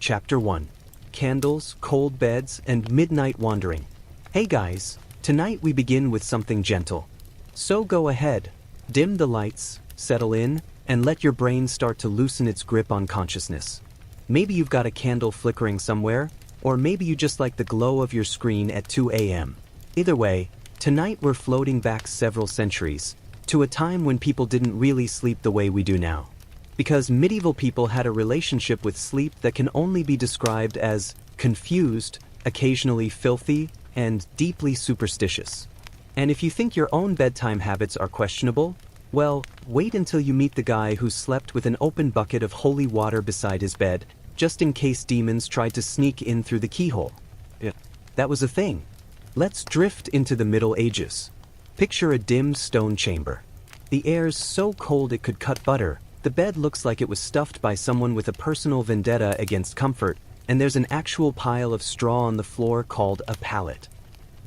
Chapter 1. Candles, Cold Beds, and Midnight Wandering. Hey guys, tonight we begin with something gentle. So go ahead, dim the lights, settle in, and let your brain start to loosen its grip on consciousness. Maybe you've got a candle flickering somewhere, or maybe you just like the glow of your screen at 2 a.m. Either way, tonight we're floating back several centuries, to a time when people didn't really sleep the way we do now. Because medieval people had a relationship with sleep that can only be described as confused, occasionally filthy, and deeply superstitious. And if you think your own bedtime habits are questionable, well, wait until you meet the guy who slept with an open bucket of holy water beside his bed, just in case demons tried to sneak in through the keyhole. Yeah, that was a thing. Let's drift into the Middle Ages. Picture a dim stone chamber. The air's so cold it could cut butter. The bed looks like it was stuffed by someone with a personal vendetta against comfort, and there's an actual pile of straw on the floor called a pallet.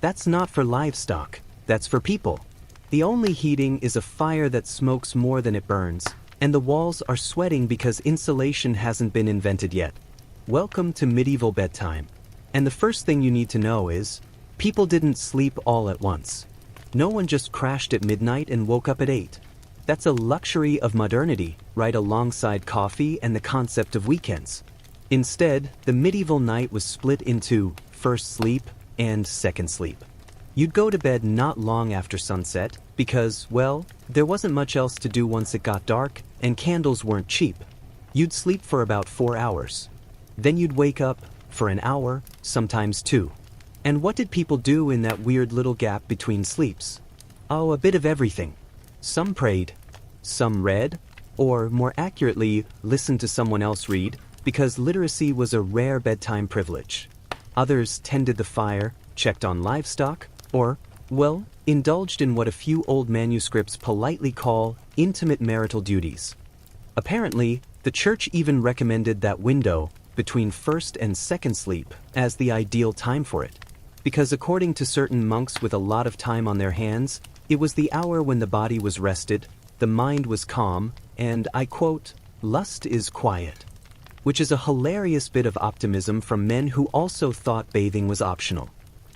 That's not for livestock, that's for people. The only heating is a fire that smokes more than it burns, and the walls are sweating because insulation hasn't been invented yet. Welcome to medieval bedtime. And the first thing you need to know is, people didn't sleep all at once. No one just crashed at midnight and woke up at 8. That's a luxury of modernity, right alongside coffee and the concept of weekends. Instead, the medieval night was split into first sleep and second sleep. You'd go to bed not long after sunset because, well, there wasn't much else to do once it got dark and candles weren't cheap. You'd sleep for about 4 hours. Then you'd wake up for an hour, sometimes 2. And what did people do in that weird little gap between sleeps? Oh, a bit of everything. Some prayed, some read, or more accurately, listened to someone else read, because literacy was a rare bedtime privilege. Others tended the fire, checked on livestock, or, well, indulged in what a few old manuscripts politely call intimate marital duties. Apparently, the church even recommended that window between first and second sleep as the ideal time for it, because according to certain monks with a lot of time on their hands, it was the hour when the body was rested, the mind was calm, and, I quote, lust is quiet. Which is a hilarious bit of optimism from men who also thought bathing was optional.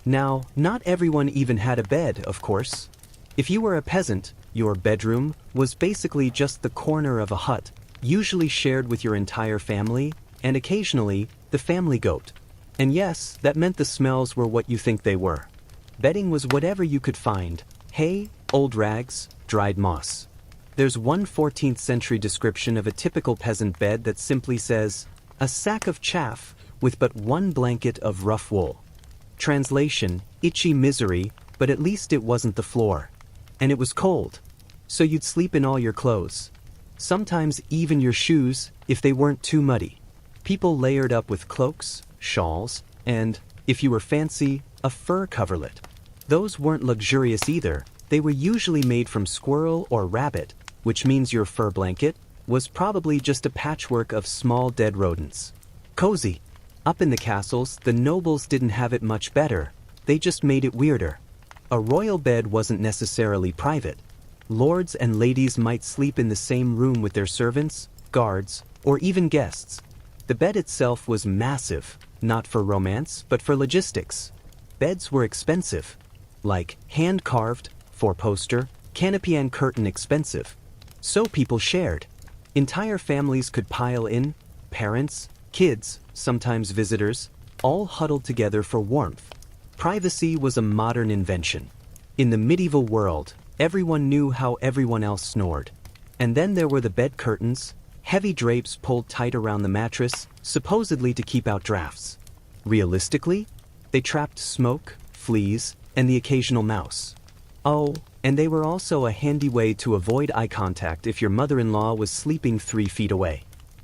Now, not everyone even had a bed, of course. If you were a peasant, your bedroom was basically just the corner of a hut, usually shared with your entire family, and occasionally, the family goat. And yes, that meant the smells were what you think they were. Bedding was whatever you could find: hay, old rags, dried moss. There's one 14th century description of a typical peasant bed that simply says, a sack of chaff with but one blanket of rough wool. Translation, itchy misery, but at least it wasn't the floor. And it was cold. So you'd sleep in all your clothes. Sometimes even your shoes, if they weren't too muddy. People layered up with cloaks, shawls, and, if you were fancy, a fur coverlet. Those weren't luxurious either. They were usually made from squirrel or rabbit, which means your fur blanket was probably just a patchwork of small dead rodents. Cozy. Up in the castles, the nobles didn't have it much better. They just made it weirder. A royal bed wasn't necessarily private. Lords and ladies might sleep in the same room with their servants, guards, or even guests. The bed itself was massive, not for romance, but for logistics. Beds were expensive, like hand-carved, four-poster, canopy and curtain expensive. So people shared. Entire families could pile in, parents, kids, sometimes visitors, all huddled together for warmth. Privacy was a modern invention. In the medieval world, everyone knew how everyone else snored. And then there were the bed curtains, heavy drapes pulled tight around the mattress, supposedly to keep out drafts. Realistically, they trapped smoke, fleas, and the occasional mouse. Oh, and they were also a handy way to avoid eye contact if your mother-in-law was sleeping 3 feet away.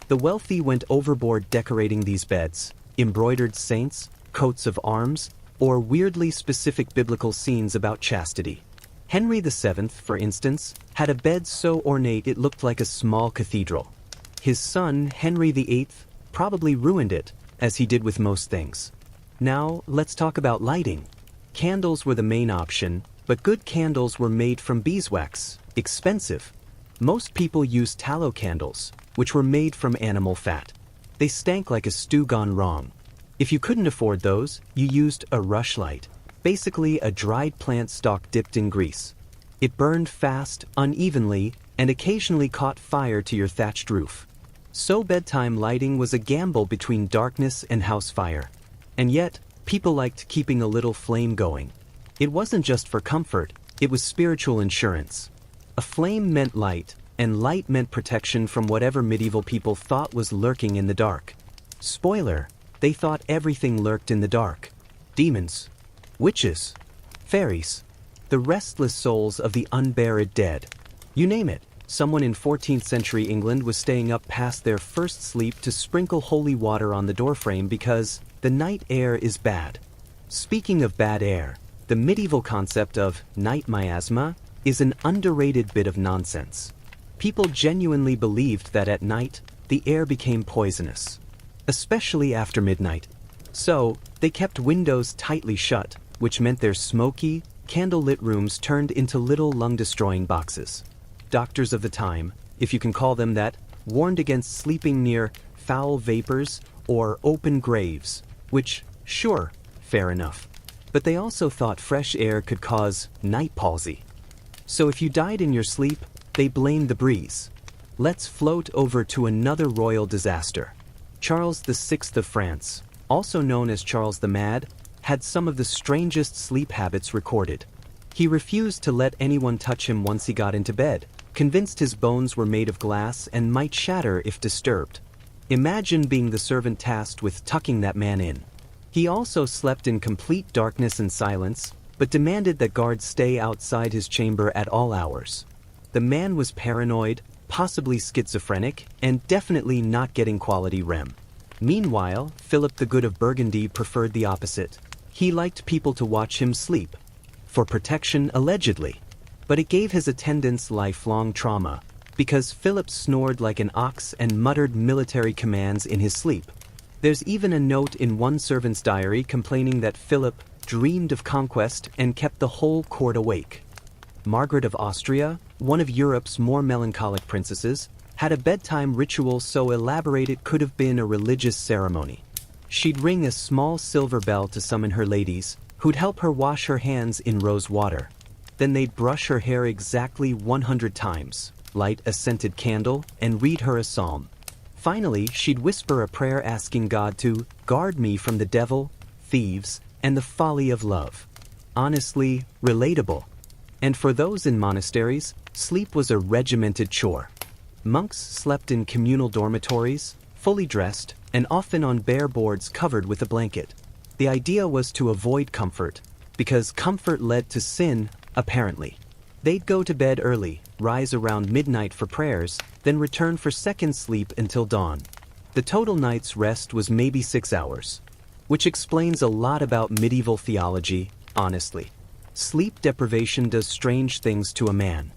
The wealthy went overboard decorating these beds, embroidered saints, coats of arms, or weirdly specific biblical scenes about chastity. Henry VII, for instance, had a bed so ornate it looked like a small cathedral. His son, Henry VIII, probably ruined it, as he did with most things. Now, let's talk about lighting. Candles were the main option, but good candles were made from beeswax, expensive. Most people used tallow candles, which were made from animal fat. They stank like a stew gone wrong. If you couldn't afford those, you used a rushlight, basically a dried plant stalk dipped in grease. It burned fast, unevenly, and occasionally caught fire to your thatched roof. So bedtime lighting was a gamble between darkness and house fire. And yet, people liked keeping a little flame going. It wasn't just for comfort, it was spiritual insurance. A flame meant light, and light meant protection from whatever medieval people thought was lurking in the dark. Spoiler, they thought everything lurked in the dark. Demons, witches, fairies, the restless souls of the unburied dead. You name it, someone in 14th century England was staying up past their first sleep to sprinkle holy water on the doorframe because the night air is bad. Speaking of bad air, the medieval concept of night miasma is an underrated bit of nonsense. People genuinely believed that at night, the air became poisonous, especially after midnight. So, they kept windows tightly shut, which meant their smoky, candle-lit rooms turned into little lung-destroying boxes. Doctors of the time, if you can call them that, warned against sleeping near foul vapors or open graves, which, sure, fair enough. But they also thought fresh air could cause night palsy. So if you died in your sleep, they blamed the breeze. Let's float over to another royal disaster. Charles VI of France, also known as Charles the Mad, had some of the strangest sleep habits recorded. He refused to let anyone touch him once he got into bed, convinced his bones were made of glass and might shatter if disturbed. Imagine being the servant tasked with tucking that man in. He also slept in complete darkness and silence, but demanded that guards stay outside his chamber at all hours. The man was paranoid, possibly schizophrenic, and definitely not getting quality REM. Meanwhile, Philip the Good of Burgundy preferred the opposite. He liked people to watch him sleep. For protection, allegedly. But it gave his attendants lifelong trauma, because Philip snored like an ox and muttered military commands in his sleep. There's even a note in one servant's diary complaining that Philip dreamed of conquest and kept the whole court awake. Margaret of Austria, one of Europe's more melancholic princesses, had a bedtime ritual so elaborate it could have been a religious ceremony. She'd ring a small silver bell to summon her ladies, who'd help her wash her hands in rose water. Then they'd brush her hair exactly 100 times, light a scented candle, and read her a psalm. Finally, she'd whisper a prayer asking God to guard me from the devil, thieves, and the folly of love. Honestly, relatable. And for those in monasteries, sleep was a regimented chore. Monks slept in communal dormitories, fully dressed, and often on bare boards covered with a blanket. The idea was to avoid comfort, because comfort led to sin, apparently. They'd go to bed early, rise around midnight for prayers, then return for second sleep until dawn. The total night's rest was maybe 6 hours, which explains a lot about medieval theology, honestly. Sleep deprivation does strange things to a man.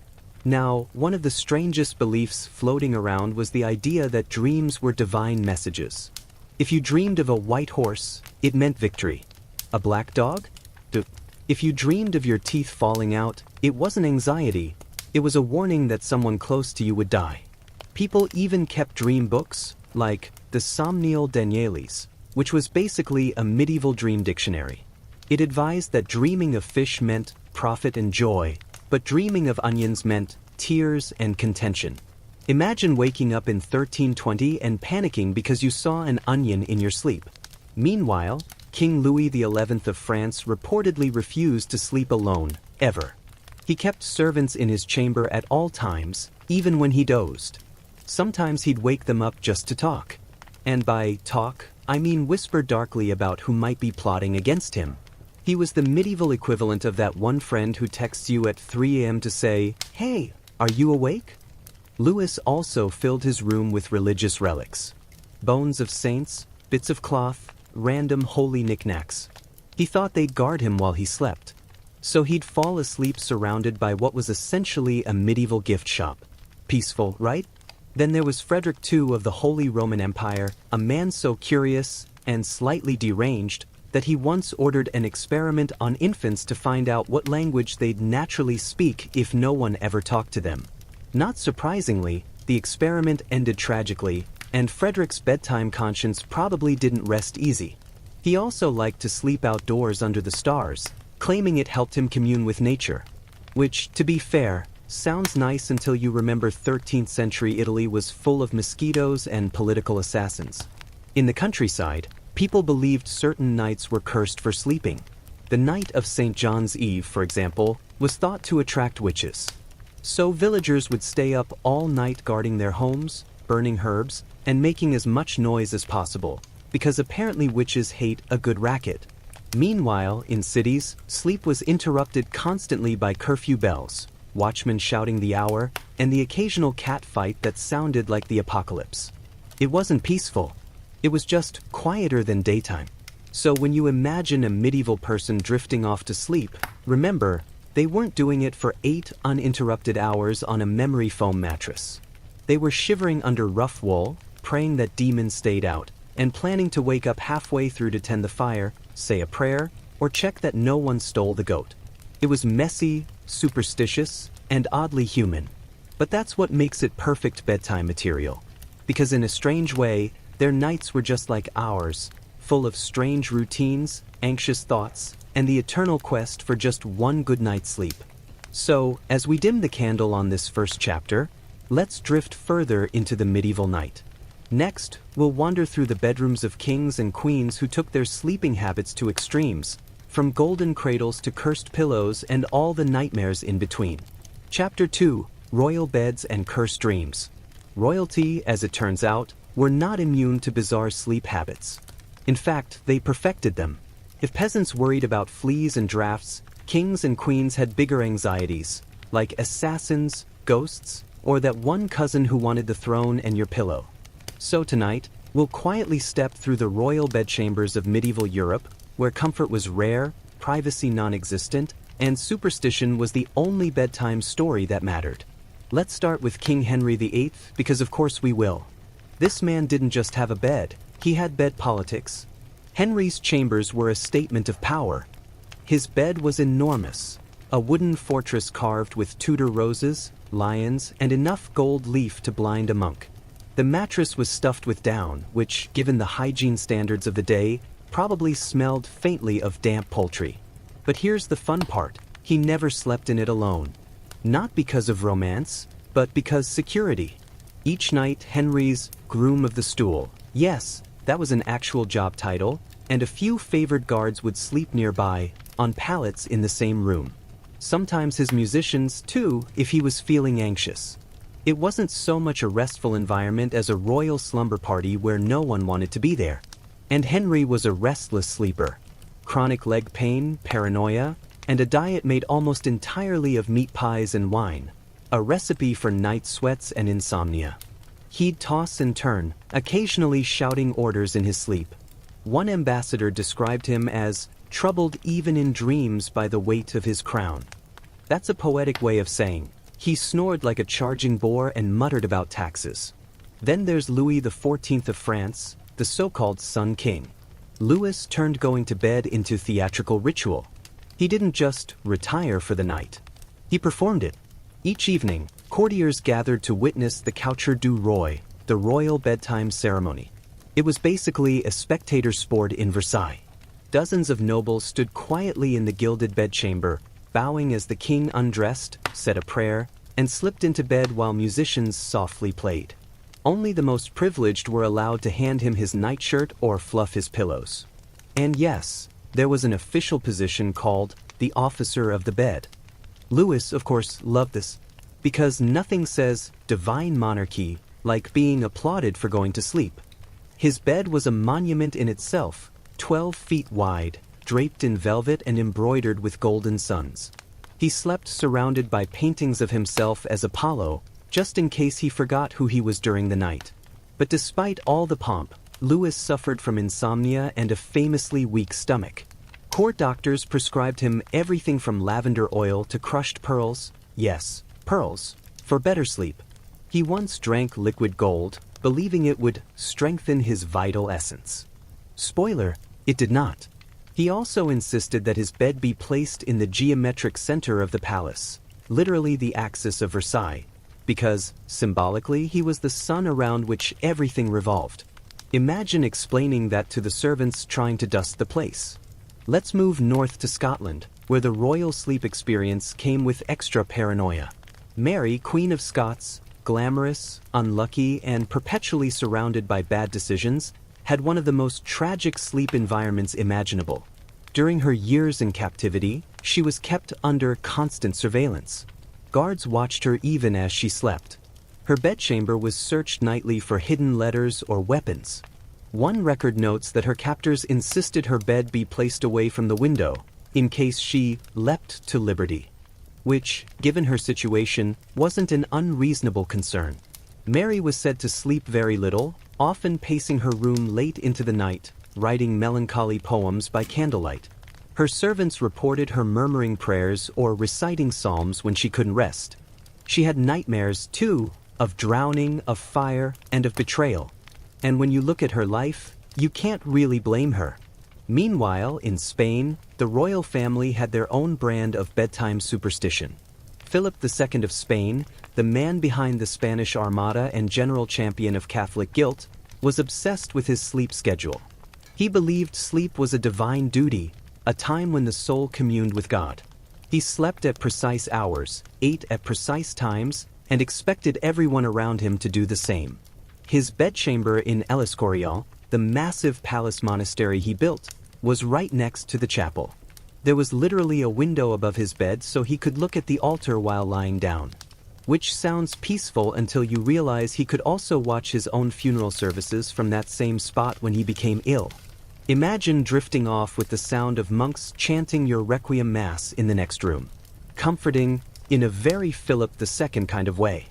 Now, one of the strangest beliefs floating around was the idea that dreams were divine messages. If you dreamed of a white horse, it meant victory. A black dog? If you dreamed of your teeth falling out, it wasn't anxiety, it was a warning that someone close to you would die. People even kept dream books, like the Somnial Danielis, which was basically a medieval dream dictionary. It advised that dreaming of fish meant profit and joy, but dreaming of onions meant tears and contention. Imagine waking up in 1320 and panicking because you saw an onion in your sleep. Meanwhile, King Louis XI of France reportedly refused to sleep alone, ever. He kept servants in his chamber at all times, even when he dozed. Sometimes he'd wake them up just to talk. And by talk, I mean whisper darkly about who might be plotting against him. He was the medieval equivalent of that one friend who texts you at 3 a.m. to say, "Hey, are you awake?" Louis also filled his room with religious relics. Bones of saints, bits of cloth, random holy knickknacks. He thought they'd guard him while he slept. So he'd fall asleep surrounded by what was essentially a medieval gift shop. Peaceful, right? Then there was Frederick II of the Holy Roman Empire, a man so curious and slightly deranged that he once ordered an experiment on infants to find out what language they'd naturally speak if no one ever talked to them. Not surprisingly, the experiment ended tragically, And Frederick's bedtime conscience probably didn't rest easy. He also liked to sleep outdoors under the stars, claiming it helped him commune with nature. Which, to be fair, sounds nice until you remember 13th century Italy was full of mosquitoes and political assassins. In the countryside, people believed certain nights were cursed for sleeping. The night of St. John's Eve, for example, was thought to attract witches. So villagers would stay up all night guarding their homes, burning herbs, and making as much noise as possible, because apparently witches hate a good racket. Meanwhile, in cities, sleep was interrupted constantly by curfew bells, watchmen shouting the hour, and the occasional cat fight that sounded like the apocalypse. It wasn't peaceful. It was just quieter than daytime. So when you imagine a medieval person drifting off to sleep, remember, they weren't doing it for 8 uninterrupted hours on a memory foam mattress. They were shivering under rough wool, praying that demons stayed out, and planning to wake up halfway through to tend the fire, say a prayer, or check that no one stole the goat. It was messy, superstitious, and oddly human. But that's what makes it perfect bedtime material. Because in a strange way, their nights were just like ours, full of strange routines, anxious thoughts, and the eternal quest for just one good night's sleep. So, as we dim the candle on this first chapter, let's drift further into the medieval night. Next, we'll wander through the bedrooms of kings and queens who took their sleeping habits to extremes, from golden cradles to cursed pillows and all the nightmares in between. Chapter 2: Royal Beds and Cursed Dreams. Royalty, as it turns out, were not immune to bizarre sleep habits. In fact, they perfected them. If peasants worried about fleas and drafts, kings and queens had bigger anxieties, like assassins, ghosts, or that one cousin who wanted the throne and your pillow. So tonight, we'll quietly step through the royal bedchambers of medieval Europe, where comfort was rare, privacy non-existent, and superstition was the only bedtime story that mattered. Let's start with King Henry VIII, because of course we will. This man didn't just have a bed, he had bed politics. Henry's chambers were a statement of power. His bed was enormous, a wooden fortress carved with Tudor roses, lions, and enough gold leaf to blind a monk. The mattress was stuffed with down, which, given the hygiene standards of the day, probably smelled faintly of damp poultry. But here's the fun part: he never slept in it alone. Not because of romance, but because security. Each night, Henry's groom of the stool, yes, that was an actual job title, and a few favored guards would sleep nearby, on pallets in the same room. Sometimes his musicians, too, if he was feeling anxious. It wasn't so much a restful environment as a royal slumber party where no one wanted to be there. And Henry was a restless sleeper. Chronic leg pain, paranoia, and a diet made almost entirely of meat pies and wine. A recipe for night sweats and insomnia. He'd toss and turn, occasionally shouting orders in his sleep. One ambassador described him as troubled even in dreams by the weight of his crown. That's a poetic way of saying he snored like a charging boar and muttered about taxes. Then there's Louis XIV of France, the so-called Sun King. Louis turned going to bed into theatrical ritual. He didn't just retire for the night. He performed it. Each evening, courtiers gathered to witness the coucher du roi, the royal bedtime ceremony. It was basically a spectator sport in Versailles. Dozens of nobles stood quietly in the gilded bedchamber, bowing as the king undressed, said a prayer, and slipped into bed while musicians softly played. Only the most privileged were allowed to hand him his nightshirt or fluff his pillows. And yes, there was an official position called the officer of the bed. Louis, of course, loved this, because nothing says divine monarchy like being applauded for going to sleep. His bed was a monument in itself, 12 feet wide, draped in velvet and embroidered with golden suns. He slept surrounded by paintings of himself as Apollo, just in case he forgot who he was during the night. But despite all the pomp, Louis suffered from insomnia and a famously weak stomach. Court doctors prescribed him everything from lavender oil to crushed pearls, yes, pearls, for better sleep. He once drank liquid gold, believing it would strengthen his vital essence. Spoiler, it did not. He also insisted that his bed be placed in the geometric center of the palace, literally the axis of Versailles, because, symbolically, he was the sun around which everything revolved. Imagine explaining that to the servants trying to dust the place. Let's move north to Scotland, where the royal sleep experience came with extra paranoia. Mary, Queen of Scots, glamorous, unlucky, and perpetually surrounded by bad decisions, had one of the most tragic sleep environments imaginable. During her years in captivity, she was kept under constant surveillance. Guards watched her even as she slept. Her bedchamber was searched nightly for hidden letters or weapons. One record notes that her captors insisted her bed be placed away from the window, in case she leapt to liberty. Which, given her situation, wasn't an unreasonable concern. Mary was said to sleep very little, often pacing her room late into the night, writing melancholy poems by candlelight. Her servants reported her murmuring prayers or reciting psalms when she couldn't rest. She had nightmares, too, of drowning, of fire, and of betrayal. And when you look at her life, you can't really blame her. Meanwhile, in Spain, the royal family had their own brand of bedtime superstition. Philip II of Spain, the man behind the Spanish Armada and general champion of Catholic guilt, was obsessed with his sleep schedule. He believed sleep was a divine duty, a time when the soul communed with God. He slept at precise hours, ate at precise times, and expected everyone around him to do the same. His bedchamber in El Escorial, the massive palace monastery he built, was right next to the chapel. There was literally a window above his bed so he could look at the altar while lying down. Which sounds peaceful until you realize he could also watch his own funeral services from that same spot when he became ill. Imagine drifting off with the sound of monks chanting your Requiem Mass in the next room. Comforting, in a very Philip II kind of way.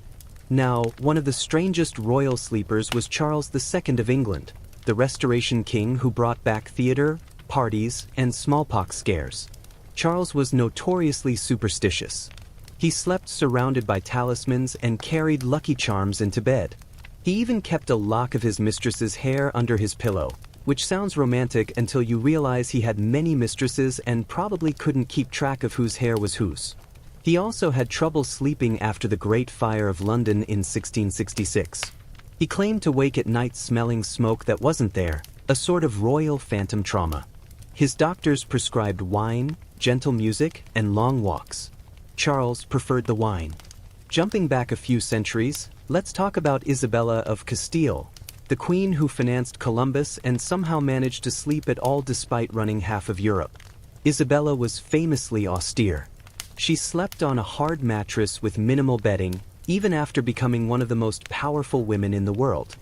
Now, one of the strangest royal sleepers was Charles II of England, the Restoration king who brought back theater, parties, and smallpox scares. Charles was notoriously superstitious. He slept surrounded by talismans and carried lucky charms into bed. He even kept a lock of his mistress's hair under his pillow, which sounds romantic until you realize he had many mistresses and probably couldn't keep track of whose hair was whose. He also had trouble sleeping after the Great Fire of London in 1666. He claimed to wake at night smelling smoke that wasn't there, a sort of royal phantom trauma. His doctors prescribed wine, gentle music, and long walks. Charles preferred the wine. Jumping back a few centuries, let's talk about Isabella of Castile, the queen who financed Columbus and somehow managed to sleep at all despite running half of Europe. Isabella was famously austere. She slept on a hard mattress with minimal bedding, even after becoming one of the most powerful women in the world.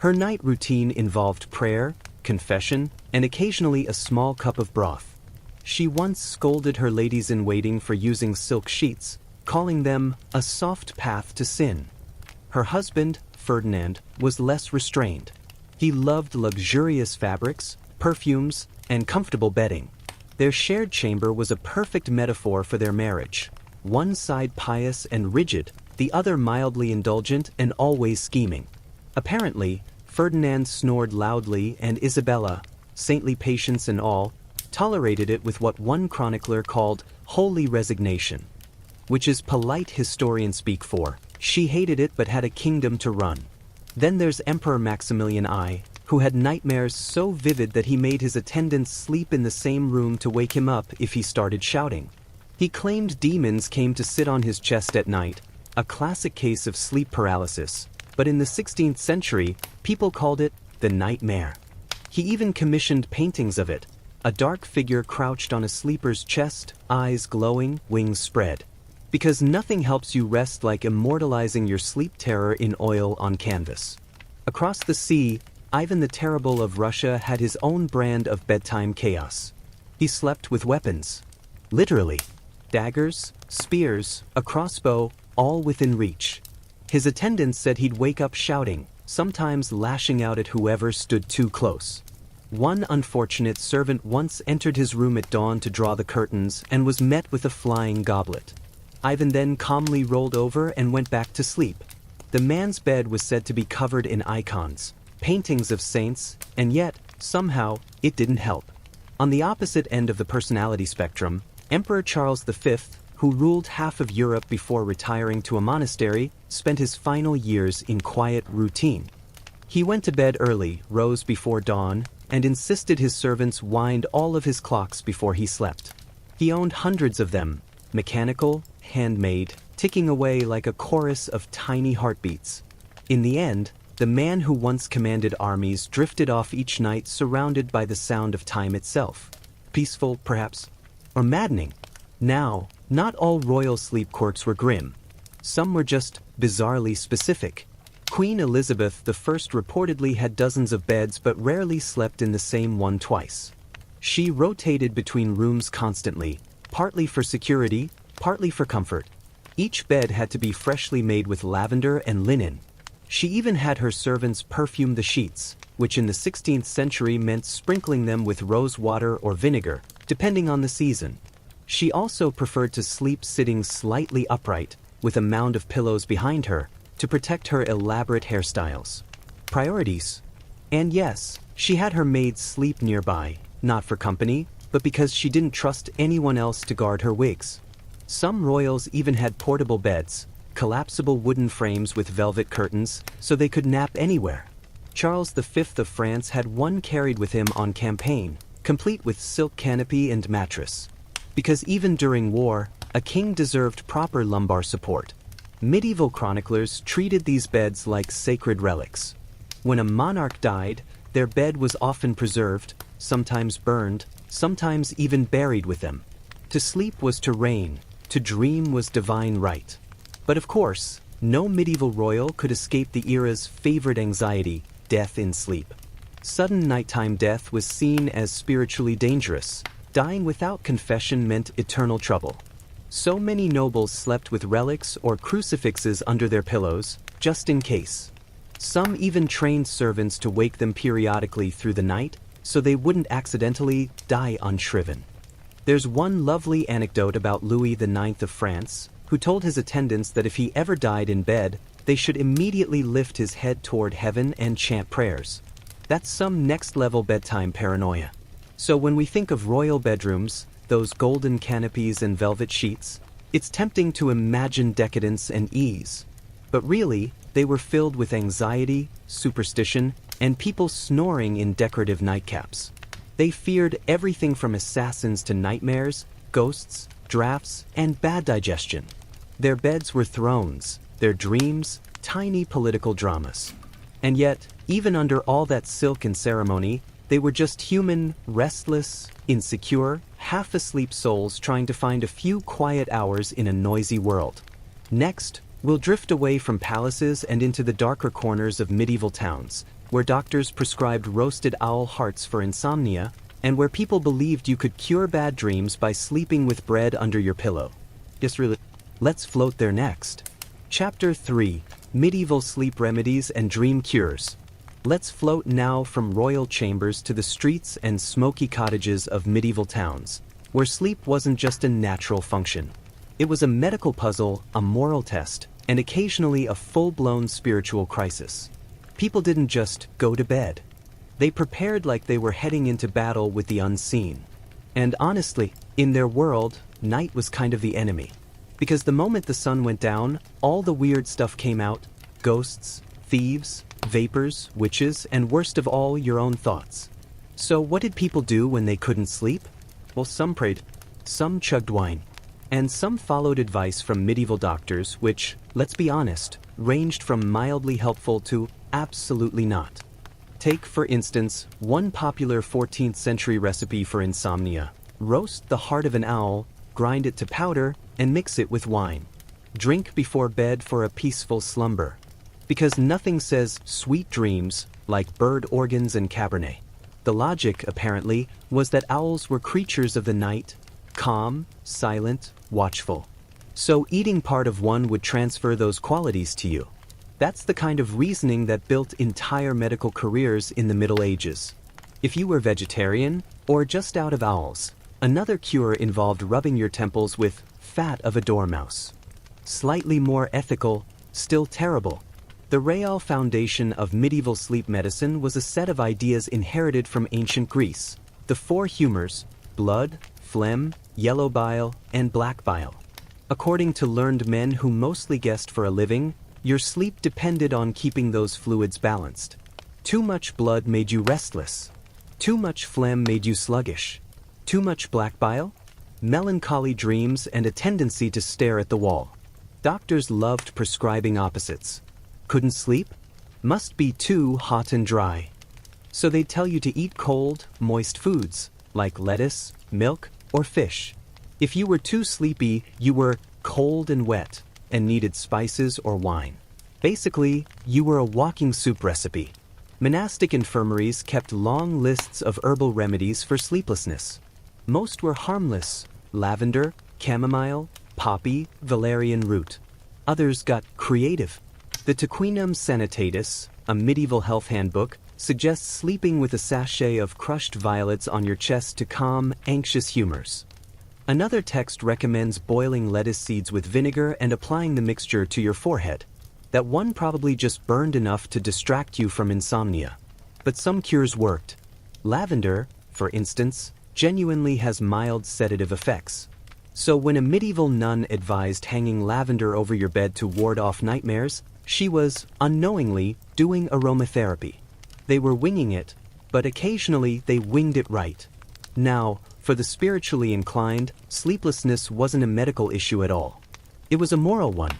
Her night routine involved prayer, confession, and occasionally a small cup of broth. She once scolded her ladies-in-waiting for using silk sheets, calling them a soft path to sin. Her husband, Ferdinand, was less restrained. He loved luxurious fabrics, perfumes, and comfortable bedding. Their shared chamber was a perfect metaphor for their marriage. One side pious and rigid, the other mildly indulgent and always scheming. Apparently, Ferdinand snored loudly and Isabella, saintly patience and all, tolerated it with what one chronicler called holy resignation. Which is polite historian speak for, she hated it but had a kingdom to run. Then there's Emperor Maximilian I, who had nightmares so vivid that he made his attendants sleep in the same room to wake him up if he started shouting. He claimed demons came to sit on his chest at night, a classic case of sleep paralysis, but in the 16th century, people called it the nightmare. He even commissioned paintings of it, a dark figure crouched on a sleeper's chest, eyes glowing, wings spread. Because nothing helps you rest like immortalizing your sleep terror in oil on canvas. Across the sea, Ivan the Terrible of Russia had his own brand of bedtime chaos. He slept with weapons. Literally. Daggers, spears, a crossbow, all within reach. His attendants said he'd wake up shouting, sometimes lashing out at whoever stood too close. One unfortunate servant once entered his room at dawn to draw the curtains and was met with a flying goblet. Ivan then calmly rolled over and went back to sleep. The man's bed was said to be covered in icons, paintings of saints, and yet, somehow, it didn't help. On the opposite end of the personality spectrum, Emperor Charles V, who ruled half of Europe before retiring to a monastery, spent his final years in quiet routine. He went to bed early, rose before dawn, and insisted his servants wind all of his clocks before he slept. He owned hundreds of them, mechanical, handmade, ticking away like a chorus of tiny heartbeats. In the end, the man who once commanded armies drifted off each night surrounded by the sound of time itself. Peaceful, perhaps, or maddening. Now, not all royal sleep quirks were grim. Some were just bizarrely specific. Queen Elizabeth I reportedly had dozens of beds but rarely slept in the same one twice. She rotated between rooms constantly, partly for security, partly for comfort. Each bed had to be freshly made with lavender and linen. She even had her servants perfume the sheets, which in the 16th century meant sprinkling them with rose water or vinegar, depending on the season. She also preferred to sleep sitting slightly upright, with a mound of pillows behind her, to protect her elaborate hairstyles. Priorities. And yes, she had her maids sleep nearby, not for company, but because she didn't trust anyone else to guard her wigs. Some royals even had portable beds, collapsible wooden frames with velvet curtains, so they could nap anywhere. Charles V of France had one carried with him on campaign, complete with silk canopy and mattress. Because even during war, a king deserved proper lumbar support. Medieval chroniclers treated these beds like sacred relics. When a monarch died, their bed was often preserved, sometimes burned, sometimes even buried with them. To sleep was to reign, to dream was divine right. But of course, no medieval royal could escape the era's favorite anxiety, death in sleep. Sudden nighttime death was seen as spiritually dangerous. Dying without confession meant eternal trouble. So many nobles slept with relics or crucifixes under their pillows, just in case. Some even trained servants to wake them periodically through the night, so they wouldn't accidentally die unshriven. There's one lovely anecdote about Louis IX of France, who told his attendants that if he ever died in bed, they should immediately lift his head toward heaven and chant prayers. That's some next-level bedtime paranoia. So when we think of royal bedrooms, those golden canopies and velvet sheets, it's tempting to imagine decadence and ease. But really, they were filled with anxiety, superstition, and people snoring in decorative nightcaps. They feared everything from assassins to nightmares, ghosts, drafts, and bad digestion. Their beds were thrones, their dreams, tiny political dramas. And yet, even under all that silk and ceremony, they were just human, restless, insecure, half-asleep souls trying to find a few quiet hours in a noisy world. Next, we'll drift away from palaces and into the darker corners of medieval towns, where doctors prescribed roasted owl hearts for insomnia, and where people believed you could cure bad dreams by sleeping with bread under your pillow. Yes, really. Let's float there next. Chapter 3: Medieval Sleep Remedies and Dream Cures. Let's float now from royal chambers to the streets and smoky cottages of medieval towns, where sleep wasn't just a natural function. It was a medical puzzle, a moral test, and occasionally a full-blown spiritual crisis. People didn't just go to bed. They prepared like they were heading into battle with the unseen. And honestly, in their world, night was kind of the enemy. Because the moment the sun went down, all the weird stuff came out: ghosts, thieves, vapors, witches, and worst of all, your own thoughts. So what did people do when they couldn't sleep? Well, some prayed, some chugged wine, and some followed advice from medieval doctors, which, let's be honest, ranged from mildly helpful to absolutely not. Take, for instance, one popular 14th century recipe for insomnia. Roast the heart of an owl, grind it to powder, and mix it with wine. Drink before bed for a peaceful slumber. Because nothing says sweet dreams like bird organs and Cabernet. The logic, apparently, was that owls were creatures of the night, calm, silent, watchful. So eating part of one would transfer those qualities to you. That's the kind of reasoning that built entire medical careers in the Middle Ages. If you were vegetarian, or just out of owls, another cure involved rubbing your temples with fat of a dormouse. Slightly more ethical, still terrible. The real foundation of medieval sleep medicine was a set of ideas inherited from ancient Greece. The four humors: blood, phlegm, yellow bile, and black bile. According to learned men who mostly guessed for a living, your sleep depended on keeping those fluids balanced. Too much blood made you restless. Too much phlegm made you sluggish. Too much black bile? Melancholy dreams and a tendency to stare at the wall. Doctors loved prescribing opposites. Couldn't sleep? Must be too hot and dry. So they'd tell you to eat cold, moist foods, like lettuce, milk, or fish. If you were too sleepy, you were cold and wet, and needed spices or wine. Basically, you were a walking soup recipe. Monastic infirmaries kept long lists of herbal remedies for sleeplessness. Most were harmless: lavender, chamomile, poppy, valerian root. Others got creative. The Tequinum Sanitatis, a medieval health handbook, suggests sleeping with a sachet of crushed violets on your chest to calm anxious humors. Another text recommends boiling lettuce seeds with vinegar and applying the mixture to your forehead. That one probably just burned enough to distract you from insomnia. But some cures worked. Lavender, for instance, genuinely has mild sedative effects. So when a medieval nun advised hanging lavender over your bed to ward off nightmares, she was, unknowingly, doing aromatherapy. They were winging it, but occasionally they winged it right. Now, for the spiritually inclined, sleeplessness wasn't a medical issue at all. It was a moral one.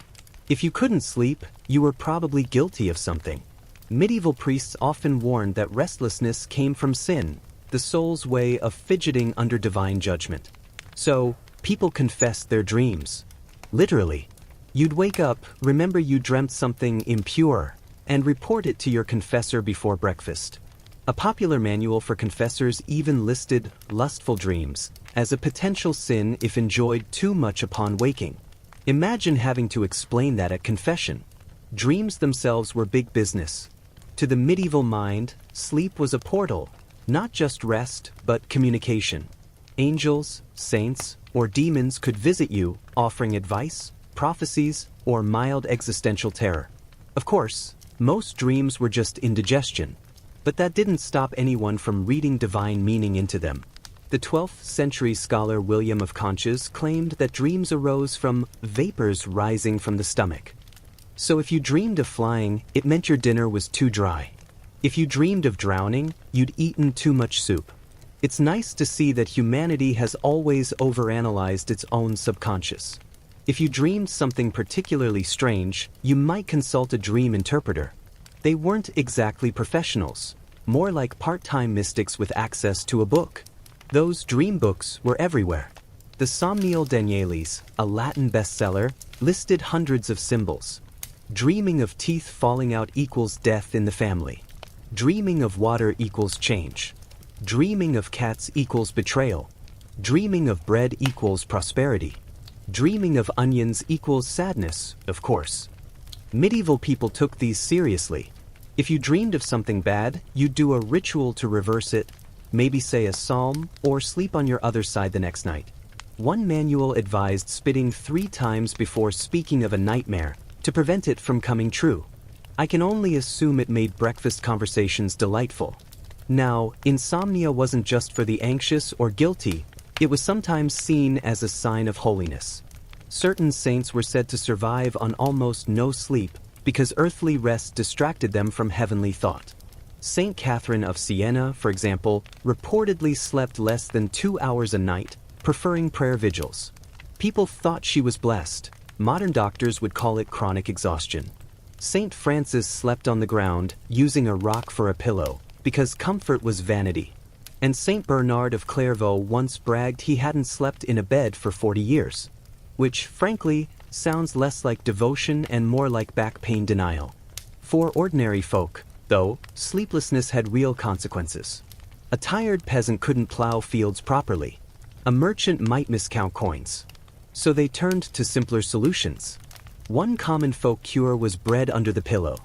If you couldn't sleep, you were probably guilty of something. Medieval priests often warned that restlessness came from sin, the soul's way of fidgeting under divine judgment. So, people confessed their dreams. Literally. You'd wake up, remember you dreamt something impure, and report it to your confessor before breakfast. A popular manual for confessors even listed lustful dreams as a potential sin if enjoyed too much upon waking. Imagine having to explain that at confession. Dreams themselves were big business. To the medieval mind, sleep was a portal, not just rest, but communication. Angels, saints, or demons could visit you, offering advice, prophecies, or mild existential terror. Of course, most dreams were just indigestion, but that didn't stop anyone from reading divine meaning into them. The 12th century scholar William of Conches claimed that dreams arose from vapors rising from the stomach. So if you dreamed of flying, it meant your dinner was too dry. If you dreamed of drowning, you'd eaten too much soup. It's nice to see that humanity has always overanalyzed its own subconscious. If you dreamed something particularly strange, you might consult a dream interpreter. They weren't exactly professionals, more like part-time mystics with access to a book. Those dream books were everywhere. The Somnial Danielis, a Latin bestseller, listed hundreds of symbols. Dreaming of teeth falling out equals death in the family. Dreaming of water equals change. Dreaming of cats equals betrayal. Dreaming of bread equals prosperity. Dreaming of onions equals sadness, of course. Medieval people took these seriously. If you dreamed of something bad, you'd do a ritual to reverse it, maybe say a psalm, or sleep on your other side the next night. One manual advised spitting 3 times before speaking of a nightmare to prevent it from coming true. I can only assume it made breakfast conversations delightful. Now, insomnia wasn't just for the anxious or guilty, it was sometimes seen as a sign of holiness. Certain saints were said to survive on almost no sleep because earthly rest distracted them from heavenly thought. Saint Catherine of Siena, for example, reportedly slept less than 2 hours a night, preferring prayer vigils. People thought she was blessed. Modern doctors would call it chronic exhaustion. Saint Francis slept on the ground, using a rock for a pillow, because comfort was vanity. And Saint Bernard of Clairvaux once bragged he hadn't slept in a bed for 40 years. Which, frankly, sounds less like devotion and more like back pain denial. For ordinary folk, though, sleeplessness had real consequences. A tired peasant couldn't plow fields properly. A merchant might miscount coins. So they turned to simpler solutions. One common folk cure was bread under the pillow.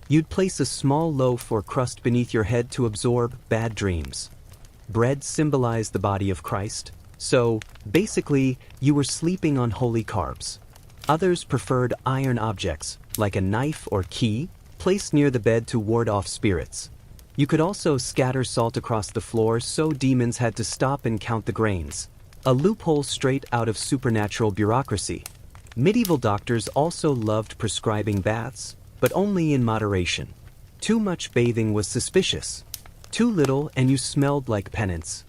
You'd place a small loaf or crust beneath your head to absorb bad dreams. Bread symbolized the body of Christ, so, basically, you were sleeping on holy carbs. Others preferred iron objects, like a knife or key, placed near the bed to ward off spirits. You could also scatter salt across the floor so demons had to stop and count the grains. A loophole straight out of supernatural bureaucracy. Medieval doctors also loved prescribing baths, but only in moderation. Too much bathing was suspicious. Too little and you smelled like penance.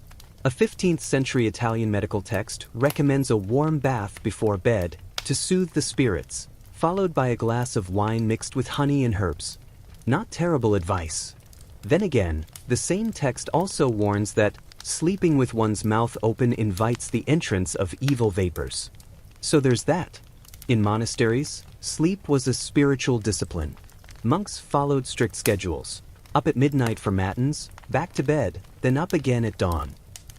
A 15th century Italian medical text recommends a warm bath before bed to soothe the spirits, followed by a glass of wine mixed with honey and herbs. Not terrible advice. Then again, the same text also warns that sleeping with one's mouth open invites the entrance of evil vapors. So there's that. In monasteries, sleep was a spiritual discipline. Monks followed strict schedules. Up at midnight for matins, back to bed, then up again at dawn.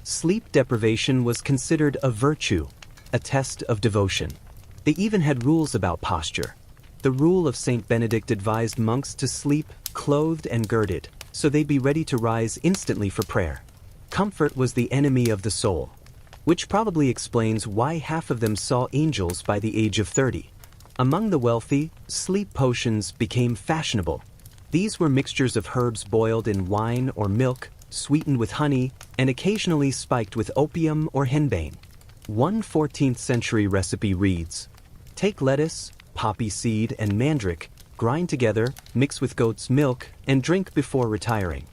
Sleep deprivation was considered a virtue, a test of devotion. They even had rules about posture. The rule of Saint Benedict advised monks to sleep clothed and girded, so they'd be ready to rise instantly for prayer. Comfort was the enemy of the soul, which probably explains why half of them saw angels by the age of 30. Among the wealthy, sleep potions became fashionable. These were mixtures of herbs boiled in wine or milk, sweetened with honey, and occasionally spiked with opium or henbane. One 14th century recipe reads, "Take lettuce, poppy seed, and mandrake, grind together, mix with goat's milk, and drink before retiring."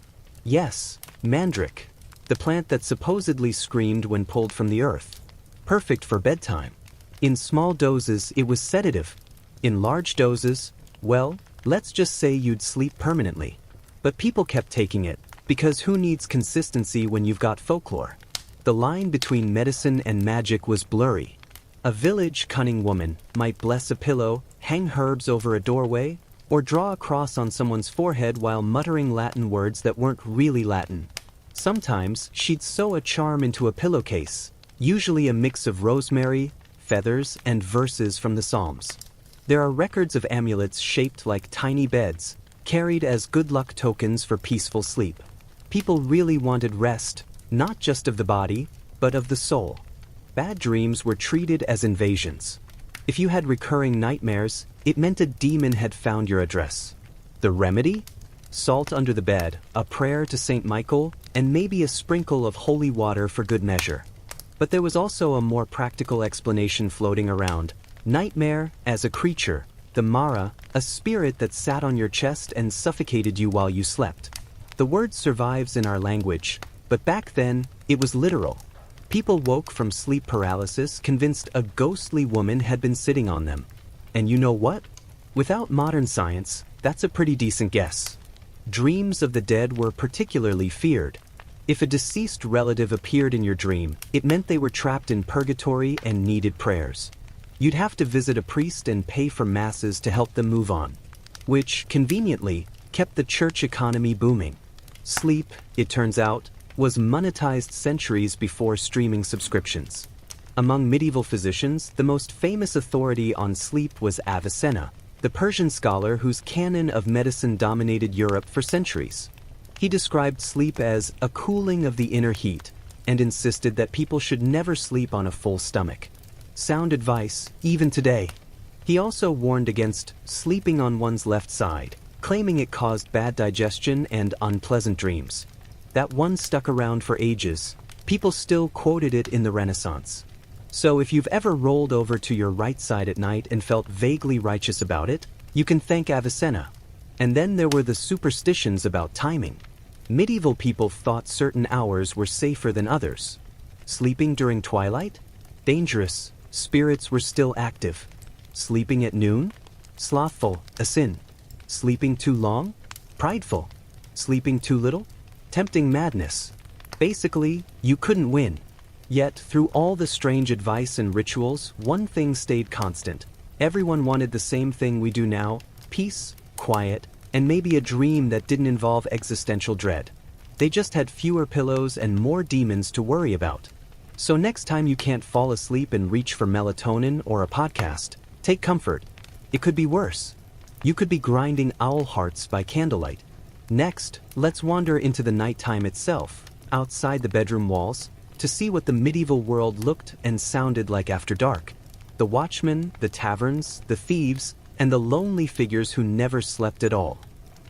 Yes, mandrake, the plant that supposedly screamed when pulled from the earth. Perfect for bedtime. In small doses, it was sedative. In large doses, well, let's just say you'd sleep permanently. But people kept taking it, because who needs consistency when you've got folklore? The line between medicine and magic was blurry. A village cunning woman might bless a pillow, hang herbs over a doorway, or draw a cross on someone's forehead while muttering Latin words that weren't really Latin. Sometimes she'd sew a charm into a pillowcase, usually a mix of rosemary, feathers, and verses from the Psalms. There are records of amulets shaped like tiny beds, carried as good luck tokens for peaceful sleep. People really wanted rest, not just of the body, but of the soul. Bad dreams were treated as invasions. If you had recurring nightmares, it meant a demon had found your address. The remedy? Salt under the bed, a prayer to Saint Michael, and maybe a sprinkle of holy water for good measure. But there was also a more practical explanation floating around. Nightmare as a creature, the Mara, a spirit that sat on your chest and suffocated you while you slept. The word survives in our language, but back then, it was literal. People woke from sleep paralysis convinced a ghostly woman had been sitting on them. And you know what? Without modern science, that's a pretty decent guess. Dreams of the dead were particularly feared. If a deceased relative appeared in your dream, it meant they were trapped in purgatory and needed prayers. You'd have to visit a priest and pay for masses to help them move on, which, conveniently, kept the church economy booming. Sleep, it turns out, was monetized centuries before streaming subscriptions. Among medieval physicians, the most famous authority on sleep was Avicenna, the Persian scholar whose canon of medicine dominated Europe for centuries. He described sleep as a cooling of the inner heat and insisted that people should never sleep on a full stomach. Sound advice, even today. He also warned against sleeping on one's left side, claiming it caused bad digestion and unpleasant dreams. That one stuck around for ages. People still quoted it in the Renaissance. So if you've ever rolled over to your right side at night and felt vaguely righteous about it, you can thank Avicenna. And then there were the superstitions about timing. Medieval people thought certain hours were safer than others. Sleeping during twilight? Dangerous. Spirits were still active. Sleeping at noon? Slothful, a sin. Sleeping too long? Prideful. Sleeping too little? Tempting madness. Basically, you couldn't win. Yet, through all the strange advice and rituals, one thing stayed constant. Everyone wanted the same thing we do now: peace, quiet, and maybe a dream that didn't involve existential dread. They just had fewer pillows and more demons to worry about. So next time you can't fall asleep and reach for melatonin or a podcast, take comfort. It could be worse. You could be grinding owl hearts by candlelight. Next, let's wander into the nighttime itself, outside the bedroom walls, to see what the medieval world looked and sounded like after dark. The watchmen, the taverns, the thieves, and the lonely figures who never slept at all.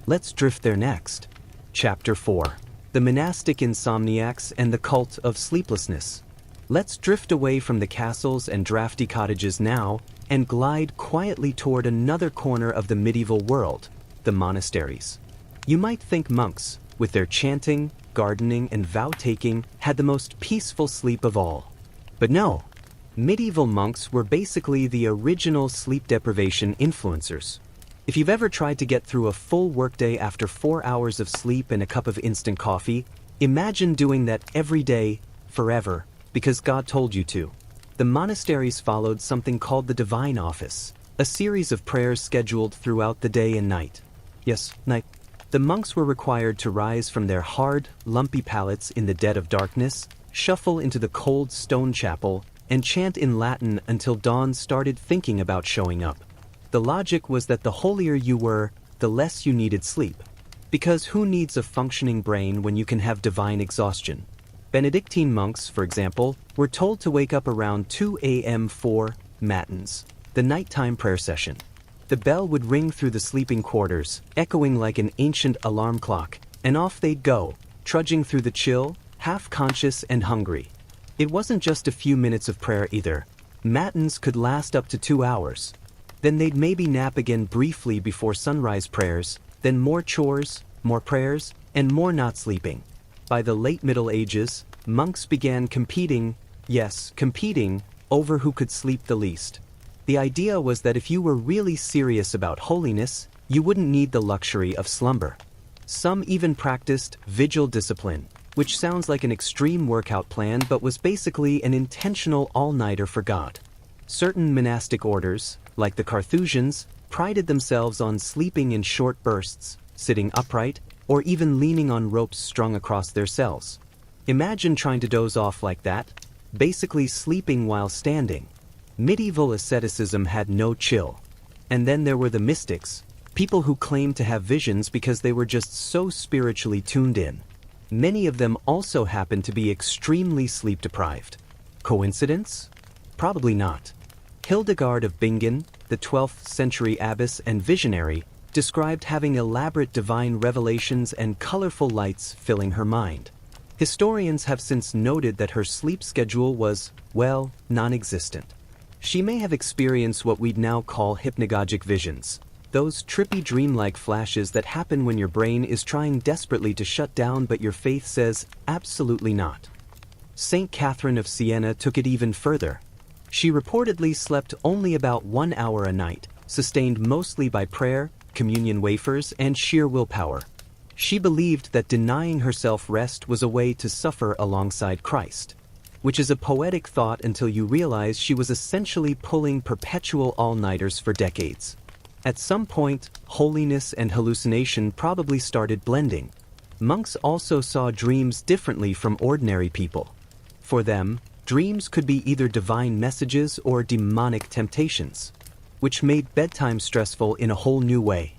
Let's drift there next. Chapter 4. The monastic insomniacs and the cult of sleeplessness. Let's drift away from the castles and drafty cottages now and glide quietly toward another corner of the medieval world, the monasteries. You might think monks, with their chanting, gardening, and vow-taking, had the most peaceful sleep of all. But no, medieval monks were basically the original sleep deprivation influencers. If you've ever tried to get through a full workday after 4 hours of sleep and a cup of instant coffee, imagine doing that every day, forever, because God told you to. The monasteries followed something called the Divine Office, a series of prayers scheduled throughout the day and night. Yes, night. The monks were required to rise from their hard, lumpy pallets in the dead of darkness, shuffle into the cold stone chapel, and chant in Latin until dawn started thinking about showing up. The logic was that the holier you were, the less you needed sleep. Because who needs a functioning brain when you can have divine exhaustion? Benedictine monks, for example, were told to wake up around 2 a.m. for matins, the nighttime prayer session. The bell would ring through the sleeping quarters, echoing like an ancient alarm clock, and off they'd go, trudging through the chill, half-conscious and hungry. It wasn't just a few minutes of prayer either. Matins could last up to 2 hours. Then they'd maybe nap again briefly before sunrise prayers, then more chores, more prayers, and more not sleeping. By the late Middle Ages, monks began competing, over who could sleep the least. The idea was that if you were really serious about holiness, you wouldn't need the luxury of slumber. Some even practiced vigil discipline, which sounds like an extreme workout plan but was basically an intentional all-nighter for God. Certain monastic orders, like the Carthusians, prided themselves on sleeping in short bursts, sitting upright, or even leaning on ropes strung across their cells. Imagine trying to doze off like that, basically sleeping while standing. Medieval asceticism had no chill. And then there were the mystics, people who claimed to have visions because they were just so spiritually tuned in. Many of them also happened to be extremely sleep-deprived. Coincidence? Probably not. Hildegard of Bingen, the 12th century abbess and visionary, described having elaborate divine revelations and colorful lights filling her mind. Historians have since noted that her sleep schedule was, well, non-existent. She may have experienced what we'd now call hypnagogic visions, those trippy dreamlike flashes that happen when your brain is trying desperately to shut down but your faith says absolutely not. Saint Catherine of Siena took it even further. She reportedly slept only about 1 hour a night, sustained mostly by prayer, communion wafers, and sheer willpower. She believed that denying herself rest was a way to suffer alongside Christ, which is a poetic thought until you realize she was essentially pulling perpetual all-nighters for decades. At some point, holiness and hallucination probably started blending. Monks also saw dreams differently from ordinary people. For them, dreams could be either divine messages or demonic temptations, which made bedtime stressful in a whole new way.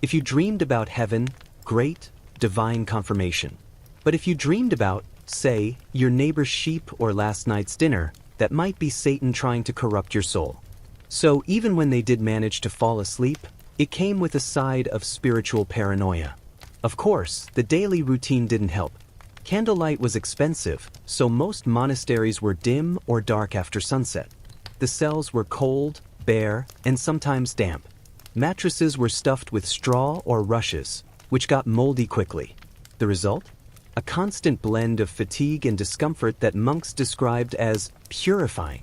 If you dreamed about heaven, great, divine confirmation. But if you dreamed about, say, your neighbor's sheep or last night's dinner, that might be Satan trying to corrupt your soul. So even when they did manage to fall asleep, it came with a side of spiritual paranoia. Of course, the daily routine didn't help. Candlelight was expensive, so most monasteries were dim or dark after sunset. The cells were cold, bare, and sometimes damp. Mattresses were stuffed with straw or rushes, which got moldy quickly. The result? A constant blend of fatigue and discomfort that monks described as purifying.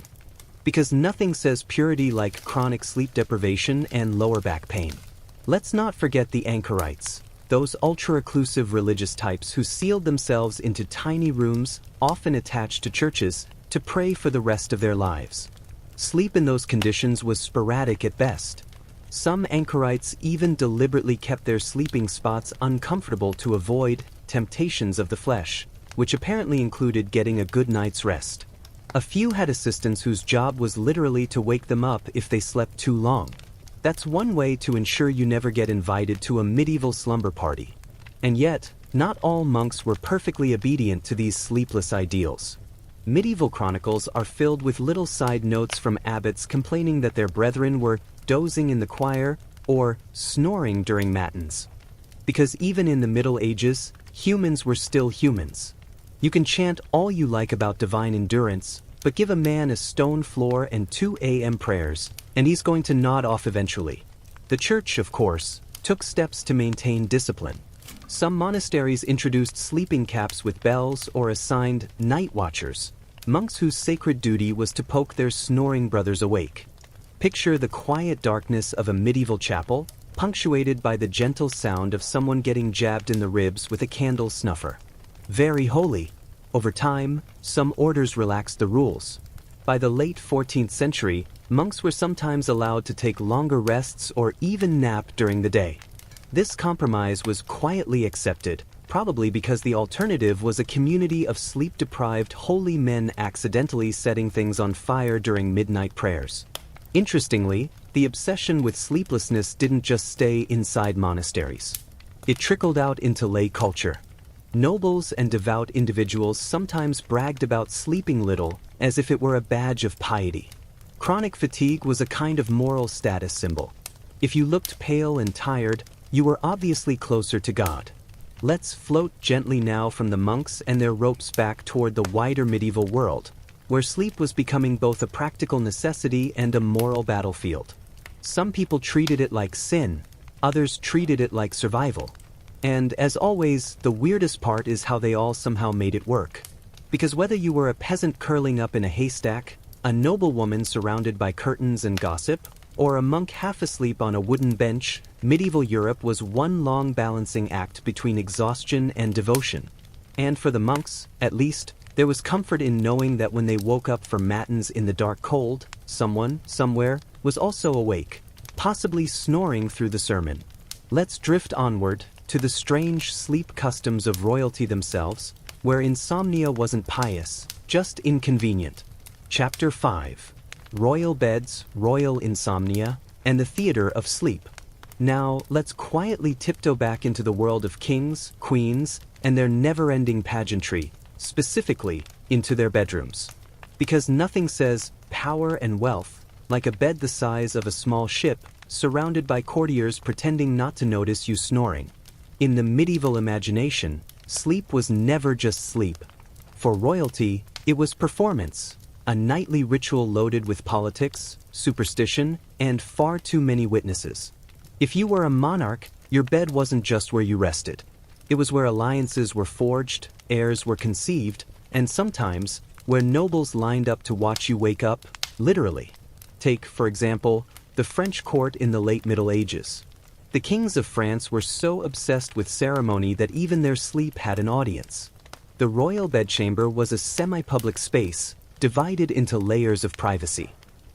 Because nothing says purity like chronic sleep deprivation and lower back pain. Let's not forget the anchorites, those ultra-reclusive religious types who sealed themselves into tiny rooms, often attached to churches, to pray for the rest of their lives. Sleep in those conditions was sporadic at best. Some anchorites even deliberately kept their sleeping spots uncomfortable to avoid temptations of the flesh, which apparently included getting a good night's rest. A few had assistants whose job was literally to wake them up if they slept too long. That's one way to ensure you never get invited to a medieval slumber party. And yet, not all monks were perfectly obedient to these sleepless ideals. Medieval chronicles are filled with little side notes from abbots complaining that their brethren were dozing in the choir or snoring during matins. Because even in the Middle Ages, humans were still humans. You can chant all you like about divine endurance, But give a man a stone floor and 2 a.m. prayers, and he's going to nod off eventually. The church, of course, took steps to maintain discipline. Some monasteries introduced sleeping caps with bells or assigned night watchers, monks whose sacred duty was to poke their snoring brothers awake. Picture the quiet darkness of a medieval chapel, punctuated by the gentle sound of someone getting jabbed in the ribs with a candle snuffer. Very holy. Over time, some orders relaxed the rules. By the late 14th century, monks were sometimes allowed to take longer rests or even nap during the day. This compromise was quietly accepted, probably because the alternative was a community of sleep-deprived holy men accidentally setting things on fire during midnight prayers. Interestingly, the obsession with sleeplessness didn't just stay inside monasteries. It trickled out into lay culture. Nobles and devout individuals sometimes bragged about sleeping little as if it were a badge of piety. Chronic fatigue was a kind of moral status symbol. If you looked pale and tired, you were obviously closer to God. Let's float gently now from the monks and their ropes back toward the wider medieval world, where sleep was becoming both a practical necessity and a moral battlefield. Some people treated it like sin, others treated it like survival. And as always, the weirdest part is how they all somehow made it work. Because whether you were a peasant curling up in a haystack, a noblewoman surrounded by curtains and gossip, or a monk half asleep on a wooden bench, medieval Europe was one long balancing act between exhaustion and devotion. And for the monks, at least, there was comfort in knowing that when they woke up for matins in the dark cold, someone, somewhere, was also awake, possibly snoring through the sermon. Let's drift onward to the strange sleep customs of royalty themselves, where insomnia wasn't pious, just inconvenient. Chapter 5. Royal Beds, Royal Insomnia, and the Theater of Sleep. Now, let's quietly tiptoe back into the world of kings, queens, and their never-ending pageantry, specifically into their bedrooms. Because nothing says power and wealth like a bed the size of a small ship, surrounded by courtiers pretending not to notice you snoring. In the medieval imagination, sleep was never just sleep. For royalty, it was performance, a nightly ritual loaded with politics, superstition, and far too many witnesses. If you were a monarch, your bed wasn't just where you rested. It was where alliances were forged, heirs were conceived, and sometimes, where nobles lined up to watch you wake up, literally. Take, for example, the French court in the late Middle Ages. The kings of France were so obsessed with ceremony that even their sleep had an audience. The royal bedchamber was a semi-public space, divided into layers of privacy.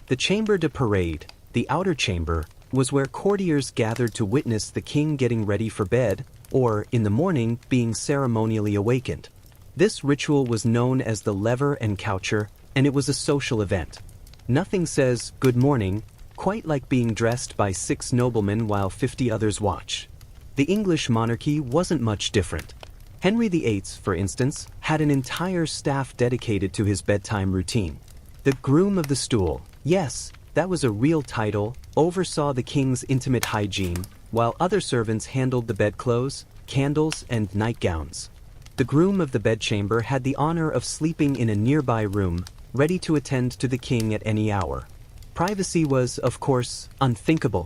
The chambre de parade, the outer chamber, was where courtiers gathered to witness the king getting ready for bed, or, in the morning, being ceremonially awakened. This ritual was known as the lever and coucher, and it was a social event. Nothing says good morning quite like being dressed by 6 noblemen while 50 others watch. The English monarchy wasn't much different. Henry VIII, for instance, had an entire staff dedicated to his bedtime routine. The groom of the stool, yes, that was a real title, oversaw the king's intimate hygiene, while other servants handled the bedclothes, candles, and nightgowns. The groom of the bedchamber had the honor of sleeping in a nearby room, ready to attend to the king at any hour. Privacy was, of course, unthinkable.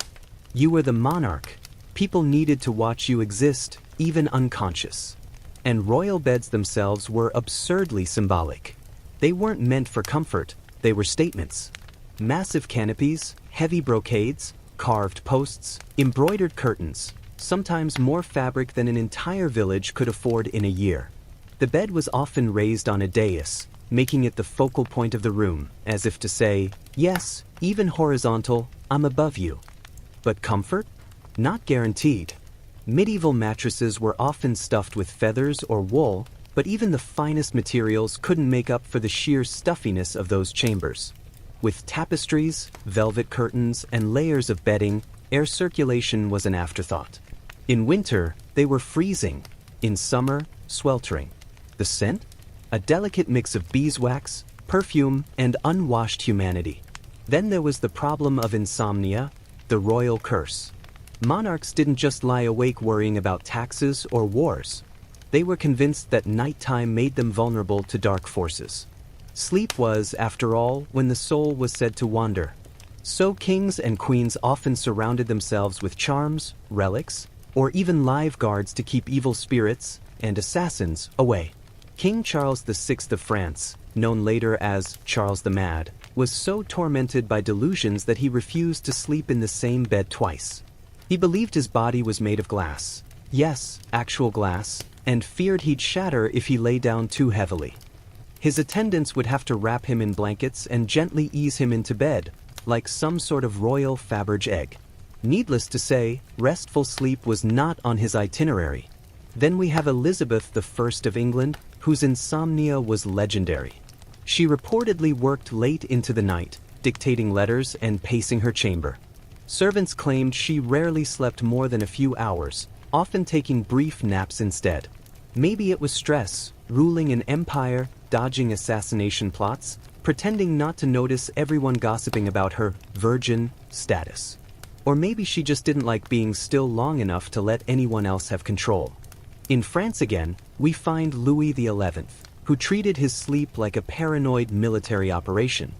You were the monarch. People needed to watch you exist, even unconscious. And royal beds themselves were absurdly symbolic. They weren't meant for comfort, they were statements. Massive canopies, heavy brocades, carved posts, embroidered curtains, sometimes more fabric than an entire village could afford in a year. The bed was often raised on a dais, making it the focal point of the room, as if to say, yes, even horizontal, I'm above you. But comfort? Not guaranteed. Medieval mattresses were often stuffed with feathers or wool, but even the finest materials couldn't make up for the sheer stuffiness of those chambers. With tapestries, velvet curtains, and layers of bedding, air circulation was an afterthought. In winter, they were freezing. In summer, sweltering. The scent? A delicate mix of beeswax, perfume, and unwashed humanity. Then there was the problem of insomnia, the royal curse. Monarchs didn't just lie awake worrying about taxes or wars. They were convinced that nighttime made them vulnerable to dark forces. Sleep was, after all, when the soul was said to wander. So kings and queens often surrounded themselves with charms, relics, or even live guards to keep evil spirits and assassins away. King Charles VI of France, known later as Charles the Mad, was so tormented by delusions that he refused to sleep in the same bed twice. He believed his body was made of glass, yes, actual glass, and feared he'd shatter if he lay down too heavily. His attendants would have to wrap him in blankets and gently ease him into bed, like some sort of royal Faberge egg. Needless to say, restful sleep was not on his itinerary. Then we have Elizabeth I of England, whose insomnia was legendary. She reportedly worked late into the night, dictating letters and pacing her chamber. Servants claimed she rarely slept more than a few hours, often taking brief naps instead. Maybe it was stress, ruling an empire, dodging assassination plots, pretending not to notice everyone gossiping about her virgin status. Or maybe she just didn't like being still long enough to let anyone else have control. In France again, we find Louis XI, who treated his sleep like a paranoid military operation.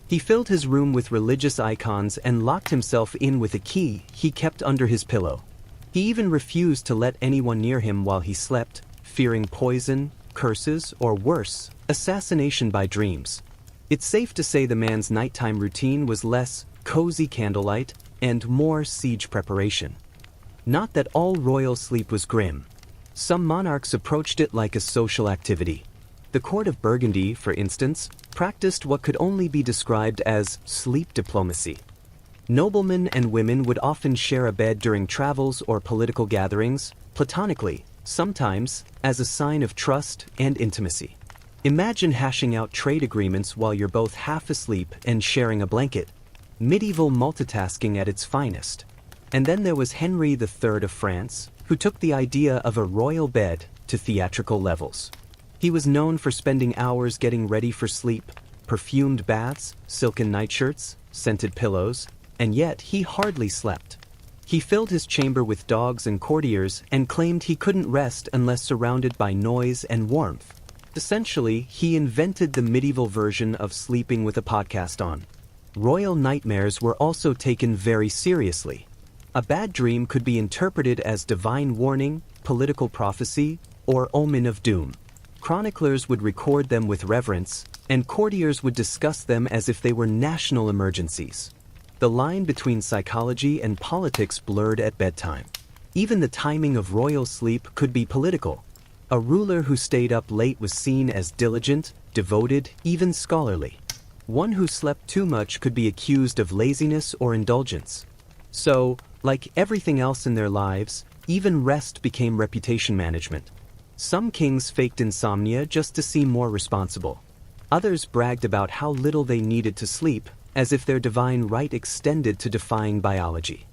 He filled his room with religious icons and locked himself in with a key he kept under his pillow. He even refused to let anyone near him while he slept, fearing poison, curses, or worse, assassination by dreams. It's safe to say the man's nighttime routine was less cozy candlelight and more siege preparation. Not that all royal sleep was grim. Some monarchs approached it like a social activity. The court of Burgundy, for instance, practiced what could only be described as sleep diplomacy. Noblemen and women would often share a bed during travels or political gatherings, platonically, sometimes as a sign of trust and intimacy. Imagine hashing out trade agreements while you're both half asleep and sharing a blanket. Medieval multitasking at its finest. And then there was Henry III of France, who took the idea of a royal bed to theatrical levels. He was known for spending hours getting ready for sleep, perfumed baths, silken nightshirts, scented pillows, and yet he hardly slept. He filled his chamber with dogs and courtiers and claimed he couldn't rest unless surrounded by noise and warmth. Essentially, he invented the medieval version of sleeping with a podcast on. Royal nightmares were also taken very seriously. A bad dream could be interpreted as divine warning, political prophecy, or omen of doom. Chroniclers would record them with reverence, and courtiers would discuss them as if they were national emergencies. The line between psychology and politics blurred at bedtime. Even the timing of royal sleep could be political. A ruler who stayed up late was seen as diligent, devoted, even scholarly. One who slept too much could be accused of laziness or indulgence. So, like everything else in their lives, even rest became reputation management. Some kings faked insomnia just to seem more responsible. Others bragged about how little they needed to sleep, as if their divine right extended to defying biology.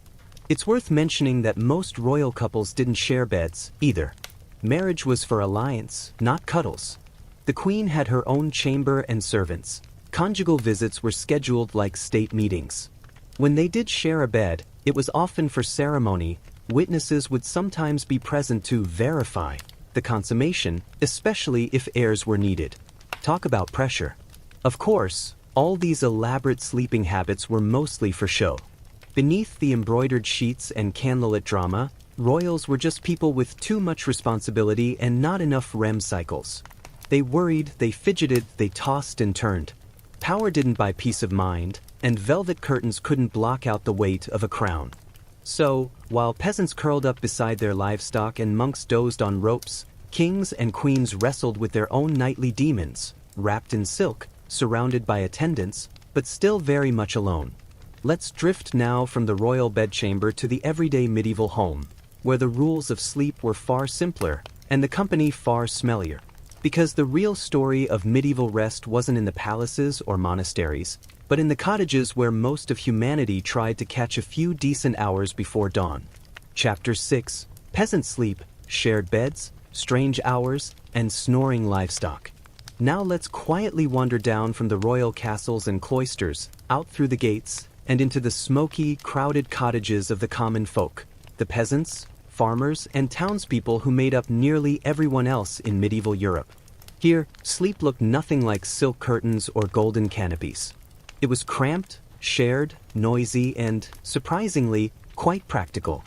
It's worth mentioning that most royal couples didn't share beds, either. Marriage was for alliance, not cuddles. The queen had her own chamber and servants. Conjugal visits were scheduled like state meetings. When they did share a bed, it was often for ceremony. Witnesses would sometimes be present to verify the consummation, especially if heirs were needed. Talk about pressure. Of course, all these elaborate sleeping habits were mostly for show. Beneath the embroidered sheets and candlelit drama, royals were just people with too much responsibility and not enough REM cycles. They worried, they fidgeted, they tossed and turned. Power didn't buy peace of mind, and velvet curtains couldn't block out the weight of a crown. So, while peasants curled up beside their livestock and monks dozed on ropes, kings and queens wrestled with their own nightly demons, wrapped in silk, surrounded by attendants, but still very much alone. Let's drift now from the royal bedchamber to the everyday medieval home, where the rules of sleep were far simpler, and the company far smellier. Because the real story of medieval rest wasn't in the palaces or monasteries, but in the cottages where most of humanity tried to catch a few decent hours before dawn. Chapter 6: Peasant Sleep, Shared Beds, Strange Hours, and Snoring Livestock. Now let's quietly wander down from the royal castles and cloisters, out through the gates, and into the smoky, crowded cottages of the common folk, the peasants, farmers, and townspeople who made up nearly everyone else in medieval Europe. Here, sleep looked nothing like silk curtains or golden canopies. It was cramped, shared, noisy, and, surprisingly, quite practical.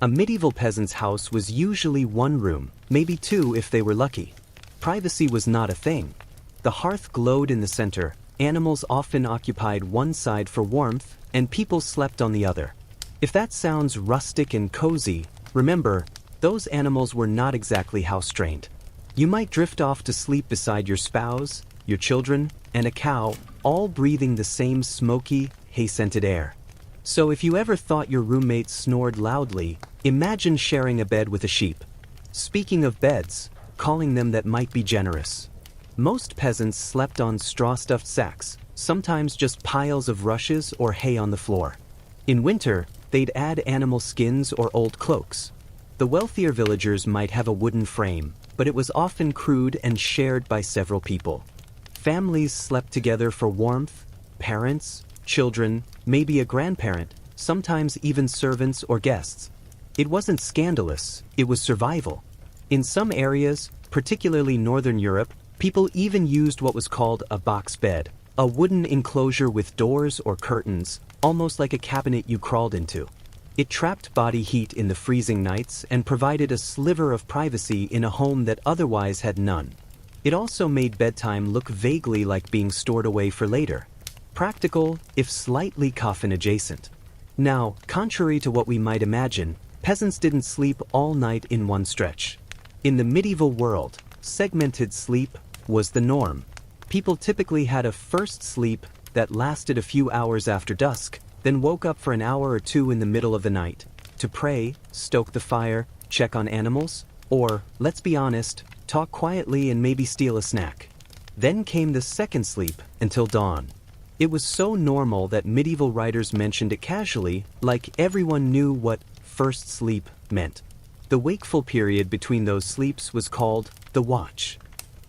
A medieval peasant's house was usually one room, maybe two if they were lucky. Privacy was not a thing. The hearth glowed in the center, animals often occupied one side for warmth, and people slept on the other. If that sounds rustic and cozy, remember, those animals were not exactly house-trained. You might drift off to sleep beside your spouse, your children, and a cow, all breathing the same smoky, hay-scented air. So if you ever thought your roommate snored loudly, imagine sharing a bed with a sheep. Speaking of beds, calling them that might be generous. Most peasants slept on straw-stuffed sacks, sometimes just piles of rushes or hay on the floor. In winter, they'd add animal skins or old cloaks. The wealthier villagers might have a wooden frame, but it was often crude and shared by several people. Families slept together for warmth, parents, children, maybe a grandparent, sometimes even servants or guests. It wasn't scandalous, it was survival. In some areas, particularly Northern Europe, people even used what was called a box bed, a wooden enclosure with doors or curtains, almost like a cabinet you crawled into. It trapped body heat in the freezing nights and provided a sliver of privacy in a home that otherwise had none. It also made bedtime look vaguely like being stored away for later. Practical, if slightly coffin-adjacent. Now, contrary to what we might imagine, peasants didn't sleep all night in one stretch. In the medieval world, segmented sleep was the norm. People typically had a first sleep that lasted a few hours after dusk, then woke up for an hour or two in the middle of the night to pray, stoke the fire, check on animals, or, let's be honest, talk quietly and maybe steal a snack. Then came the second sleep until dawn. It was so normal that medieval writers mentioned it casually, like everyone knew what first sleep meant. The wakeful period between those sleeps was called the watch.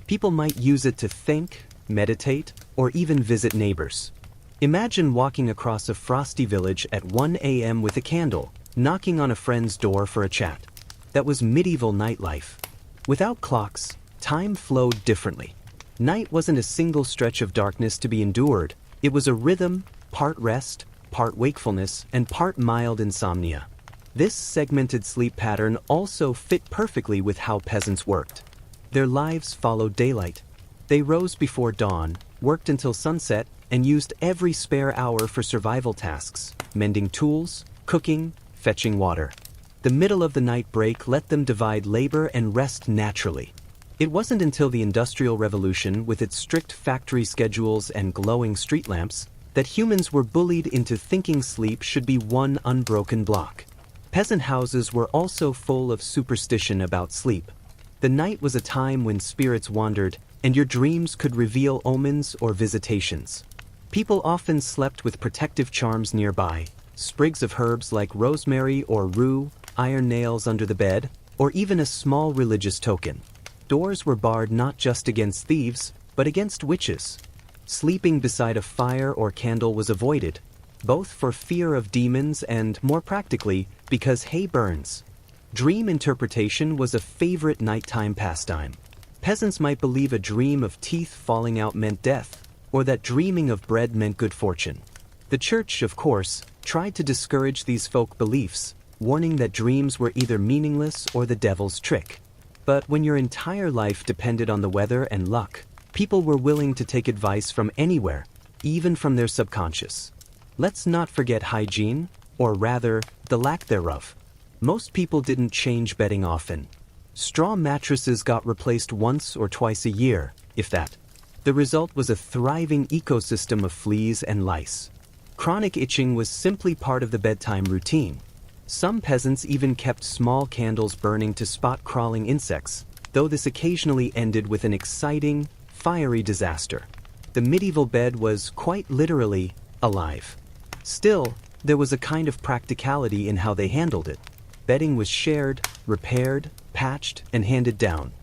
People might use it to think, meditate, or even visit neighbors. Imagine walking across a frosty village at 1 a.m. with a candle, knocking on a friend's door for a chat. That was medieval nightlife. Without clocks, time flowed differently. Night wasn't a single stretch of darkness to be endured. It was a rhythm, part rest, part wakefulness, and part mild insomnia. This segmented sleep pattern also fit perfectly with how peasants worked. Their lives followed daylight. They rose before dawn, worked until sunset, and used every spare hour for survival tasks, mending tools, cooking, fetching water. The middle of the night break let them divide labor and rest naturally. It wasn't until the Industrial Revolution, with its strict factory schedules and glowing street lamps, that humans were bullied into thinking sleep should be one unbroken block. Peasant houses were also full of superstition about sleep. The night was a time when spirits wandered, and your dreams could reveal omens or visitations. People often slept with protective charms nearby, sprigs of herbs like rosemary or rue, iron nails under the bed, or even a small religious token. Doors were barred not just against thieves, but against witches. Sleeping beside a fire or candle was avoided, both for fear of demons and, more practically, because hay burns. Dream interpretation was a favorite nighttime pastime. Peasants might believe a dream of teeth falling out meant death, or that dreaming of bread meant good fortune. The church, of course, tried to discourage these folk beliefs, warning that dreams were either meaningless or the devil's trick. But when your entire life depended on the weather and luck, people were willing to take advice from anywhere, even from their subconscious. Let's not forget hygiene, or rather, the lack thereof. Most people didn't change bedding often. Straw mattresses got replaced once or twice a year, if that. The result was a thriving ecosystem of fleas and lice. Chronic itching was simply part of the bedtime routine. Some peasants even kept small candles burning to spot crawling insects, though this occasionally ended with an exciting, fiery disaster. The medieval bed was quite literally alive. Still, there was a kind of practicality in how they handled it. Bedding was shared, repaired, patched, and handed down.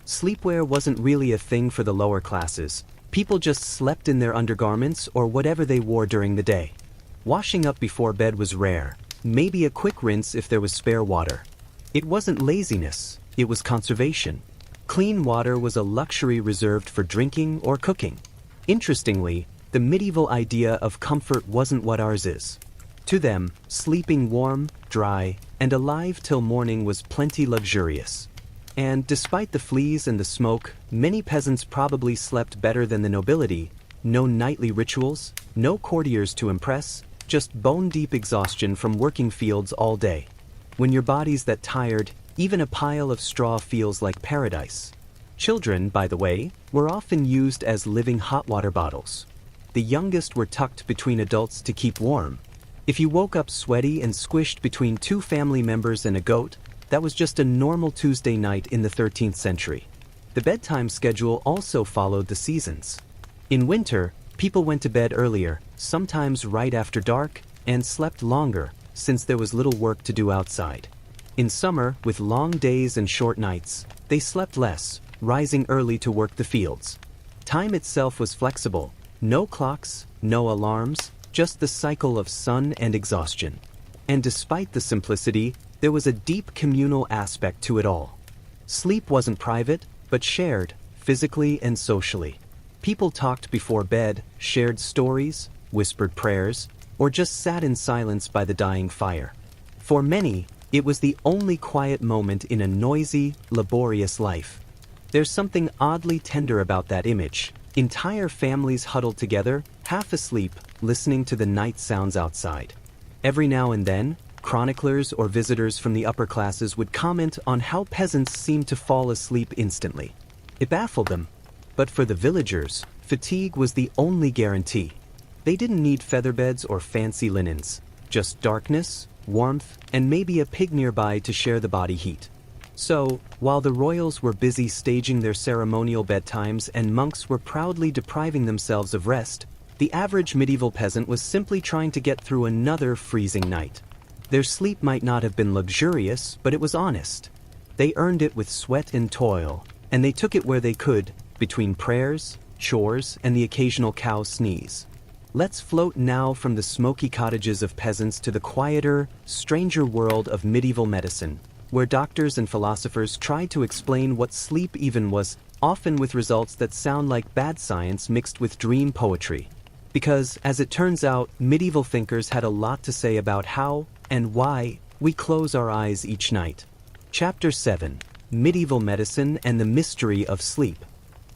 Sleepwear wasn't really a thing for the lower classes. People just slept in their undergarments or whatever they wore during the day. Washing up before bed was rare, maybe a quick rinse if there was spare water. It wasn't laziness, it was conservation. Clean water was a luxury reserved for drinking or cooking. Interestingly, the medieval idea of comfort wasn't what ours is. To them, sleeping warm, dry, and alive till morning was plenty luxurious. And despite the fleas and the smoke, many peasants probably slept better than the nobility. No nightly rituals, no courtiers to impress, just bone-deep exhaustion from working fields all day. When your body's that tired, even a pile of straw feels like paradise. Children, by the way, were often used as living hot water bottles. The youngest were tucked between adults to keep warm. If you woke up sweaty and squished between two family members and a goat, that was just a normal Tuesday night in the 13th century. The bedtime schedule also followed the seasons. In winter, people went to bed earlier, sometimes right after dark, and slept longer, since there was little work to do outside. In summer, with long days and short nights, they slept less, rising early to work the fields. Time itself was flexible. No clocks, no alarms, just the cycle of sun and exhaustion. And despite the simplicity, there was a deep communal aspect to it all. Sleep wasn't private, but shared, physically and socially. People talked before bed, shared stories, whispered prayers, or just sat in silence by the dying fire. For many, it was the only quiet moment in a noisy, laborious life. There's something oddly tender about that image. Entire families huddled together, half asleep, listening to the night sounds outside. Every now and then, chroniclers or visitors from the upper classes would comment on how peasants seemed to fall asleep instantly. It baffled them. But for the villagers, fatigue was the only guarantee. They didn't need featherbeds or fancy linens, just darkness, warmth, and maybe a pig nearby to share the body heat. So, while the royals were busy staging their ceremonial bedtimes and monks were proudly depriving themselves of rest, the average medieval peasant was simply trying to get through another freezing night. Their sleep might not have been luxurious, but it was honest. They earned it with sweat and toil, and they took it where they could, between prayers, chores, and the occasional cow sneeze. Let's float now from the smoky cottages of peasants to the quieter, stranger world of medieval medicine, where doctors and philosophers tried to explain what sleep even was, often with results that sound like bad science mixed with dream poetry. Because, as it turns out, medieval thinkers had a lot to say about how and why we close our eyes each night. Chapter 7: Medieval Medicine and the Mystery of Sleep.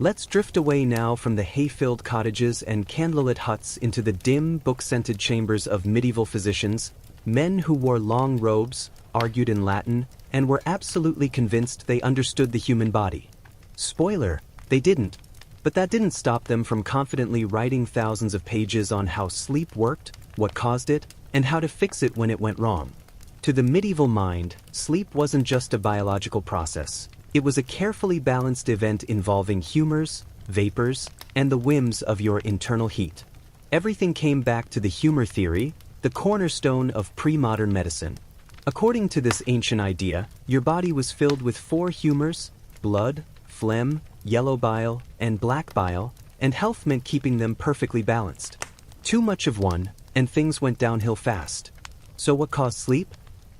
Let's drift away now from the hay-filled cottages and candlelit huts into the dim, book-scented chambers of medieval physicians, men who wore long robes, argued in Latin, and were absolutely convinced they understood the human body. Spoiler, they didn't. But that didn't stop them from confidently writing thousands of pages on how sleep worked, what caused it, and how to fix it when it went wrong. To the medieval mind, sleep wasn't just a biological process. It was a carefully balanced event involving humors, vapors, and the whims of your internal heat. Everything came back to the humor theory, the cornerstone of pre-modern medicine. According to this ancient idea, your body was filled with 4 humors: blood, phlegm, yellow bile, and black bile, and health meant keeping them perfectly balanced. Too much of one, and things went downhill fast. So what caused sleep?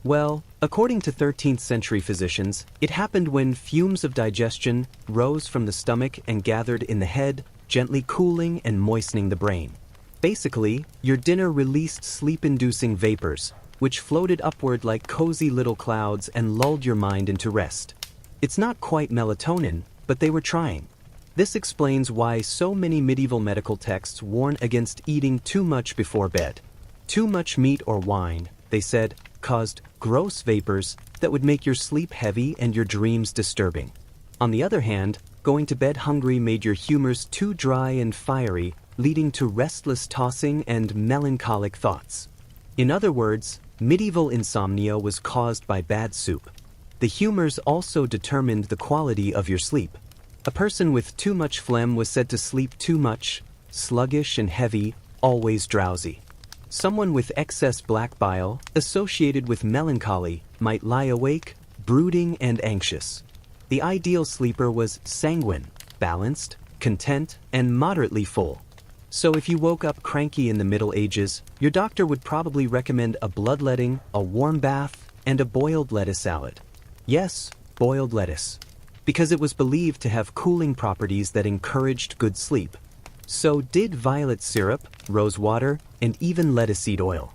Well, according to 13th century physicians, it happened when fumes of digestion rose from the stomach and gathered in the head, gently cooling and moistening the brain. Basically, your dinner released sleep-inducing vapors, which floated upward like cozy little clouds and lulled your mind into rest. It's not quite melatonin, but they were trying. This explains why so many medieval medical texts warn against eating too much before bed. Too much meat or wine, they said, caused gross vapors that would make your sleep heavy and your dreams disturbing. On the other hand, going to bed hungry made your humors too dry and fiery, leading to restless tossing and melancholic thoughts. In other words, medieval insomnia was caused by bad soup. The humors also determined the quality of your sleep. A person with too much phlegm was said to sleep too much, sluggish and heavy, always drowsy. Someone with excess black bile, associated with melancholy, might lie awake, brooding and anxious. The ideal sleeper was sanguine, balanced, content, and moderately full. So if you woke up cranky in the Middle Ages, your doctor would probably recommend a bloodletting, a warm bath, and a boiled lettuce salad. Yes, boiled lettuce. because it was believed to have cooling properties that encouraged good sleep. So did violet syrup, rose water, and even lettuce seed oil.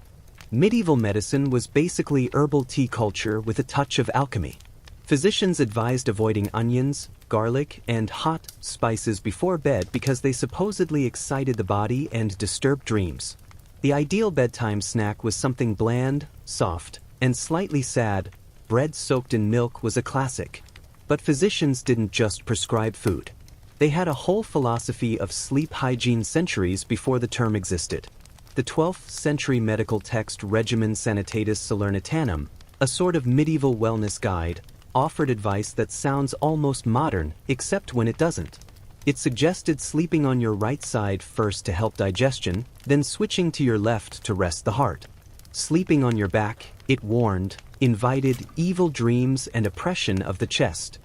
Medieval medicine was basically herbal tea culture with a touch of alchemy. Physicians advised avoiding onions, garlic, and hot spices before bed because they supposedly excited the body and disturbed dreams. The ideal bedtime snack was something bland, soft, and slightly sad. Bread soaked in milk was a classic. But physicians didn't just prescribe food. They had a whole philosophy of sleep hygiene centuries before the term existed. The 12th century medical text Regimen Sanitatis Salernitanum, a sort of medieval wellness guide, offered advice that sounds almost modern, except when it doesn't. It suggested sleeping on your right side first to help digestion, then switching to your left to rest the heart. Sleeping on your back, it warned, invited evil dreams and oppression of the chest.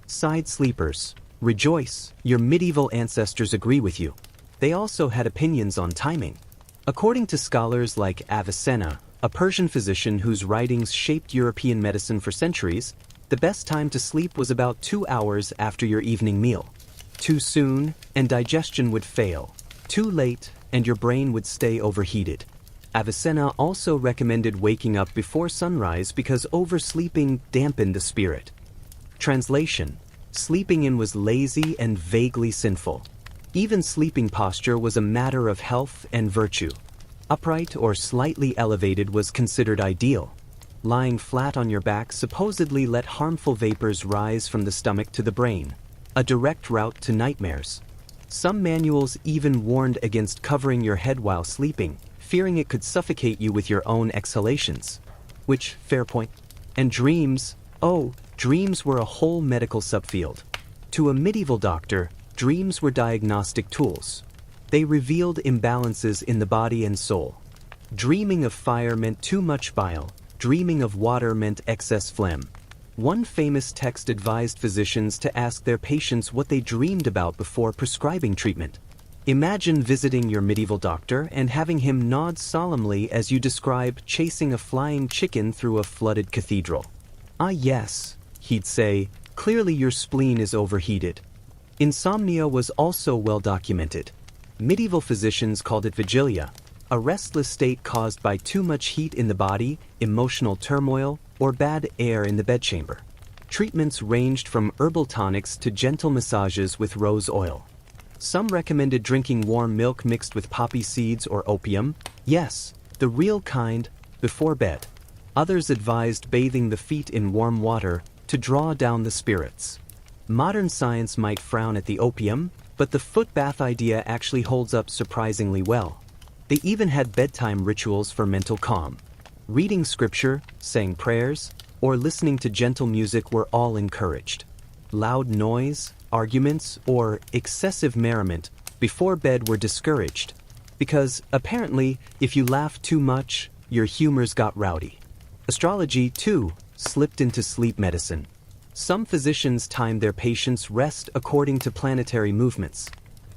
Side sleepers, rejoice, your medieval ancestors agree with you. They also had opinions on timing. According to scholars like Avicenna, a Persian physician whose writings shaped European medicine for centuries, the best time to sleep was about 2 hours after your evening meal. Too soon, and digestion would fail. Too late, and your brain would stay overheated. Avicenna also recommended waking up before sunrise because oversleeping dampened the spirit. Translation: sleeping in was lazy and vaguely sinful. Even sleeping posture was a matter of health and virtue. Upright or slightly elevated was considered ideal. Lying flat on your back supposedly let harmful vapors rise from the stomach to the brain, a direct route to nightmares. Some manuals even warned against covering your head while sleeping, fearing it could suffocate you with your own exhalations. Which, fair point. And dreams, dreams were a whole medical subfield. To a medieval doctor, dreams were diagnostic tools. They revealed imbalances in the body and soul. Dreaming of fire meant too much bile. Dreaming of water meant excess phlegm. One famous text advised physicians to ask their patients what they dreamed about before prescribing treatment. Imagine visiting your medieval doctor and having him nod solemnly as you describe chasing a flying chicken through a flooded cathedral. "Ah yes," he'd say, "clearly your spleen is overheated." Insomnia was also well documented. Medieval physicians called it vigilia, a restless state caused by too much heat in the body, emotional turmoil, or bad air in the bedchamber. Treatments ranged from herbal tonics to gentle massages with rose oil. Some recommended drinking warm milk mixed with poppy seeds or opium, yes, the real kind, before bed. Others advised bathing the feet in warm water to draw down the spirits. Modern science might frown at the opium, but the foot bath idea actually holds up surprisingly well. They even had bedtime rituals for mental calm. Reading scripture, saying prayers, or listening to gentle music were all encouraged. Loud noise, arguments, or excessive merriment before bed were discouraged, because, apparently, if you laughed too much, your humors got rowdy. Astrology, too, slipped into sleep medicine. Some physicians timed their patients' rest according to planetary movements.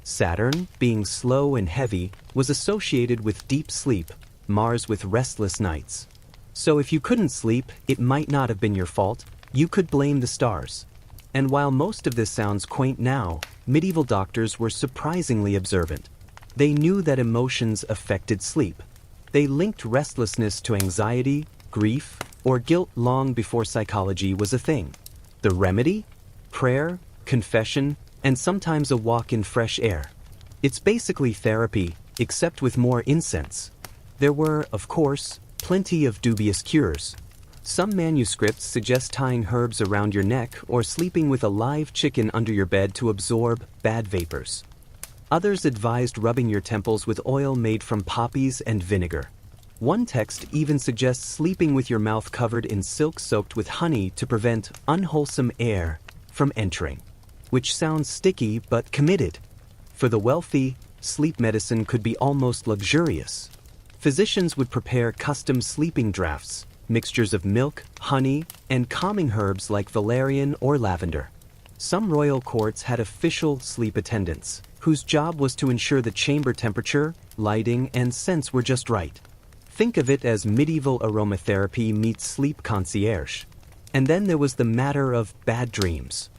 Saturn, being slow and heavy, was associated with deep sleep, Mars with restless nights. So if you couldn't sleep, it might not have been your fault. You could blame the stars. And while most of this sounds quaint now, medieval doctors were surprisingly observant. They knew that emotions affected sleep. They linked restlessness to anxiety, grief, or guilt long before psychology was a thing. The remedy? Prayer, confession, and sometimes a walk in fresh air. It's basically therapy, except with more incense. There were, of course, plenty of dubious cures. Some manuscripts suggest tying herbs around your neck or sleeping with a live chicken under your bed to absorb bad vapors. Others advised rubbing your temples with oil made from poppies and vinegar. One text even suggests sleeping with your mouth covered in silk soaked with honey to prevent unwholesome air from entering, which sounds sticky but committed. For the wealthy, sleep medicine could be almost luxurious. Physicians would prepare custom sleeping drafts, mixtures of milk, honey, and calming herbs like valerian or lavender. Some royal courts had official sleep attendants, whose job was to ensure the chamber temperature, lighting, and scents were just right. Think of it as medieval aromatherapy meets sleep concierge. And then there was the matter of bad dreams.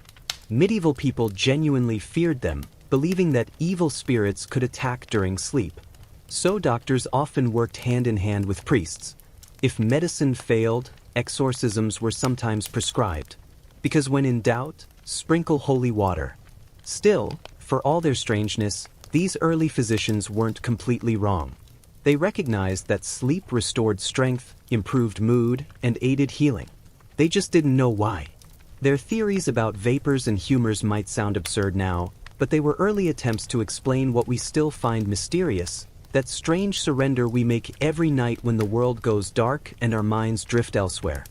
Medieval people genuinely feared them, believing that evil spirits could attack during sleep. So doctors often worked hand in hand with priests. If medicine failed, exorcisms were sometimes prescribed. Because when in doubt, sprinkle holy water. Still, for all their strangeness, these early physicians weren't completely wrong. They recognized that sleep restored strength, improved mood, and aided healing. They just didn't know why. Their theories about vapors and humors might sound absurd now, but they were early attempts to explain what we still find mysterious, that strange surrender we make every night when the world goes dark and our minds drift elsewhere.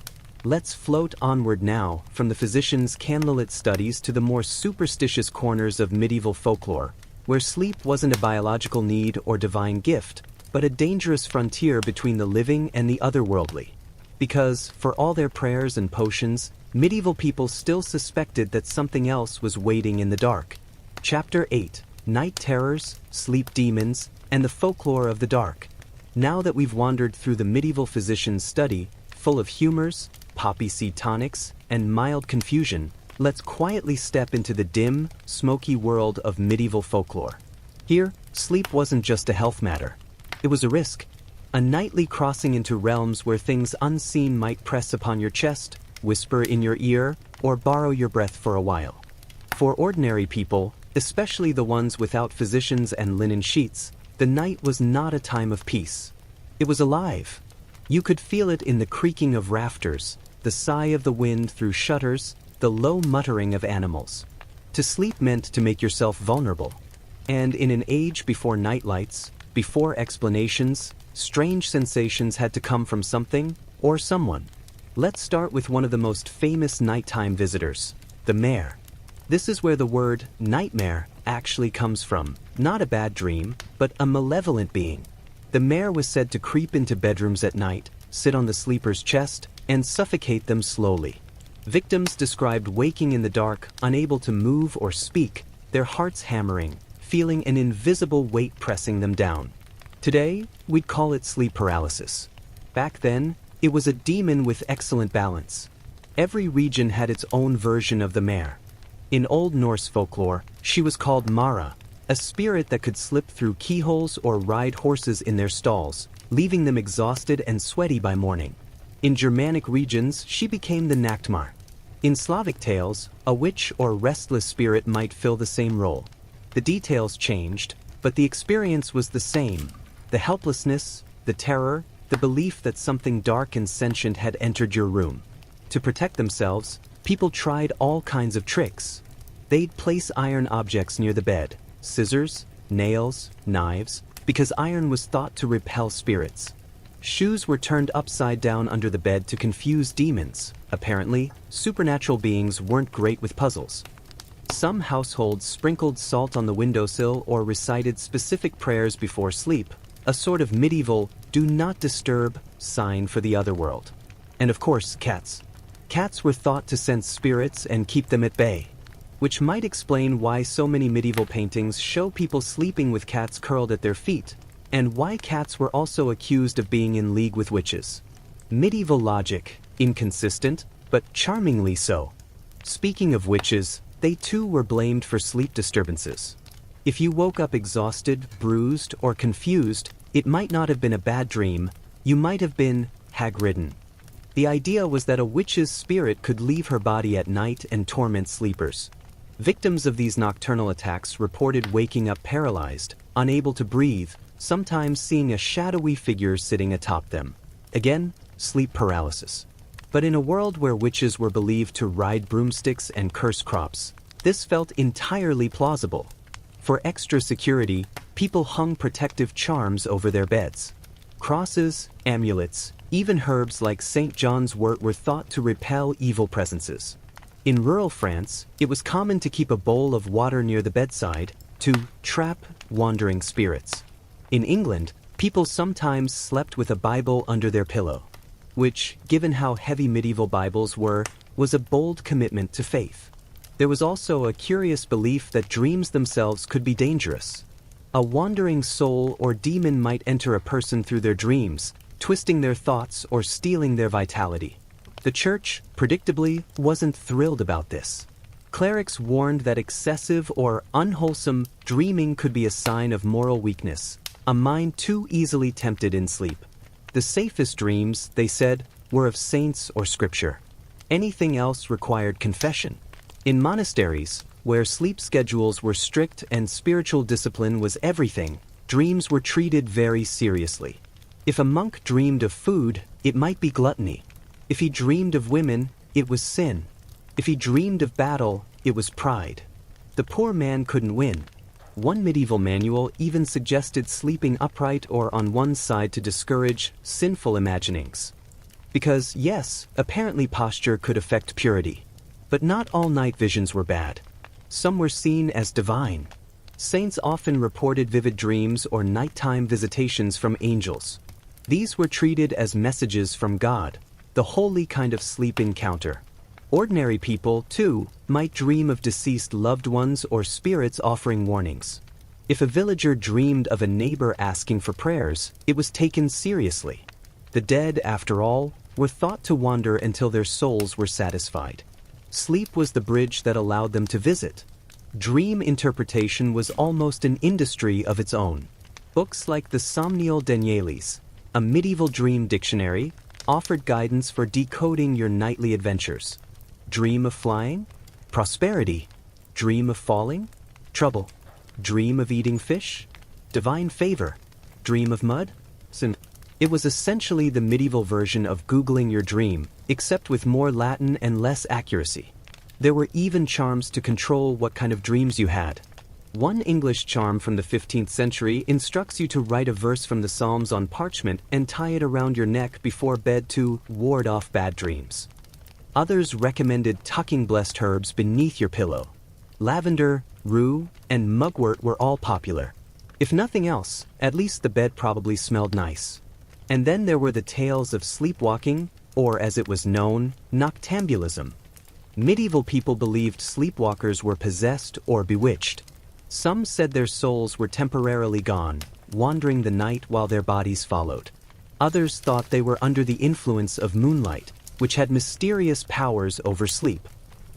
Let's float onward now, from the physicians' candlelit studies to the more superstitious corners of medieval folklore, where sleep wasn't a biological need or divine gift, but a dangerous frontier between the living and the otherworldly. Because, for all their prayers and potions, medieval people still suspected that something else was waiting in the dark. Chapter 8: Night Terrors, Sleep Demons, and the Folklore of the Dark. Now that we've wandered through the medieval physician's study, full of humors, poppy seed tonics, and mild confusion, let's quietly step into the dim, smoky world of medieval folklore. Here, sleep wasn't just a health matter. It was a risk. A nightly crossing into realms where things unseen might press upon your chest, whisper in your ear, or borrow your breath for a while. For ordinary people, especially the ones without physicians and linen sheets, the night was not a time of peace. It was alive. You could feel it in the creaking of rafters, the sigh of the wind through shutters, the low muttering of animals. To sleep meant to make yourself vulnerable. And in an age before nightlights, before explanations, strange sensations had to come from something or someone. Let's start with one of the most famous nighttime visitors, the mare. This is where the word nightmare actually comes from, not a bad dream, but a malevolent being. The mare was said to creep into bedrooms at night, sit on the sleeper's chest, and suffocate them slowly. Victims described waking in the dark, unable to move or speak, their hearts hammering, feeling an invisible weight pressing them down. Today, we'd call it sleep paralysis. Back then, it was a demon with excellent balance. Every region had its own version of the mare. In Old Norse folklore, she was called Mara, a spirit that could slip through keyholes or ride horses in their stalls, leaving them exhausted and sweaty by morning. In Germanic regions, she became the Nachtmar. In Slavic tales, a witch or restless spirit might fill the same role. The details changed, but the experience was the same. The helplessness, the terror, the belief that something dark and sentient had entered your room. To protect themselves, people tried all kinds of tricks. They'd place iron objects near the bed, scissors, nails, knives, because iron was thought to repel spirits. Shoes were turned upside down under the bed to confuse demons. Apparently, supernatural beings weren't great with puzzles. Some households sprinkled salt on the windowsill or recited specific prayers before sleep, a sort of medieval "do not disturb" sign for the otherworld. And of course, cats. Cats were thought to sense spirits and keep them at bay, which might explain why so many medieval paintings show people sleeping with cats curled at their feet, and why cats were also accused of being in league with witches. Medieval logic, inconsistent, but charmingly so. Speaking of witches, they too were blamed for sleep disturbances. If you woke up exhausted, bruised, or confused, it might not have been a bad dream, you might have been hag-ridden. The idea was that a witch's spirit could leave her body at night and torment sleepers. Victims of these nocturnal attacks reported waking up paralyzed, unable to breathe, sometimes seeing a shadowy figure sitting atop them. Again, sleep paralysis. But in a world where witches were believed to ride broomsticks and curse crops, this felt entirely plausible. For extra security, people hung protective charms over their beds. Crosses, amulets, even herbs like St. John's wort were thought to repel evil presences. In rural France, it was common to keep a bowl of water near the bedside to trap wandering spirits. In England, people sometimes slept with a Bible under their pillow, which, given how heavy medieval Bibles were, was a bold commitment to faith. There was also a curious belief that dreams themselves could be dangerous. A wandering soul or demon might enter a person through their dreams, twisting their thoughts or stealing their vitality. The church, predictably, wasn't thrilled about this. Clerics warned that excessive or unwholesome dreaming could be a sign of moral weakness, a mind too easily tempted in sleep. The safest dreams, they said, were of saints or scripture. Anything else required confession. In monasteries, where sleep schedules were strict and spiritual discipline was everything, dreams were treated very seriously. If a monk dreamed of food, it might be gluttony. If he dreamed of women, it was sin. If he dreamed of battle, it was pride. The poor man couldn't win. One medieval manual even suggested sleeping upright or on one side to discourage sinful imaginings. Because, yes, apparently posture could affect purity. But not all night visions were bad. Some were seen as divine. Saints often reported vivid dreams or nighttime visitations from angels. These were treated as messages from God, the holy kind of sleep encounter. Ordinary people, too, might dream of deceased loved ones or spirits offering warnings. If a villager dreamed of a neighbor asking for prayers, it was taken seriously. The dead, after all, were thought to wander until their souls were satisfied. Sleep was the bridge that allowed them to visit. Dream interpretation was almost an industry of its own. Books like the Somnial Danieli's, a medieval dream dictionary, offered guidance for decoding your nightly adventures. Dream of flying? Prosperity. Dream of falling? Trouble. Dream of eating fish? Divine favor. Dream of mud? Sin. It was essentially the medieval version of Googling your dream, except with more Latin and less accuracy. There were even charms to control what kind of dreams you had. One English charm from the 15th century instructs you to write a verse from the Psalms on parchment and tie it around your neck before bed to ward off bad dreams. Others recommended tucking blessed herbs beneath your pillow. Lavender, rue, and mugwort were all popular. If nothing else, at least the bed probably smelled nice. And then there were the tales of sleepwalking, or as it was known, noctambulism. Medieval people believed sleepwalkers were possessed or bewitched. Some said their souls were temporarily gone, wandering the night while their bodies followed. Others thought they were under the influence of moonlight, which had mysterious powers over sleep.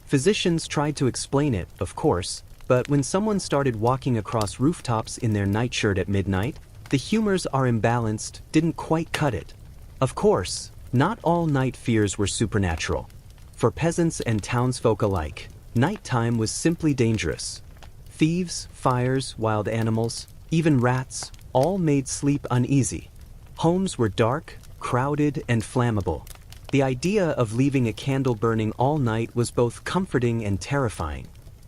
Physicians tried to explain it, of course, but when someone started walking across rooftops in their nightshirt at midnight, the humors are imbalanced, didn't quite cut it. Of course, not all night fears were supernatural. For peasants and townsfolk alike, nighttime was simply dangerous. Thieves, fires, wild animals, even rats, all made sleep uneasy. Homes were dark, crowded, and flammable. The idea of leaving a candle burning all night was both comforting and terrifying.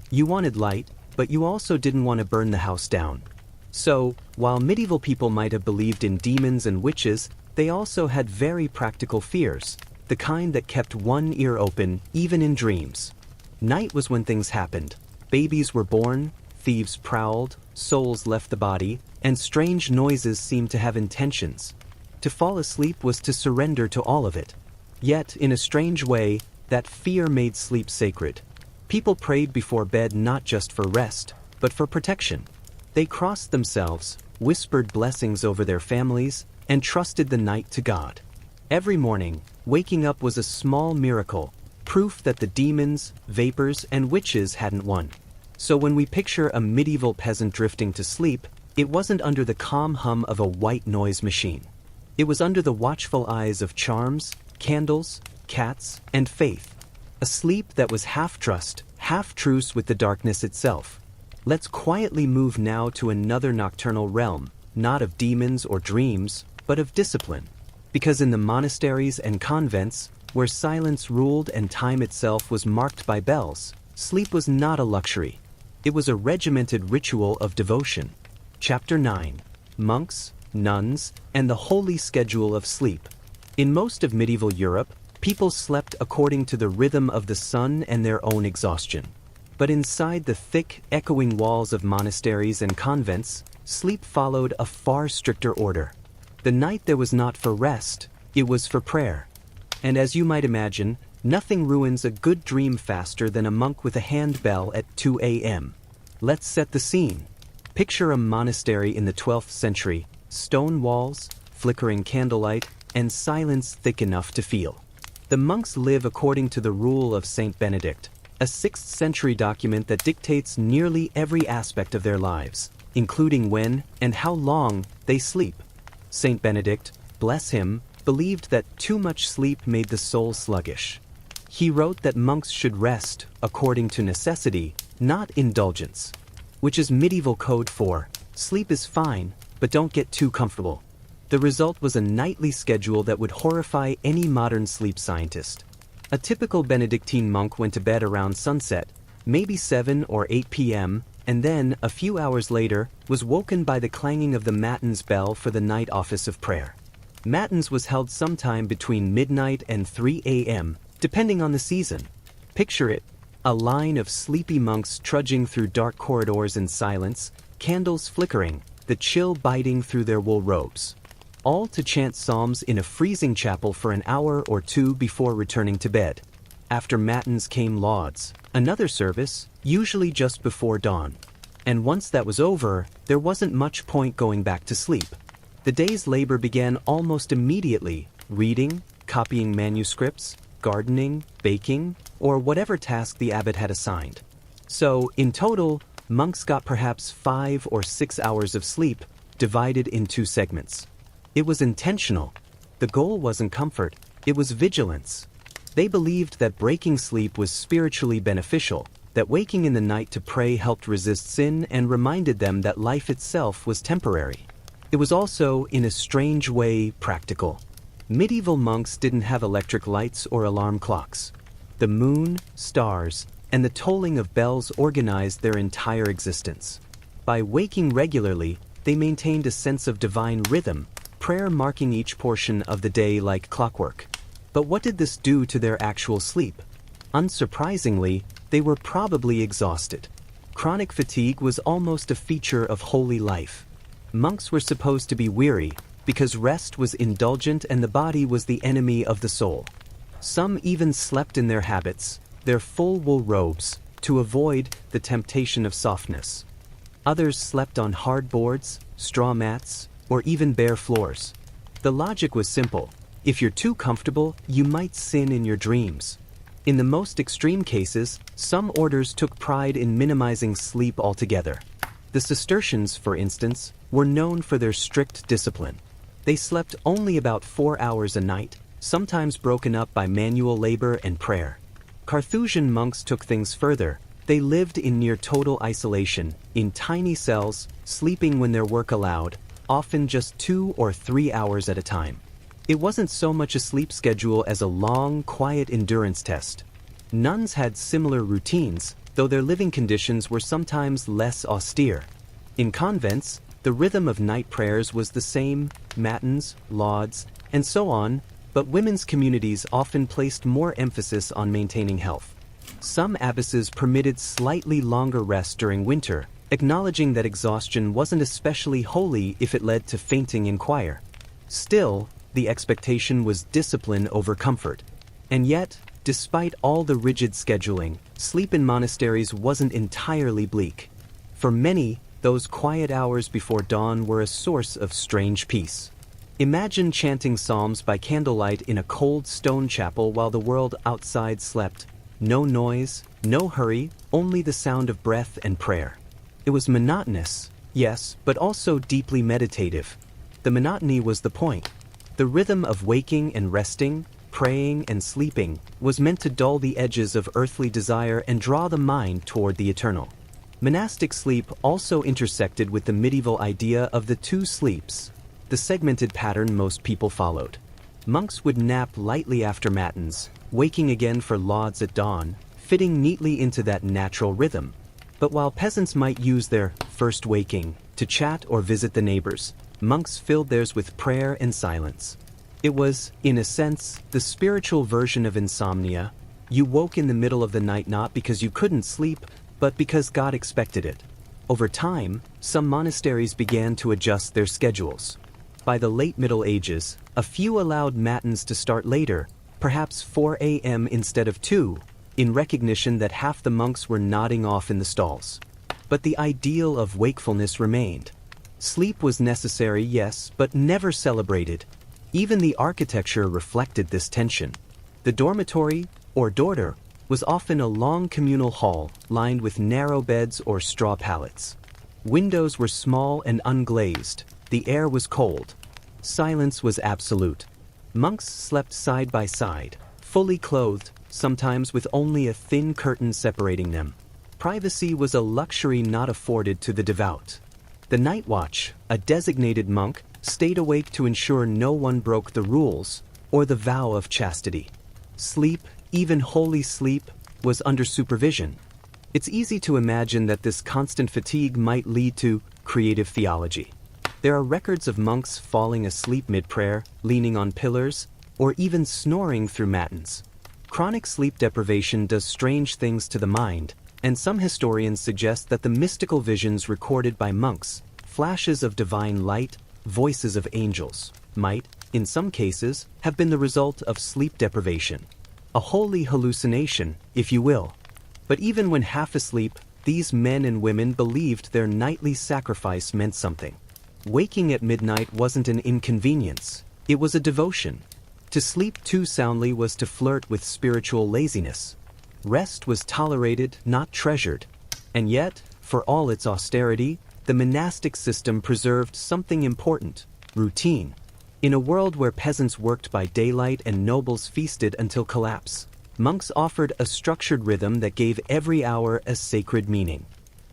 You wanted light, but you also didn't want to burn the house down. So, while medieval people might have believed in demons and witches, they also had very practical fears, the kind that kept one ear open even in dreams. Night was when things happened. Babies were born, thieves prowled, souls left the body, and strange noises seemed to have intentions. To fall asleep was to surrender to all of it. Yet, in a strange way, that fear made sleep sacred. People prayed before bed not just for rest, but for protection. They crossed themselves, whispered blessings over their families, and trusted the night to God. Every morning, waking up was a small miracle, proof that the demons, vapors, and witches hadn't won. So when we picture a medieval peasant drifting to sleep, it wasn't under the calm hum of a white noise machine. It was under the watchful eyes of charms, candles, cats, and faith. A sleep that was half trust, half truce with the darkness itself. Let's quietly move now to another nocturnal realm, not of demons or dreams, but of discipline. Because in the monasteries and convents, where silence ruled and time itself was marked by bells, sleep was not a luxury. It was a regimented ritual of devotion. Chapter 9. Monks, Nuns, and the Holy Schedule of Sleep. In most of medieval Europe, people slept according to the rhythm of the sun and their own exhaustion. But inside the thick, echoing walls of monasteries and convents, sleep followed a far stricter order. The night there was not for rest, it was for prayer. And as you might imagine, nothing ruins a good dream faster than a monk with a handbell at 2 a.m. Let's set the scene. Picture a monastery in the 12th century, stone walls, flickering candlelight, and silence thick enough to feel. The monks live according to the rule of Saint Benedict, a 6th century document that dictates nearly every aspect of their lives, including when and how long they sleep. Saint Benedict, bless him, believed that too much sleep made the soul sluggish. He wrote that monks should rest according to necessity, not indulgence, which is medieval code for sleep is fine, but don't get too comfortable. The result was a nightly schedule that would horrify any modern sleep scientist. A typical Benedictine monk went to bed around sunset, maybe 7 or 8 p.m., and then, a few hours later, was woken by the clanging of the matins bell for the night office of prayer. Matins was held sometime between midnight and 3 a.m., depending on the season. Picture it, a line of sleepy monks trudging through dark corridors in silence, candles flickering, the chill biting through their wool robes. All to chant psalms in a freezing chapel for an hour or two before returning to bed. After matins came lauds, another service, usually just before dawn. And once that was over, there wasn't much point going back to sleep. The day's labor began almost immediately, reading, copying manuscripts, gardening, baking, or whatever task the abbot had assigned. So, in total, monks got perhaps 5 or 6 hours of sleep, divided in 2 segments. It was intentional. The goal wasn't comfort, it was vigilance. They believed that breaking sleep was spiritually beneficial, that waking in the night to pray helped resist sin and reminded them that life itself was temporary. It was also, in a strange way, practical. Medieval monks didn't have electric lights or alarm clocks. The moon, stars, and the tolling of bells organized their entire existence. By waking regularly, they maintained a sense of divine rhythm, prayer marking each portion of the day like clockwork. But what did this do to their actual sleep? Unsurprisingly, they were probably exhausted. Chronic fatigue was almost a feature of holy life. Monks were supposed to be weary, because rest was indulgent and the body was the enemy of the soul. Some even slept in their habits, their full wool robes, to avoid the temptation of softness. Others slept on hard boards, straw mats, or even bare floors. The logic was simple. If you're too comfortable, you might sin in your dreams. In the most extreme cases, some orders took pride in minimizing sleep altogether. The Cistercians, for instance, were known for their strict discipline. They slept only about 4 hours a night, sometimes broken up by manual labor and prayer. Carthusian monks took things further. They lived in near total isolation, in tiny cells, sleeping when their work allowed, often just 2 or 3 hours at a time. It wasn't so much a sleep schedule as a long, quiet endurance test. Nuns had similar routines, though their living conditions were sometimes less austere. In convents, the rhythm of night prayers was the same, matins, lauds, and so on, but women's communities often placed more emphasis on maintaining health. Some abbesses permitted slightly longer rest during winter, acknowledging that exhaustion wasn't especially holy if it led to fainting in choir. Still, the expectation was discipline over comfort. And yet, despite all the rigid scheduling, sleep in monasteries wasn't entirely bleak. For many, those quiet hours before dawn were a source of strange peace. Imagine chanting psalms by candlelight in a cold stone chapel while the world outside slept. No noise, no hurry, only the sound of breath and prayer. It was monotonous, yes, but also deeply meditative. The monotony was the point. The rhythm of waking and resting, praying and sleeping, was meant to dull the edges of earthly desire and draw the mind toward the eternal. Monastic sleep also intersected with the medieval idea of the 2 sleeps, the segmented pattern most people followed. Monks would nap lightly after matins, waking again for lauds at dawn, fitting neatly into that natural rhythm. But while peasants might use their first waking to chat or visit the neighbors, monks filled theirs with prayer and silence. It was, in a sense, the spiritual version of insomnia. You woke in the middle of the night not because you couldn't sleep, but because God expected it. Over time, some monasteries began to adjust their schedules. By the late Middle Ages, a few allowed matins to start later, perhaps 4 a.m. instead of 2, in recognition that half the monks were nodding off in the stalls. But the ideal of wakefulness remained. Sleep was necessary, yes, but never celebrated. Even the architecture reflected this tension. The dormitory, or dorter, was often a long communal hall lined with narrow beds or straw pallets. Windows were small and unglazed. The air was cold. Silence was absolute. Monks slept side by side, fully clothed, sometimes with only a thin curtain separating them. Privacy was a luxury not afforded to the devout. The night watch, a designated monk, stayed awake to ensure no one broke the rules or the vow of chastity. Sleep, even holy sleep, was under supervision. It's easy to imagine that this constant fatigue might lead to creative theology. There are records of monks falling asleep mid-prayer, leaning on pillars, or even snoring through matins. Chronic sleep deprivation does strange things to the mind, and some historians suggest that the mystical visions recorded by monks, flashes of divine light, voices of angels, might, in some cases, have been the result of sleep deprivation. A holy hallucination, if you will. But even when half asleep, these men and women believed their nightly sacrifice meant something. Waking at midnight wasn't an inconvenience, it was a devotion. To sleep too soundly was to flirt with spiritual laziness. Rest was tolerated, not treasured. And yet, for all its austerity, the monastic system preserved something important: routine. In a world where peasants worked by daylight and nobles feasted until collapse, monks offered a structured rhythm that gave every hour a sacred meaning.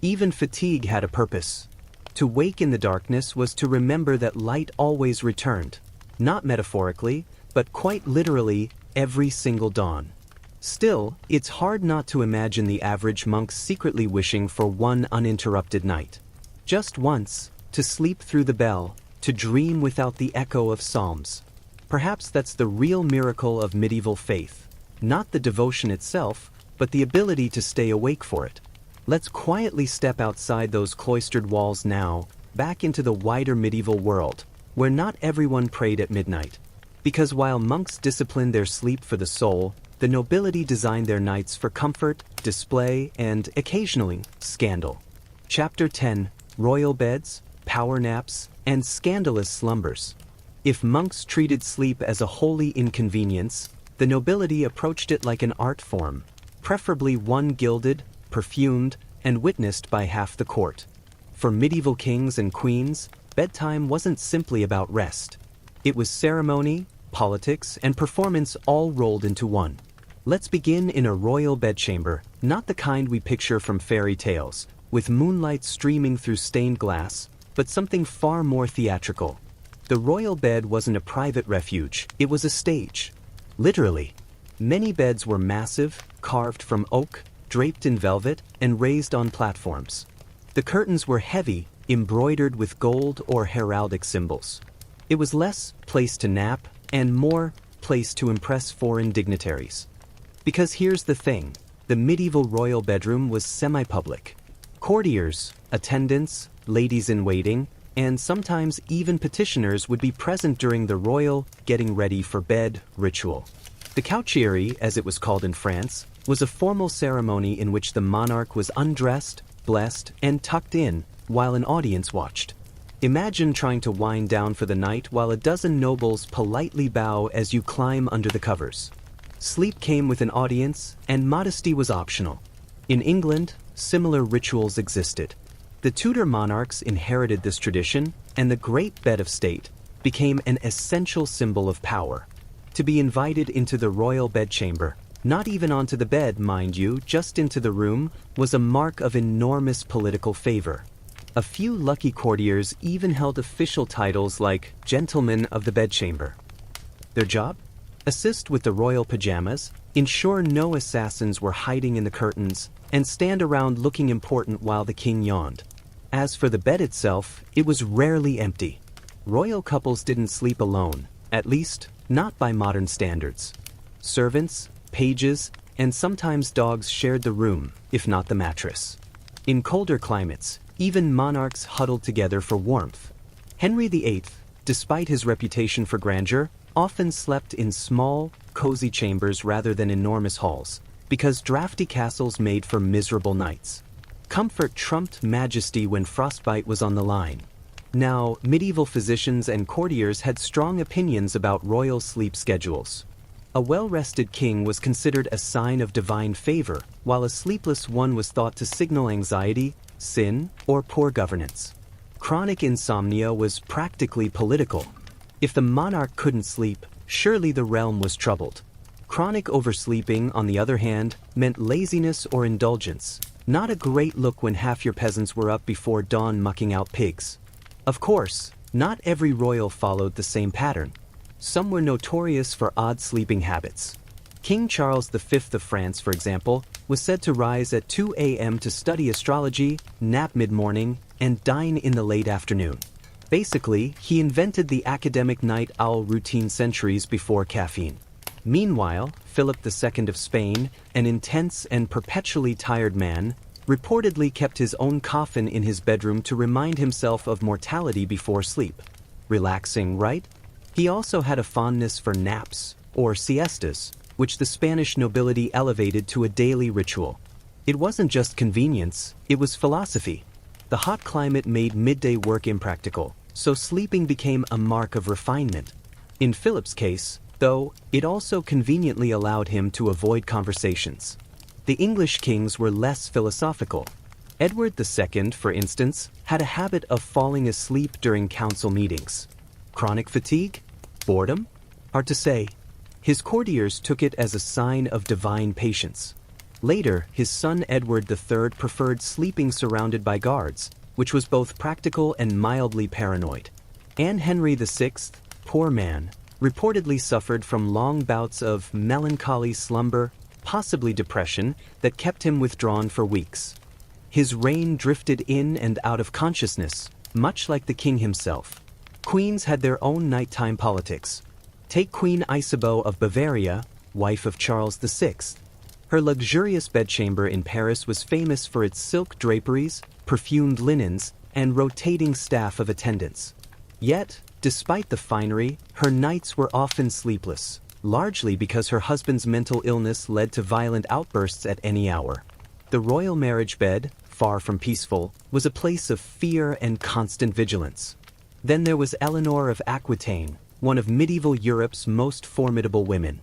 Even fatigue had a purpose. To wake in the darkness was to remember that light always returned, not metaphorically, but quite literally, every single dawn. Still, it's hard not to imagine the average monk secretly wishing for one uninterrupted night. Just once, to sleep through the bell, to dream without the echo of psalms. Perhaps that's the real miracle of medieval faith. Not the devotion itself, but the ability to stay awake for it. Let's quietly step outside those cloistered walls now, back into the wider medieval world, where not everyone prayed at midnight. Because while monks disciplined their sleep for the soul, the nobility designed their nights for comfort, display, and, occasionally, scandal. Chapter 10: Royal Beds, Power Naps, and Scandalous Slumbers. If monks treated sleep as a holy inconvenience, the nobility approached it like an art form, preferably one gilded, perfumed, and witnessed by half the court. For medieval kings and queens, bedtime wasn't simply about rest. It was ceremony, politics, and performance all rolled into one. Let's begin in a royal bedchamber, not the kind we picture from fairy tales, with moonlight streaming through stained glass, but something far more theatrical. The royal bed wasn't a private refuge, it was a stage. Literally. Many beds were massive, carved from oak, draped in velvet, and raised on platforms. The curtains were heavy, embroidered with gold or heraldic symbols. It was less place to nap, and more place to impress foreign dignitaries. Because here's the thing, the medieval royal bedroom was semi-public. Courtiers, attendants, ladies-in-waiting, and sometimes even petitioners would be present during the royal getting ready for bed ritual. The couchieri, as it was called in France, was a formal ceremony in which the monarch was undressed, blessed, and tucked in while an audience watched. Imagine trying to wind down for the night while a dozen nobles politely bow as you climb under the covers. Sleep came with an audience, and modesty was optional. In England, similar rituals existed. The Tudor monarchs inherited this tradition, and the great bed of state became an essential symbol of power. To be invited into the royal bedchamber, not even onto the bed, mind you, just into the room, was a mark of enormous political favor. A few lucky courtiers even held official titles like Gentlemen of the Bedchamber. Their job? Assist with the royal pajamas, ensure no assassins were hiding in the curtains, and stand around looking important while the king yawned. As for the bed itself, it was rarely empty. Royal couples didn't sleep alone, at least, not by modern standards. Servants, pages, and sometimes dogs shared the room, if not the mattress. In colder climates, even monarchs huddled together for warmth. Henry VIII, despite his reputation for grandeur, often slept in small, cozy chambers rather than enormous halls, because drafty castles made for miserable nights. Comfort trumped majesty when frostbite was on the line. Now, medieval physicians and courtiers had strong opinions about royal sleep schedules. A well-rested king was considered a sign of divine favor, while a sleepless one was thought to signal anxiety, sin, or poor governance. Chronic insomnia was practically political. If the monarch couldn't sleep, surely the realm was troubled. Chronic oversleeping, on the other hand, meant laziness or indulgence. Not a great look when half your peasants were up before dawn mucking out pigs. Of course, not every royal followed the same pattern. Some were notorious for odd sleeping habits. King Charles V of France, for example, was said to rise at 2 a.m. to study astrology, nap mid-morning, and dine in the late afternoon. Basically, he invented the academic night owl routine centuries before caffeine. Meanwhile, Philip II of Spain, an intense and perpetually tired man, reportedly kept his own coffin in his bedroom to remind himself of mortality before sleep. Relaxing, right? He also had a fondness for naps, or siestas, which the Spanish nobility elevated to a daily ritual. It wasn't just convenience, it was philosophy. The hot climate made midday work impractical, so sleeping became a mark of refinement. In Philip's case, though, it also conveniently allowed him to avoid conversations. The English kings were less philosophical. Edward II, for instance, had a habit of falling asleep during council meetings. Chronic fatigue? Boredom? Hard to say. His courtiers took it as a sign of divine patience. Later, his son Edward III preferred sleeping surrounded by guards, which was both practical and mildly paranoid. And Henry VI, poor man, reportedly suffered from long bouts of melancholy slumber, possibly depression, that kept him withdrawn for weeks. His reign drifted in and out of consciousness, much like the king himself. Queens had their own nighttime politics. Take Queen Isabeau of Bavaria, wife of Charles VI. Her luxurious bedchamber in Paris was famous for its silk draperies, perfumed linens, and rotating staff of attendants. Yet, despite the finery, her nights were often sleepless, largely because her husband's mental illness led to violent outbursts at any hour. The royal marriage bed, far from peaceful, was a place of fear and constant vigilance. Then there was Eleanor of Aquitaine, one of medieval Europe's most formidable women.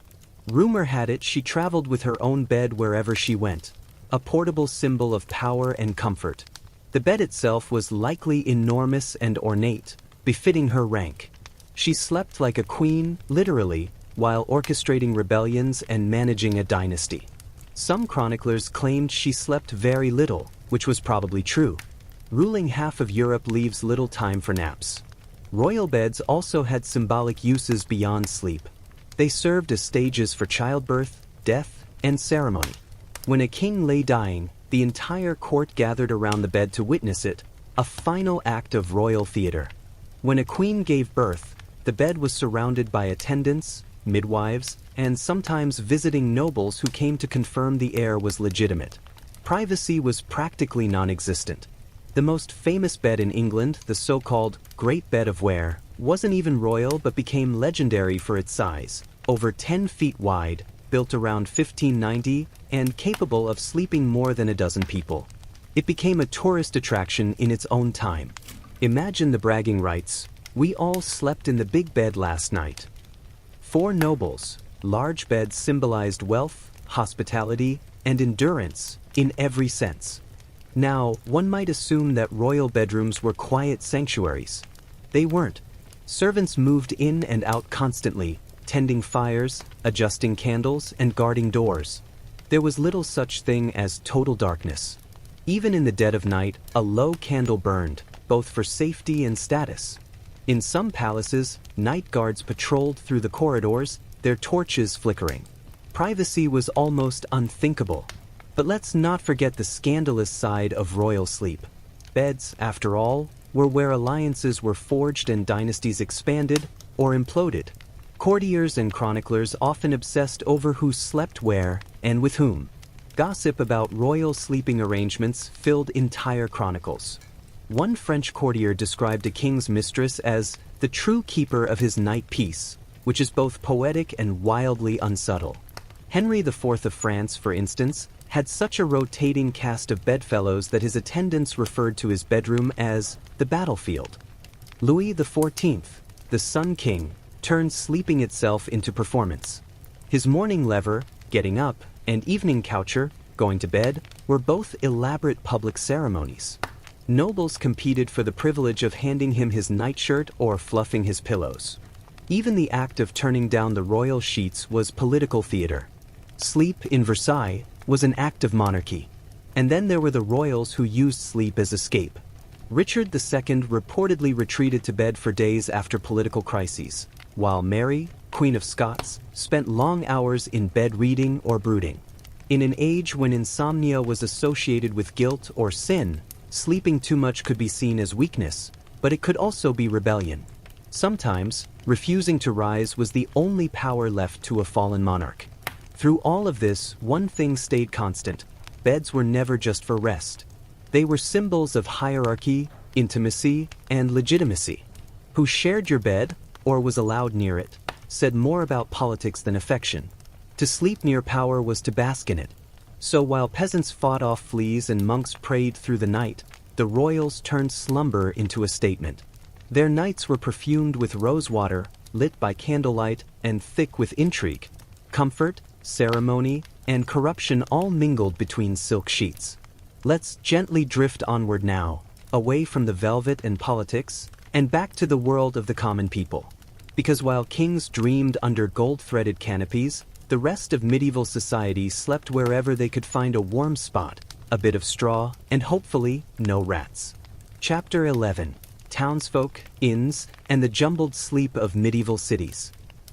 Rumor had it she traveled with her own bed wherever she went, a portable symbol of power and comfort. The bed itself was likely enormous and ornate, befitting her rank. She slept like a queen, literally, while orchestrating rebellions and managing a dynasty. Some chroniclers claimed she slept very little, which was probably true. Ruling half of Europe leaves little time for naps. Royal beds also had symbolic uses beyond sleep. They served as stages for childbirth, death, and ceremony. When a king lay dying, the entire court gathered around the bed to witness it, a final act of royal theater. When a queen gave birth, the bed was surrounded by attendants, midwives, and sometimes visiting nobles who came to confirm the heir was legitimate. Privacy was practically non-existent. The most famous bed in England, the so-called Great Bed of Ware, wasn't even royal but became legendary for its size, over 10 feet wide, built around 1590, and capable of sleeping more than a dozen people. It became a tourist attraction in its own time. Imagine the bragging rights. We all slept in the big bed last night. For nobles, large beds symbolized wealth, hospitality, and endurance in every sense. Now, one might assume that royal bedrooms were quiet sanctuaries. They weren't. Servants moved in and out constantly, tending fires, adjusting candles, and guarding doors. There was little such thing as total darkness. Even in the dead of night, a low candle burned, both for safety and status. In some palaces, night guards patrolled through the corridors, their torches flickering. Privacy was almost unthinkable. But let's not forget the scandalous side of royal sleep. Beds, after all, were where alliances were forged and dynasties expanded or imploded. Courtiers and chroniclers often obsessed over who slept where and with whom. Gossip about royal sleeping arrangements filled entire chronicles. One French courtier described a king's mistress as the true keeper of his night peace, which is both poetic and wildly unsubtle. Henry IV of France, for instance, had such a rotating cast of bedfellows that his attendants referred to his bedroom as the battlefield. Louis XIV, the Sun King, turned sleeping itself into performance. His morning lever, getting up, and evening coucher, going to bed, were both elaborate public ceremonies. Nobles competed for the privilege of handing him his nightshirt or fluffing his pillows. Even the act of turning down the royal sheets was political theater. Sleep in Versailles was an act of monarchy. And then there were the royals who used sleep as escape. Richard II reportedly retreated to bed for days after political crises, while Mary, Queen of Scots, spent long hours in bed reading or brooding. In an age when insomnia was associated with guilt or sin, sleeping too much could be seen as weakness, but it could also be rebellion. Sometimes, refusing to rise was the only power left to a fallen monarch. Through all of this, one thing stayed constant: beds were never just for rest. They were symbols of hierarchy, intimacy, and legitimacy. Who shared your bed, or was allowed near it, said more about politics than affection. To sleep near power was to bask in it. So while peasants fought off fleas and monks prayed through the night, the royals turned slumber into a statement. Their nights were perfumed with rose water, lit by candlelight, and thick with intrigue. Comfort, ceremony, and corruption all mingled between silk sheets. Let's gently drift onward now, away from the velvet and politics, and back to the world of the common people. Because while kings dreamed under gold-threaded canopies, the rest of medieval society slept wherever they could find a warm spot, a bit of straw, and hopefully no rats. Chapter 11. Townsfolk, Inns, and the Jumbled Sleep of Medieval Cities.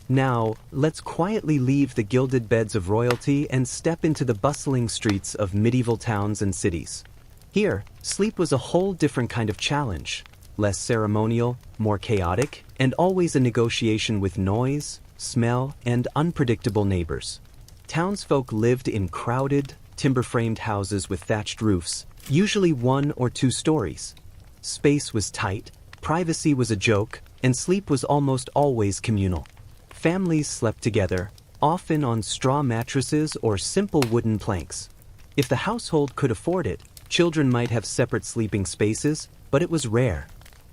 Now, let's quietly leave the gilded beds of royalty and step into the bustling streets of medieval towns and cities. Here, sleep was a whole different kind of challenge, less ceremonial, more chaotic, and always a negotiation with noise, smell, and unpredictable neighbors. Townsfolk lived in crowded, timber-framed houses with thatched roofs, usually 1 or 2 stories. Space was tight, privacy was a joke, and sleep was almost always communal. Families slept together, often on straw mattresses or simple wooden planks. If the household could afford it, children might have separate sleeping spaces, but it was rare.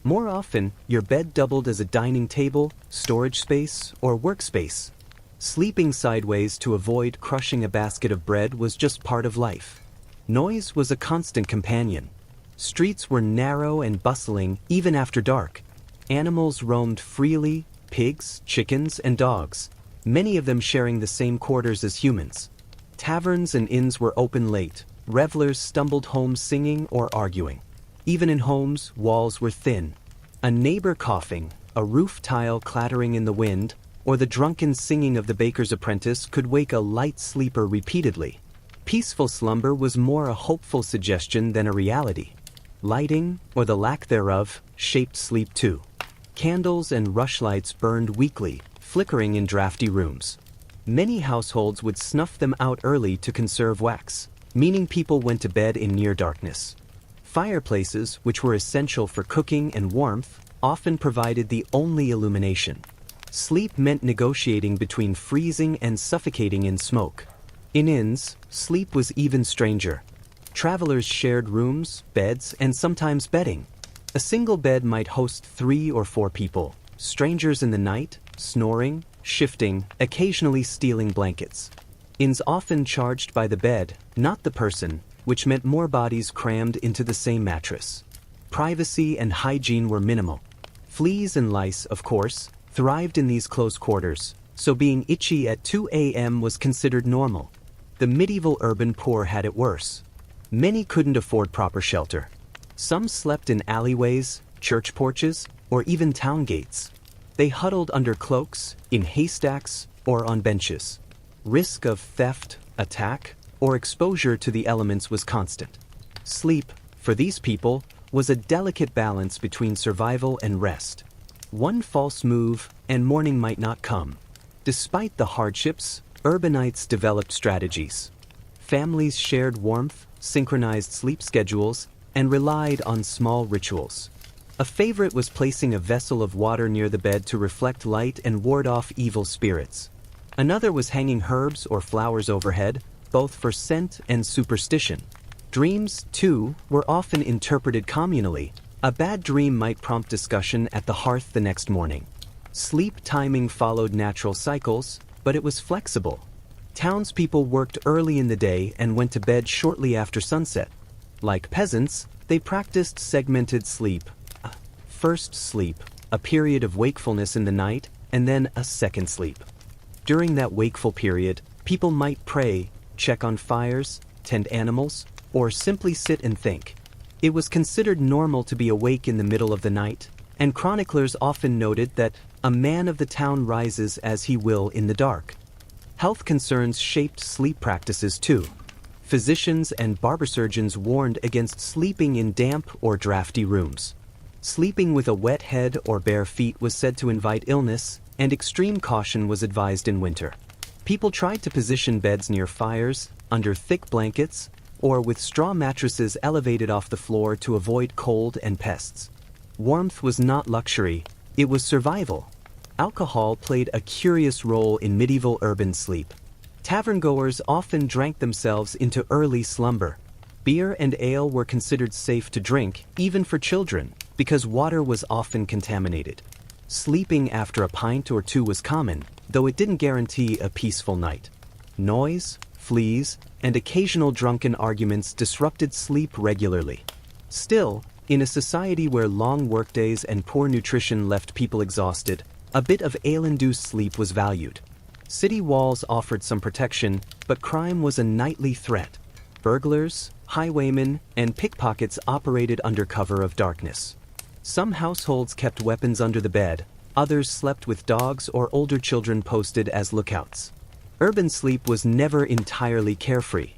More often, your bed doubled as a dining table, storage space, or workspace. Sleeping sideways to avoid crushing a basket of bread was just part of life. Noise was a constant companion. Streets were narrow and bustling even after dark. Animals roamed freely: pigs, chickens, and dogs, many of them sharing the same quarters as humans. Taverns and inns were open late. Revelers stumbled home singing or arguing. Even in homes, walls were thin. A neighbor coughing, a roof tile clattering in the wind, or the drunken singing of the baker's apprentice could wake a light sleeper repeatedly. Peaceful slumber was more a hopeful suggestion than a reality. Lighting, or the lack thereof, shaped sleep too. Candles and rushlights burned weekly, flickering in drafty rooms. Many households would snuff them out early to conserve wax, meaning people went to bed in near darkness. Fireplaces, which were essential for cooking and warmth, often provided the only illumination. Sleep meant negotiating between freezing and suffocating in smoke. In inns, sleep was even stranger. Travelers shared rooms, beds, and sometimes bedding. A single bed might host 3 or 4 people, strangers in the night, snoring, shifting, occasionally stealing blankets. Inns often charged by the bed, not the person, which meant more bodies crammed into the same mattress. Privacy and hygiene were minimal. Fleas and lice, of course, thrived in these close quarters, so being itchy at 2 a.m. was considered normal. The medieval urban poor had it worse. Many couldn't afford proper shelter. Some slept in alleyways, church porches, or even town gates. They huddled under cloaks, in haystacks, or on benches. Risk of theft, attack, or exposure to the elements was constant. Sleep, for these people, was a delicate balance between survival and rest. One false move, and morning might not come. Despite the hardships, urbanites developed strategies. Families shared warmth, synchronized sleep schedules, and relied on small rituals. A favorite was placing a vessel of water near the bed to reflect light and ward off evil spirits. Another was hanging herbs or flowers overhead, both for scent and superstition. Dreams, too, were often interpreted communally. A bad dream might prompt discussion at the hearth the next morning. Sleep timing followed natural cycles. but it was flexible. Townspeople worked early in the day and went to bed shortly after sunset. Like peasants, they practiced segmented sleep. First sleep, a period of wakefulness in the night, and then a second sleep. During that wakeful period, people might pray, check on fires, tend animals, or simply sit and think. It was considered normal to be awake in the middle of the night, and chroniclers often noted that a man of the town rises as he will in the dark. Health concerns shaped sleep practices too. Physicians and barber surgeons warned against sleeping in damp or drafty rooms. Sleeping with a wet head or bare feet was said to invite illness, and extreme caution was advised in winter. People tried to position beds near fires, under thick blankets, or with straw mattresses elevated off the floor to avoid cold and pests. Warmth was not luxury, it was survival. Alcohol played a curious role in medieval urban sleep. Tavern-goers often drank themselves into early slumber. Beer and ale were considered safe to drink, even for children, because water was often contaminated. Sleeping after a pint or two was common, though it didn't guarantee a peaceful night. Noise, fleas, and occasional drunken arguments disrupted sleep regularly. Still, in a society where long workdays and poor nutrition left people exhausted, a bit of ale-induced sleep was valued. City walls offered some protection, but crime was a nightly threat. Burglars, highwaymen, and pickpockets operated under cover of darkness. Some households kept weapons under the bed, others slept with dogs or older children posted as lookouts. Urban sleep was never entirely carefree.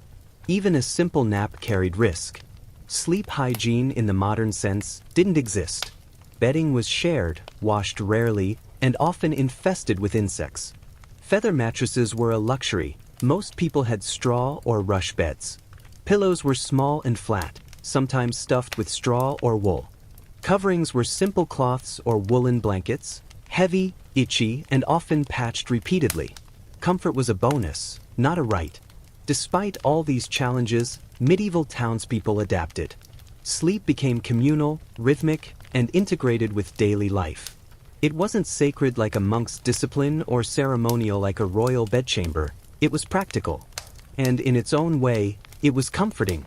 Even a simple nap carried risk. Sleep hygiene in the modern sense didn't exist. Bedding was shared, washed rarely, and often infested with insects. Feather mattresses were a luxury. Most people had straw or rush beds. Pillows were small and flat, sometimes stuffed with straw or wool. Coverings were simple cloths or woolen blankets, heavy, itchy, and often patched repeatedly. Comfort was a bonus, not a right. Despite all these challenges, medieval townspeople adapted. Sleep became communal, rhythmic, and integrated with daily life. It wasn't sacred like a monk's discipline or ceremonial like a royal bedchamber. It was practical. And in its own way, it was comforting.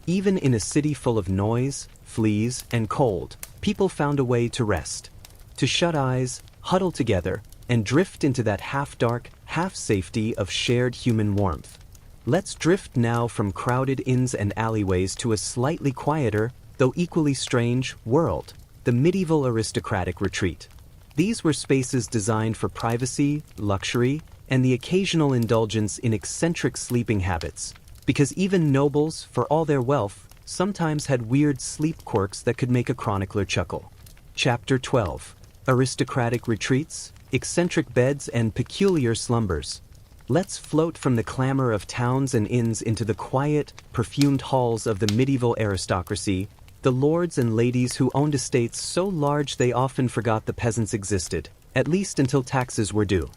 Even in a city full of noise, fleas, and cold, people found a way to rest. To shut eyes, huddle together, and drift into that half-dark, half-safety of shared human warmth. Let's drift now from crowded inns and alleyways to a slightly quieter, though equally strange, world, the medieval aristocratic retreat. These were spaces designed for privacy, luxury, and the occasional indulgence in eccentric sleeping habits, because even nobles, for all their wealth, sometimes had weird sleep quirks that could make a chronicler chuckle. Chapter 12. Aristocratic Retreats, Eccentric Beds, and Peculiar Slumbers. Let's float from the clamor of towns and inns into the quiet, perfumed halls of the medieval aristocracy, the lords and ladies who owned estates so large they often forgot the peasants existed, at least until taxes were due.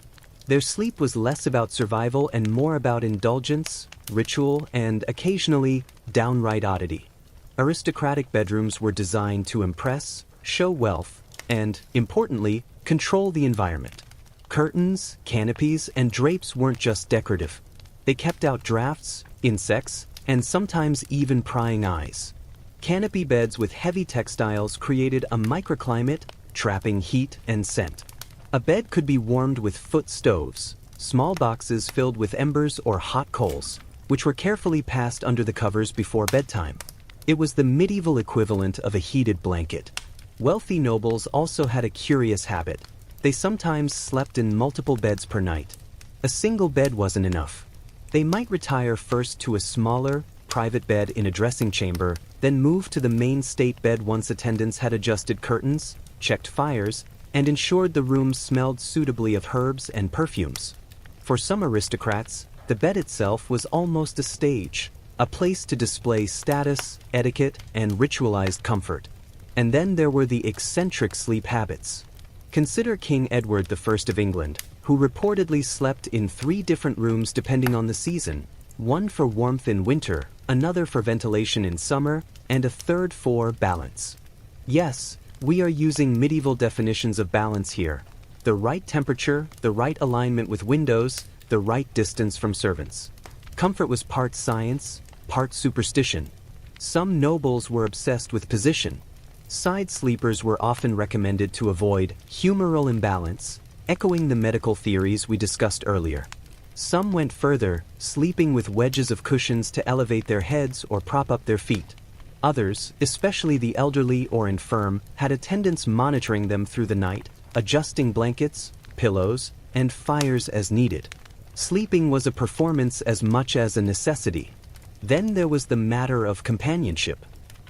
Their sleep was less about survival and more about indulgence, ritual, and occasionally, downright oddity. Aristocratic bedrooms were designed to impress, show wealth, and, importantly, control the environment. Curtains, canopies, and drapes weren't just decorative. They kept out drafts, insects, and sometimes even prying eyes. Canopy beds with heavy textiles created a microclimate, trapping heat and scent. A bed could be warmed with foot stoves, small boxes filled with embers or hot coals, which were carefully passed under the covers before bedtime. It was the medieval equivalent of a heated blanket. Wealthy nobles also had a curious habit. They sometimes slept in multiple beds per night. A single bed wasn't enough. They might retire first to a smaller, private bed in a dressing chamber, then move to the main state bed once attendants had adjusted curtains, checked fires, and ensured the room smelled suitably of herbs and perfumes. For some aristocrats, the bed itself was almost a stage, a place to display status, etiquette, and ritualized comfort. And then there were the eccentric sleep habits. Consider King Edward I of England, who reportedly slept in 3 different rooms depending on the season, one for warmth in winter, another for ventilation in summer, and a third for balance. Yes, we are using medieval definitions of balance here. the right temperature, the right alignment with windows, the right distance from servants. Comfort was part science, part superstition. Some nobles were obsessed with position. Side sleepers were often recommended to avoid humoral imbalance, echoing the medical theories we discussed earlier. Some went further, sleeping with wedges of cushions to elevate their heads or prop up their feet. Others, especially the elderly or infirm, had attendants monitoring them through the night, adjusting blankets, pillows, and fires as needed. Sleeping was a performance as much as a necessity. Then there was the matter of companionship.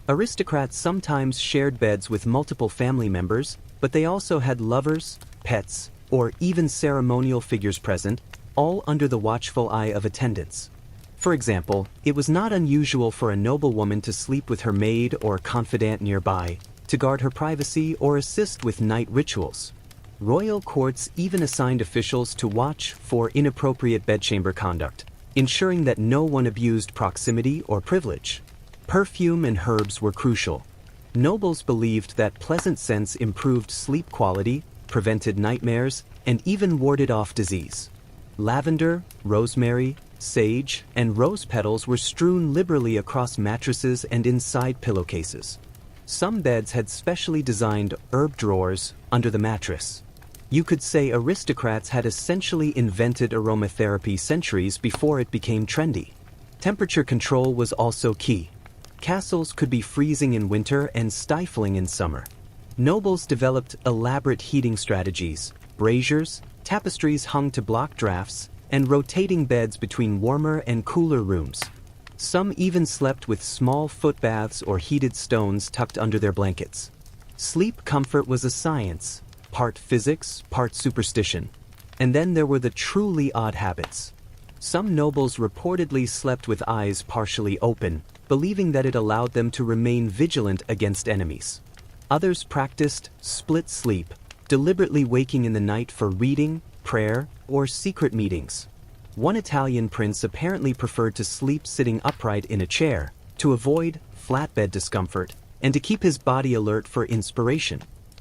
Aristocrats sometimes shared beds with multiple family members, but they also had lovers, pets, or even ceremonial figures present, all under the watchful eye of attendants. For example, it was not unusual for a noblewoman to sleep with her maid or confidant nearby, to guard her privacy or assist with night rituals. Royal courts even assigned officials to watch for inappropriate bedchamber conduct, ensuring that no one abused proximity or privilege. Perfume and herbs were crucial. Nobles believed that pleasant scents improved sleep quality, prevented nightmares, and even warded off disease. Lavender, rosemary, sage, and rose petals were strewn liberally across mattresses and inside pillowcases. Some beds had specially designed herb drawers under the mattress. You could say aristocrats had essentially invented aromatherapy centuries before it became trendy. Temperature control was also key. Castles could be freezing in winter and stifling in summer. Nobles developed elaborate heating strategies, braziers, tapestries hung to block drafts, and rotating beds between warmer and cooler rooms. Some even slept with small foot baths or heated stones tucked under their blankets. Sleep comfort was a science, part physics, part superstition. And then there were the truly odd habits. Some nobles reportedly slept with eyes partially open, believing that it allowed them to remain vigilant against enemies. Others practiced split sleep, deliberately waking in the night for reading, prayer, or secret meetings. One Italian prince apparently preferred to sleep sitting upright in a chair, to avoid flatbed discomfort, and to keep his body alert for inspiration.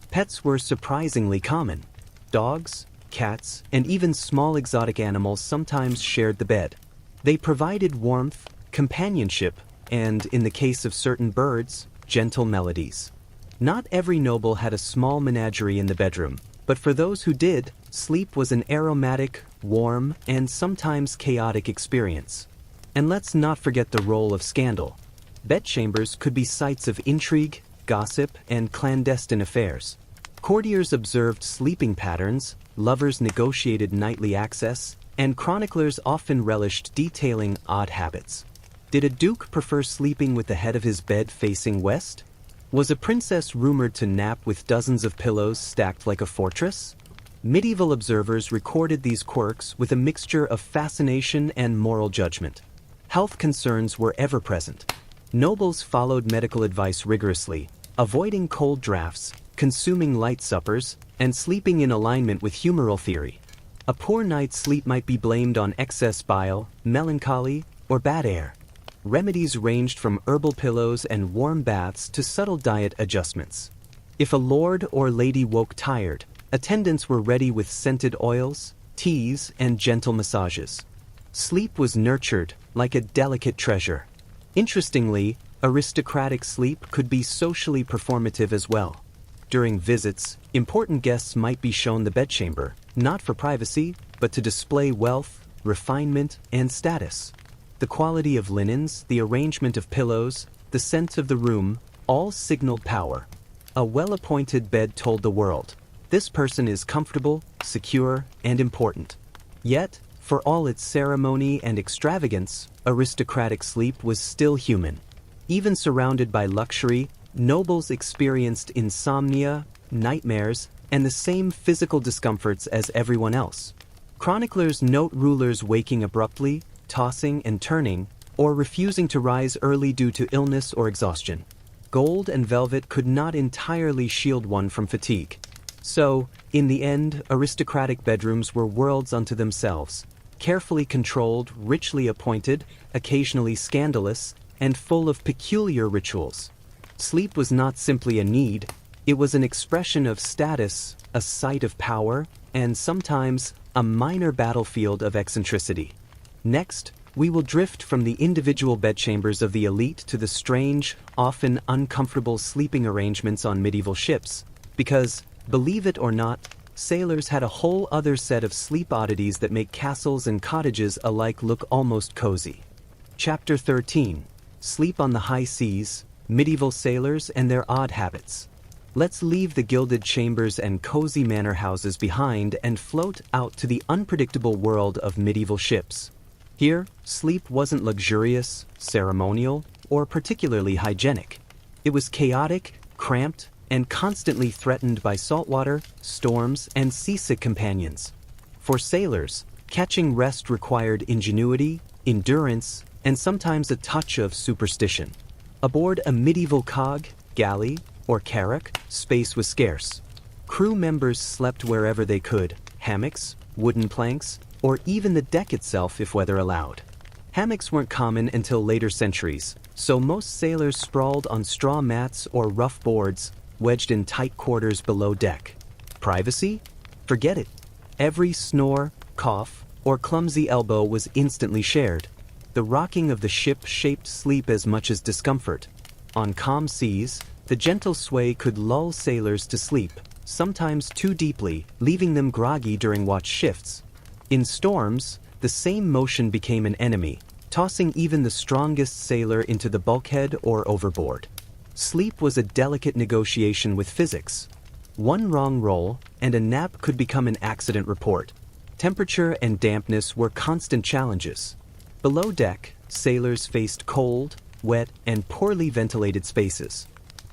Pets were surprisingly common. Dogs, cats, and even small exotic animals sometimes shared the bed. They provided warmth, companionship, and, in the case of certain birds, gentle melodies. Not every noble had a small menagerie in the bedroom, but for those who did, sleep was an aromatic, warm, and sometimes chaotic experience. And let's not forget the role of scandal. Bedchambers could be sites of intrigue, gossip, and clandestine affairs. Courtiers observed sleeping patterns, lovers negotiated nightly access, and chroniclers often relished detailing odd habits. Did a duke prefer sleeping with the head of his bed facing west? Was a princess rumored to nap with dozens of pillows stacked like a fortress? Medieval observers recorded these quirks with a mixture of fascination and moral judgment. Health concerns were ever present. Nobles followed medical advice rigorously, avoiding cold drafts, consuming light suppers, and sleeping in alignment with humoral theory. A poor night's sleep might be blamed on excess bile, melancholy, or bad air. Remedies ranged from herbal pillows and warm baths to subtle diet adjustments. If a lord or lady woke tired, attendants were ready with scented oils, teas, and gentle massages. Sleep was nurtured like a delicate treasure. Interestingly, aristocratic sleep could be socially performative as well. During visits, important guests might be shown the bedchamber, not for privacy, but to display wealth, refinement, and status. The quality of linens, the arrangement of pillows, the scent of the room, all signaled power. A well-appointed bed told the world, this person is comfortable, secure, and important. Yet, for all its ceremony and extravagance, aristocratic sleep was still human. Even surrounded by luxury, nobles experienced insomnia, nightmares, and the same physical discomforts as everyone else. Chroniclers note rulers waking abruptly, tossing and turning, or refusing to rise early due to illness or exhaustion. Gold and velvet could not entirely shield one from fatigue. So, in the end, aristocratic bedrooms were worlds unto themselves, carefully controlled, richly appointed, occasionally scandalous, and full of peculiar rituals. Sleep was not simply a need, It was an expression of status, a site of power, and sometimes a minor battlefield of eccentricity. Next, we will drift from the individual bedchambers of the elite to the strange, often uncomfortable sleeping arrangements on medieval ships, because, believe it or not, sailors had a whole other set of sleep oddities that make castles and cottages alike look almost cozy. Chapter 13: Sleep on the High Seas, Medieval Sailors and Their Odd Habits. Let's leave the gilded chambers and cozy manor houses behind and float out to the unpredictable world of medieval ships. Here, sleep wasn't luxurious, ceremonial, or particularly hygienic. It was chaotic, cramped, and constantly threatened by saltwater, storms, and seasick companions. For sailors, catching rest required ingenuity, endurance, and sometimes a touch of superstition. Aboard a medieval cog, galley, or carrack, space was scarce. Crew members slept wherever they could: hammocks, wooden planks, or even the deck itself if weather allowed. Hammocks weren't common until later centuries, so most sailors sprawled on straw mats or rough boards, wedged in tight quarters below deck. Privacy? Forget it. Every snore, cough, or clumsy elbow was instantly shared. The rocking of the ship shaped sleep as much as discomfort. On calm seas, the gentle sway could lull sailors to sleep, sometimes too deeply, leaving them groggy during watch shifts. In storms, the same motion became an enemy, tossing even the strongest sailor into the bulkhead or overboard. Sleep was a delicate negotiation with physics. One wrong roll, and a nap could become an accident report. Temperature and dampness were constant challenges. Below deck, sailors faced cold, wet, and poorly ventilated spaces.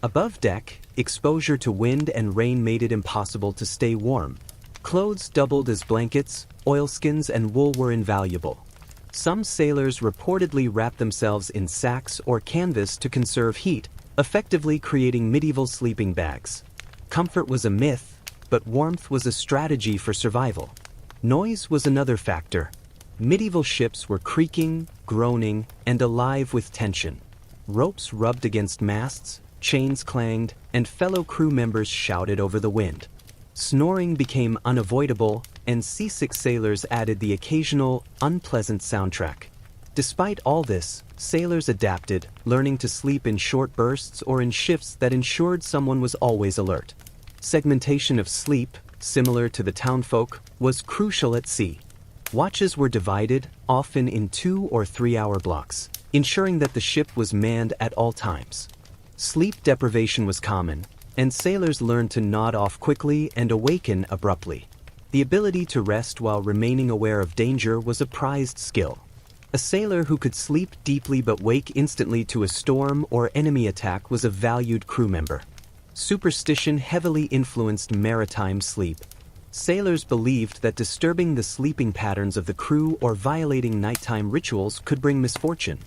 Above deck, exposure to wind and rain made it impossible to stay warm. Clothes doubled as blankets, oilskins and wool were invaluable. Some sailors reportedly wrapped themselves in sacks or canvas to conserve heat, effectively creating medieval sleeping bags. Comfort was a myth, but warmth was a strategy for survival. Noise was another factor. Medieval ships were creaking, groaning, and alive with tension. Ropes rubbed against masts, chains clanged, and fellow crew members shouted over the wind. Snoring became unavoidable, and seasick sailors added the occasional, unpleasant soundtrack. Despite all this, sailors adapted, learning to sleep in short bursts or in shifts that ensured someone was always alert. Segmentation of sleep, similar to the townfolk, was crucial at sea. Watches were divided, often in 2 or 3 hour blocks, ensuring that the ship was manned at all times. Sleep deprivation was common, and sailors learned to nod off quickly and awaken abruptly. The ability to rest while remaining aware of danger was a prized skill. A sailor who could sleep deeply but wake instantly to a storm or enemy attack was a valued crew member. Superstition heavily influenced maritime sleep. Sailors believed that disturbing the sleeping patterns of the crew or violating nighttime rituals could bring misfortune.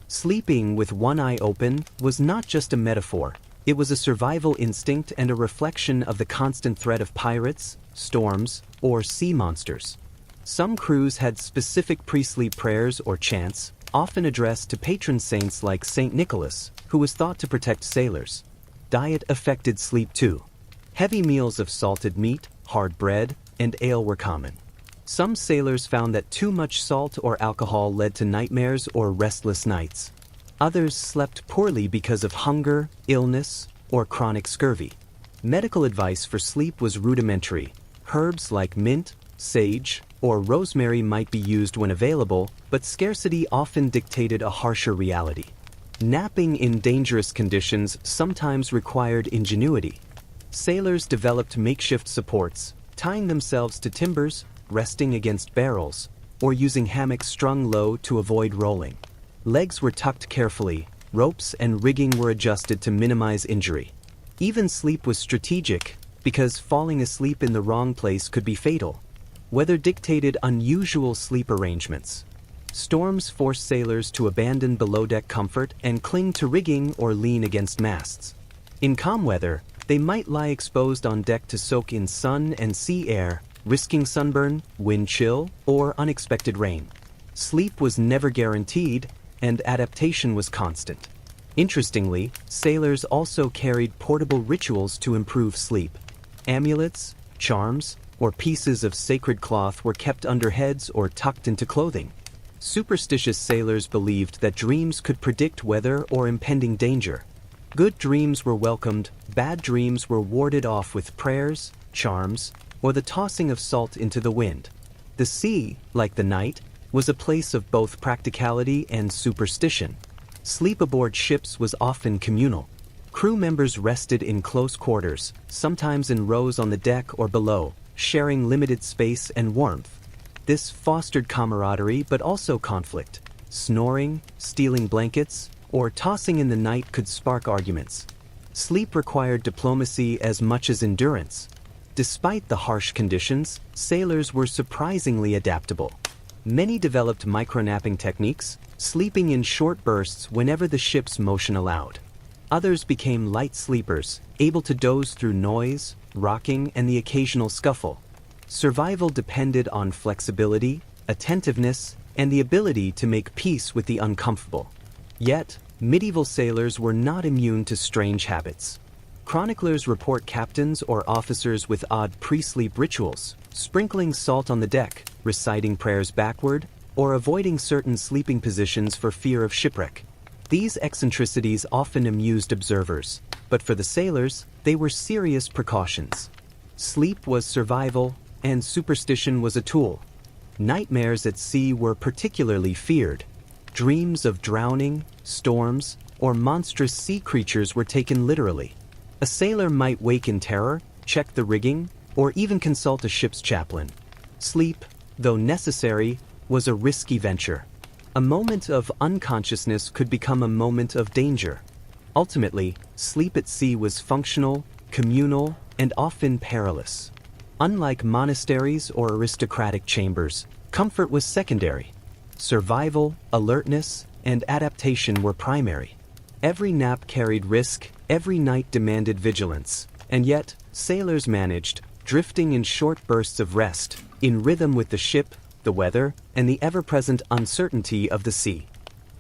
Sleeping with one eye open was not just a metaphor. It was a survival instinct and a reflection of the constant threat of pirates, storms, or sea monsters. Some crews had specific pre-sleep prayers or chants, often addressed to patron saints like Saint Nicholas, who was thought to protect sailors. Diet affected sleep too. Heavy meals of salted meat, hard bread, and ale were common. Some sailors found that too much salt or alcohol led to nightmares or restless nights. Others slept poorly because of hunger, illness, or chronic scurvy. Medical advice for sleep was rudimentary. Herbs like mint, sage, or rosemary might be used when available, but scarcity often dictated a harsher reality. Napping in dangerous conditions sometimes required ingenuity. Sailors developed makeshift supports, tying themselves to timbers, resting against barrels, or using hammocks strung low to avoid rolling. Legs were tucked carefully, ropes and rigging were adjusted to minimize injury. Even sleep was strategic, because falling asleep in the wrong place could be fatal. Weather dictated unusual sleep arrangements. Storms forced sailors to abandon below-deck comfort and cling to rigging or lean against masts. In calm weather, they might lie exposed on deck to soak in sun and sea air, risking sunburn, wind chill, or unexpected rain. Sleep was never guaranteed, and adaptation was constant. Interestingly, sailors also carried portable rituals to improve sleep. Amulets, charms, or pieces of sacred cloth were kept under heads or tucked into clothing. Superstitious sailors believed that dreams could predict weather or impending danger. Good dreams were welcomed, bad dreams were warded off with prayers, charms, or the tossing of salt into the wind. The sea, like the night, was a place of both practicality and superstition. Sleep aboard ships was often communal. Crew members rested in close quarters, sometimes in rows on the deck or below, sharing limited space and warmth. This fostered camaraderie but also conflict. Snoring, stealing blankets, or tossing in the night could spark arguments. Sleep required diplomacy as much as endurance. Despite the harsh conditions, sailors were surprisingly adaptable. Many developed micronapping techniques, sleeping in short bursts whenever the ship's motion allowed. Others became light sleepers, able to doze through noise, rocking, and the occasional scuffle. Survival depended on flexibility, attentiveness, and the ability to make peace with the uncomfortable. Yet, medieval sailors were not immune to strange habits. Chroniclers report captains or officers with odd pre-sleep rituals, sprinkling salt on the deck, reciting prayers backward, or avoiding certain sleeping positions for fear of shipwreck. These eccentricities often amused observers, but for the sailors, they were serious precautions. Sleep was survival, and superstition was a tool. Nightmares at sea were particularly feared. Dreams of drowning, storms, or monstrous sea creatures were taken literally. A sailor might wake in terror, check the rigging, or even consult a ship's chaplain. Sleep, though necessary, was a risky venture. A moment of unconsciousness could become a moment of danger. Ultimately, sleep at sea was functional, communal, and often perilous. Unlike monasteries or aristocratic chambers, comfort was secondary. Survival, alertness, and adaptation were primary. Every nap carried risk, every night demanded vigilance, and yet, sailors managed, drifting in short bursts of rest, in rhythm with the ship, the weather, and the ever-present uncertainty of the sea.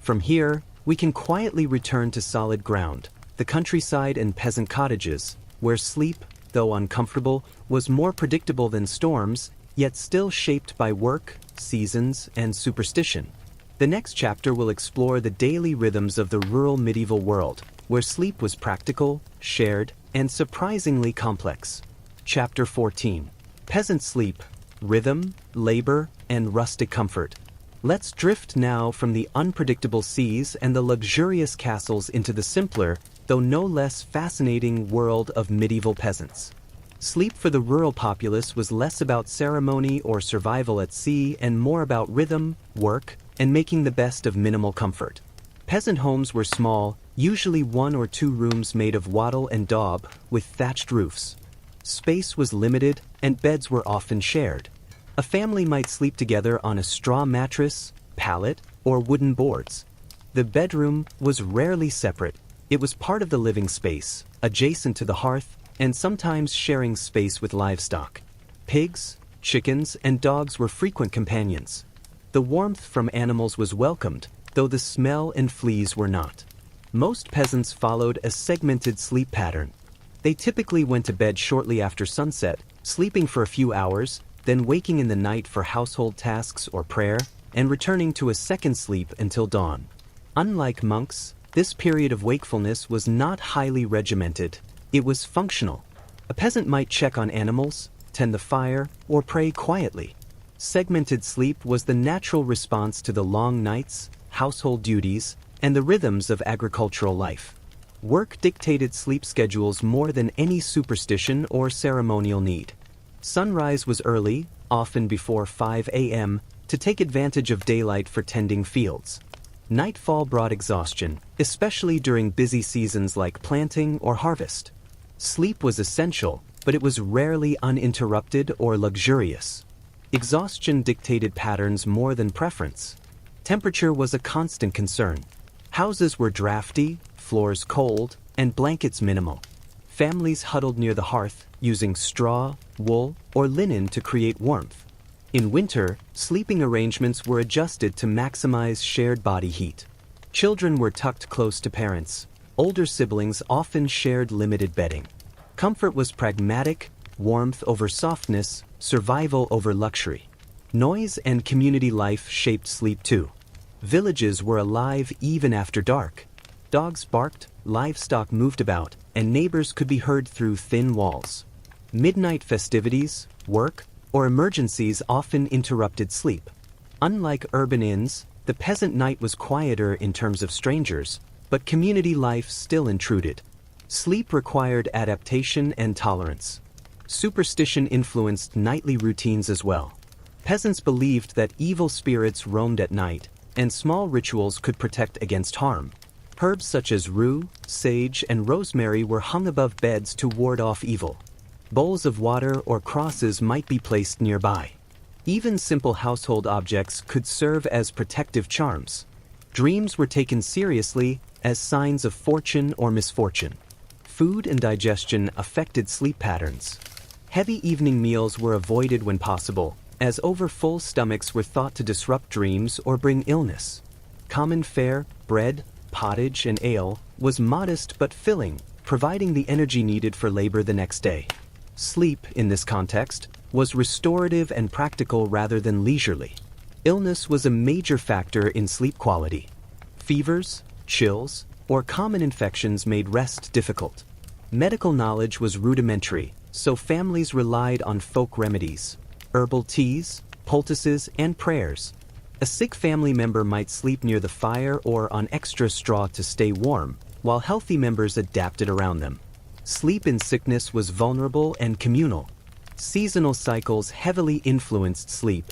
From here, we can quietly return to solid ground, the countryside and peasant cottages, where sleep, though uncomfortable, was more predictable than storms, yet still shaped by work, seasons, and superstition. The next chapter will explore the daily rhythms of the rural medieval world, where sleep was practical, shared, and surprisingly complex. Chapter 14. Peasant Sleep, Rhythm, Labor, and Rustic Comfort. Let's drift now from the unpredictable seas and the luxurious castles into the simpler, though no less fascinating world of medieval peasants. Sleep for the rural populace was less about ceremony or survival at sea and more about rhythm, work, and making the best of minimal comfort. Peasant homes were small, usually 1 or 2 rooms made of wattle and daub, with thatched roofs. Space was limited, and beds were often shared. A family might sleep together on a straw mattress, pallet, or wooden boards. The bedroom was rarely separate. It was part of the living space, adjacent to the hearth, and sometimes sharing space with livestock. Pigs, chickens, and dogs were frequent companions. The warmth from animals was welcomed, though the smell and fleas were not. Most peasants followed a segmented sleep pattern. They typically went to bed shortly after sunset, sleeping for a few hours, then waking in the night for household tasks or prayer, and returning to a second sleep until dawn. Unlike monks, this period of wakefulness was not highly regimented. It was functional. A peasant might check on animals, tend the fire, or pray quietly. Segmented sleep was the natural response to the long nights, household duties, and the rhythms of agricultural life. Work dictated sleep schedules more than any superstition or ceremonial need. Sunrise was early, often before 5 a.m., to take advantage of daylight for tending fields. Nightfall brought exhaustion, especially during busy seasons like planting or harvest. Sleep was essential, but it was rarely uninterrupted or luxurious. Exhaustion dictated patterns more than preference. Temperature was a constant concern. Houses were drafty, floors cold, and blankets minimal. Families huddled near the hearth, using straw, wool, or linen to create warmth. In winter, sleeping arrangements were adjusted to maximize shared body heat. Children were tucked close to parents. Older siblings often shared limited bedding. Comfort was pragmatic, warmth over softness, survival over luxury. Noise and community life shaped sleep too. Villages were alive even after dark. Dogs barked, livestock moved about, and neighbors could be heard through thin walls. Midnight festivities, work, or emergencies often interrupted sleep. Unlike urban inns, the peasant night was quieter in terms of strangers, but community life still intruded. Sleep required adaptation and tolerance. Superstition influenced nightly routines as well. Peasants believed that evil spirits roamed at night, and small rituals could protect against harm. Herbs such as rue, sage, and rosemary were hung above beds to ward off evil. Bowls of water or crosses might be placed nearby. Even simple household objects could serve as protective charms. Dreams were taken seriously as signs of fortune or misfortune. Food and digestion affected sleep patterns. Heavy evening meals were avoided when possible, as overfull stomachs were thought to disrupt dreams or bring illness. Common fare, bread, pottage, and ale was modest but filling, providing the energy needed for labor the next day. Sleep, in this context, was restorative and practical rather than leisurely. Illness was a major factor in sleep quality. Fevers, chills, or common infections made rest difficult. Medical knowledge was rudimentary, so families relied on folk remedies, herbal teas, poultices, and prayers. A sick family member might sleep near the fire or on extra straw to stay warm, while healthy members adapted around them. Sleep in sickness was vulnerable and communal. Seasonal cycles heavily influenced sleep.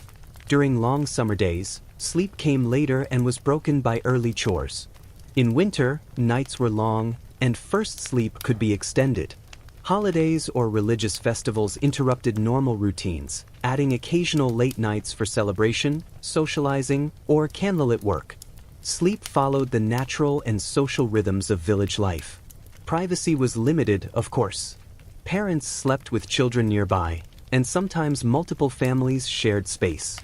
During long summer days, sleep came later and was broken by early chores. In winter, nights were long, and first sleep could be extended. Holidays or religious festivals interrupted normal routines, adding occasional late nights for celebration, socializing, or candlelit work. Sleep followed the natural and social rhythms of village life. Privacy was limited, of course. Parents slept with children nearby, and sometimes multiple families shared space.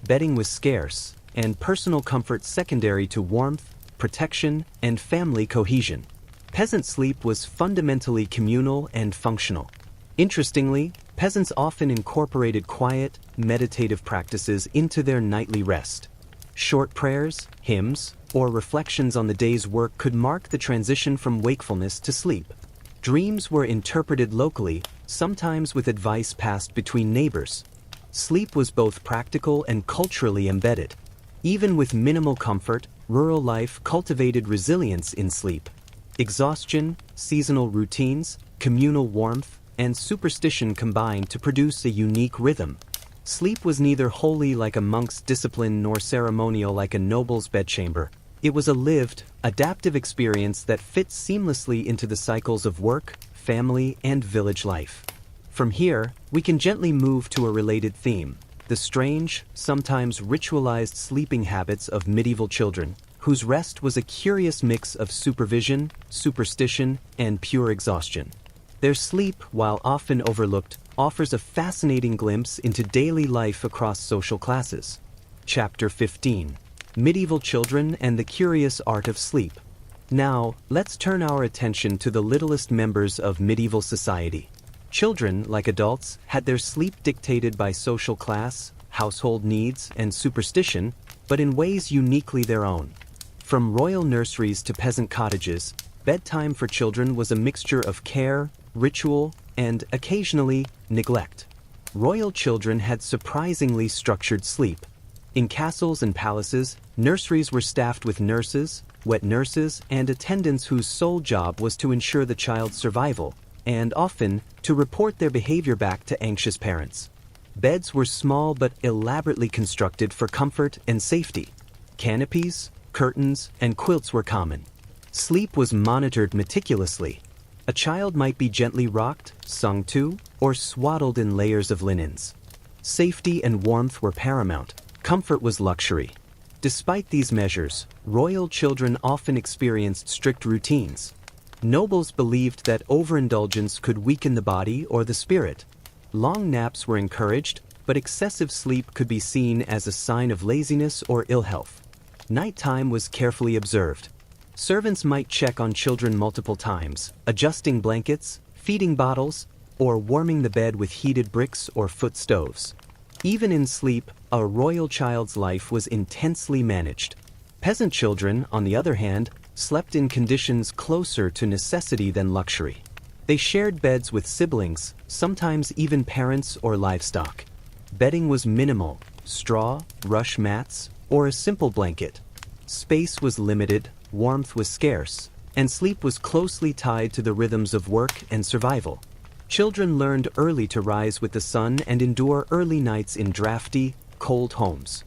Bedding was scarce, and personal comfort secondary to warmth, protection, and family cohesion. Peasant sleep was fundamentally communal and functional. Interestingly, peasants often incorporated quiet, meditative practices into their nightly rest. Short prayers, hymns, or reflections on the day's work could mark the transition from wakefulness to sleep. Dreams were interpreted locally, sometimes with advice passed between neighbors. Sleep was both practical and culturally embedded. Even with minimal comfort, rural life cultivated resilience in sleep. Exhaustion, seasonal routines, communal warmth, and superstition combined to produce a unique rhythm. Sleep was neither holy like a monk's discipline nor ceremonial like a noble's bedchamber. It was a lived, adaptive experience that fits seamlessly into the cycles of work, family, and village life. From here, we can gently move to a related theme: the strange, sometimes ritualized sleeping habits of medieval children, whose rest was a curious mix of supervision, superstition, and pure exhaustion. Their sleep, while often overlooked, offers a fascinating glimpse into daily life across social classes. Chapter 15: Medieval Children and the Curious Art of Sleep. Now, let's turn our attention to the littlest members of medieval society. Children, like adults, had their sleep dictated by social class, household needs, and superstition, but in ways uniquely their own. From royal nurseries to peasant cottages, bedtime for children was a mixture of care, ritual, and, occasionally, neglect. Royal children had surprisingly structured sleep. In castles and palaces, nurseries were staffed with nurses, wet nurses, and attendants whose sole job was to ensure the child's survival, and often, to report their behavior back to anxious parents. Beds were small but elaborately constructed for comfort and safety. Canopies, curtains, and quilts were common. Sleep was monitored meticulously. A child might be gently rocked, sung to, or swaddled in layers of linens. Safety and warmth were paramount. Comfort was luxury. Despite these measures, royal children often experienced strict routines. Nobles believed that overindulgence could weaken the body or the spirit. Long naps were encouraged, but excessive sleep could be seen as a sign of laziness or ill health. Nighttime was carefully observed. Servants might check on children multiple times, adjusting blankets, feeding bottles, or warming the bed with heated bricks or foot stoves. Even in sleep, a royal child's life was intensely managed. Peasant children, on the other hand, slept in conditions closer to necessity than luxury. They shared beds with siblings, sometimes even parents or livestock. Bedding was minimal: straw, rush mats, or a simple blanket. Space was limited, warmth was scarce, and sleep was closely tied to the rhythms of work and survival. Children learned early to rise with the sun and endure early nights in drafty, cold homes.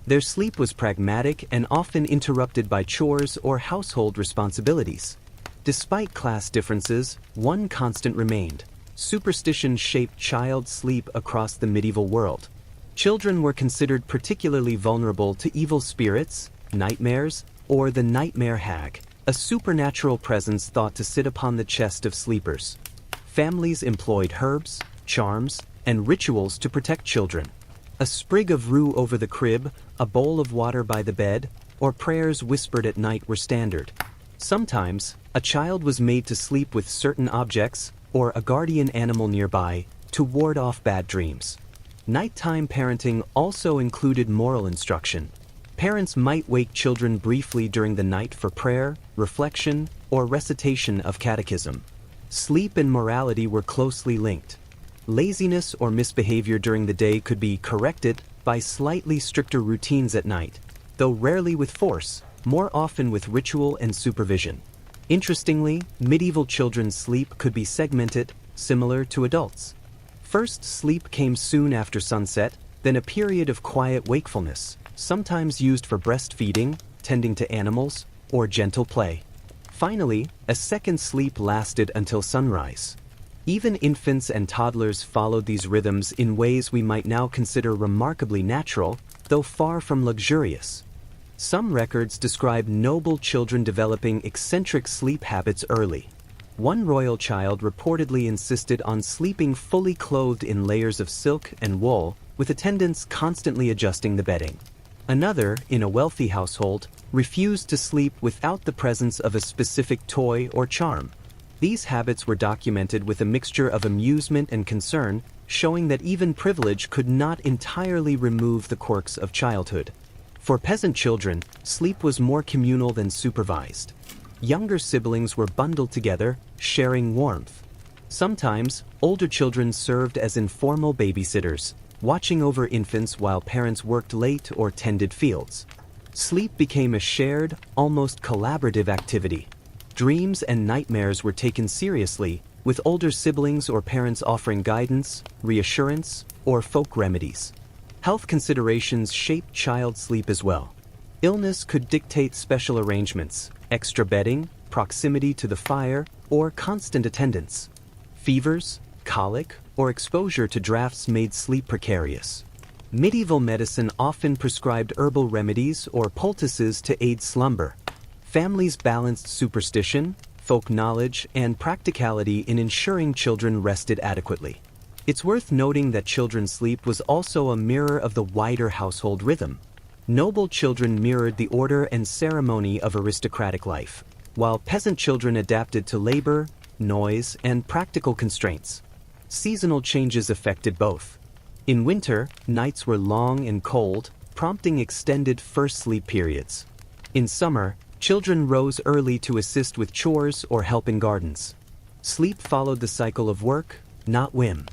Their sleep was pragmatic and often interrupted by chores or household responsibilities. Despite class differences, one constant remained: superstition shaped child sleep across the medieval world. Children were considered particularly vulnerable to evil spirits, nightmares, or the nightmare hag, a supernatural presence thought to sit upon the chest of sleepers. Families employed herbs, charms, and rituals to protect children. A sprig of rue over the crib, a bowl of water by the bed, or prayers whispered at night were standard. Sometimes, a child was made to sleep with certain objects, or a guardian animal nearby, to ward off bad dreams. Nighttime parenting also included moral instruction. Parents might wake children briefly during the night for prayer, reflection, or recitation of catechism. Sleep and morality were closely linked. Laziness or misbehavior during the day could be corrected by slightly stricter routines at night, though rarely with force, more often with ritual and supervision. Interestingly, medieval children's sleep could be segmented, similar to adults. First, sleep came soon after sunset, then a period of quiet wakefulness, sometimes used for breastfeeding, tending to animals, or gentle play. Finally, a second sleep lasted until sunrise. Even infants and toddlers followed these rhythms in ways we might now consider remarkably natural, though far from luxurious. Some records describe noble children developing eccentric sleep habits early. One royal child reportedly insisted on sleeping fully clothed in layers of silk and wool, with attendants constantly adjusting the bedding. Another, in a wealthy household, refused to sleep without the presence of a specific toy or charm. These habits were documented with a mixture of amusement and concern, showing that even privilege could not entirely remove the quirks of childhood. For peasant children, sleep was more communal than supervised. Younger siblings were bundled together, sharing warmth. Sometimes, older children served as informal babysitters, watching over infants while parents worked late or tended fields. Sleep became a shared, almost collaborative activity. Dreams and nightmares were taken seriously, with older siblings or parents offering guidance, reassurance, or folk remedies. Health considerations shaped child sleep as well. Illness could dictate special arrangements: extra bedding, proximity to the fire, or constant attendance. Fevers, colic, or exposure to drafts made sleep precarious. Medieval medicine often prescribed herbal remedies or poultices to aid slumber. Families balanced superstition, folk knowledge, and practicality in ensuring children rested adequately. It's worth noting that children's sleep was also a mirror of the wider household rhythm. Noble children mirrored the order and ceremony of aristocratic life, while peasant children adapted to labor, noise, and practical constraints. Seasonal changes affected both. In winter, nights were long and cold, prompting extended first sleep periods. In summer, children rose early to assist with chores or help in gardens. Sleep followed the cycle of work, not whim.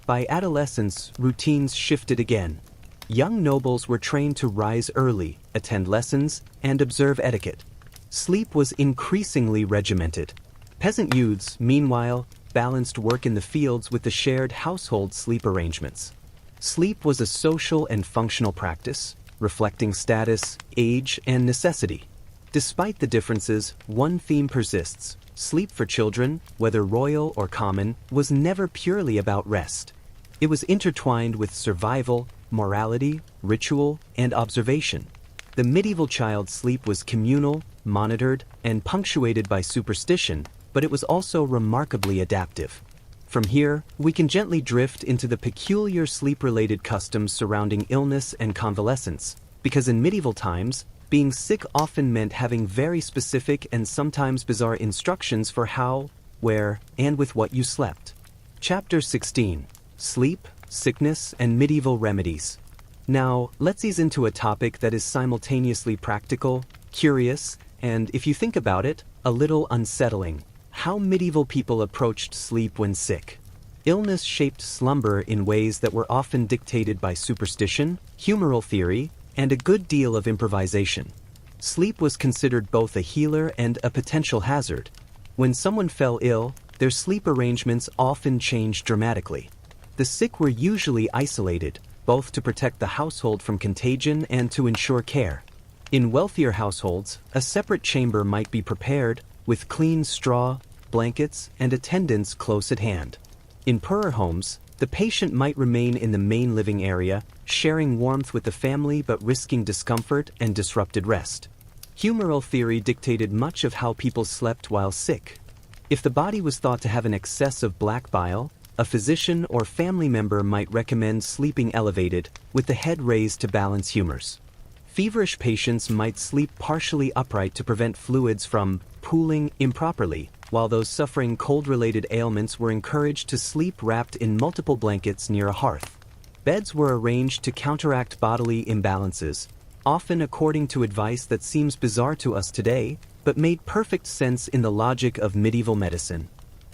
By adolescence, routines shifted again. Young nobles were trained to rise early, attend lessons, and observe etiquette. Sleep was increasingly regimented. Peasant youths, meanwhile, balanced work in the fields with the shared household sleep arrangements. Sleep was a social and functional practice, reflecting status, age, and necessity. Despite the differences, one theme persists: sleep for children, whether royal or common, was never purely about rest. It was intertwined with survival, morality, ritual, and observation. The medieval child's sleep was communal, monitored, and punctuated by superstition, but it was also remarkably adaptive. From here, we can gently drift into the peculiar sleep-related customs surrounding illness and convalescence, because in medieval times, Being sick often meant having very specific and sometimes bizarre instructions for how, where, and with what you slept. Chapter 16. Sleep, Sickness, and Medieval Remedies. Now, let's ease into a topic that is simultaneously practical, curious, and, if you think about it, a little unsettling. How medieval people approached sleep when sick. Illness shaped slumber in ways that were often dictated by superstition, humoral theory, and a good deal of improvisation. Sleep was considered both a healer and a potential hazard. When someone fell ill, their sleep arrangements often changed dramatically. The sick were usually isolated, both to protect the household from contagion and to ensure care. In wealthier households, a separate chamber might be prepared, with clean straw, blankets, and attendants close at hand. In poorer homes, the patient might remain in the main living area, sharing warmth with the family but risking discomfort and disrupted rest. Humoral theory dictated much of how people slept while sick. If the body was thought to have an excess of black bile, a physician or family member might recommend sleeping elevated, with the head raised to balance humors. Feverish patients might sleep partially upright to prevent fluids from pooling improperly, while those suffering cold-related ailments were encouraged to sleep wrapped in multiple blankets near a hearth. Beds were arranged to counteract bodily imbalances, often according to advice that seems bizarre to us today, but made perfect sense in the logic of medieval medicine.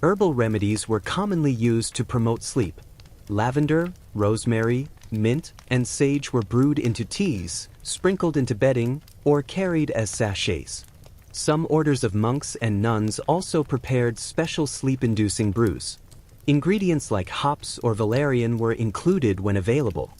Herbal remedies were commonly used to promote sleep. Lavender, rosemary, mint, and sage were brewed into teas, sprinkled into bedding, or carried as sachets. Some orders of monks and nuns also prepared special sleep-inducing brews. Ingredients like hops or valerian were included when available.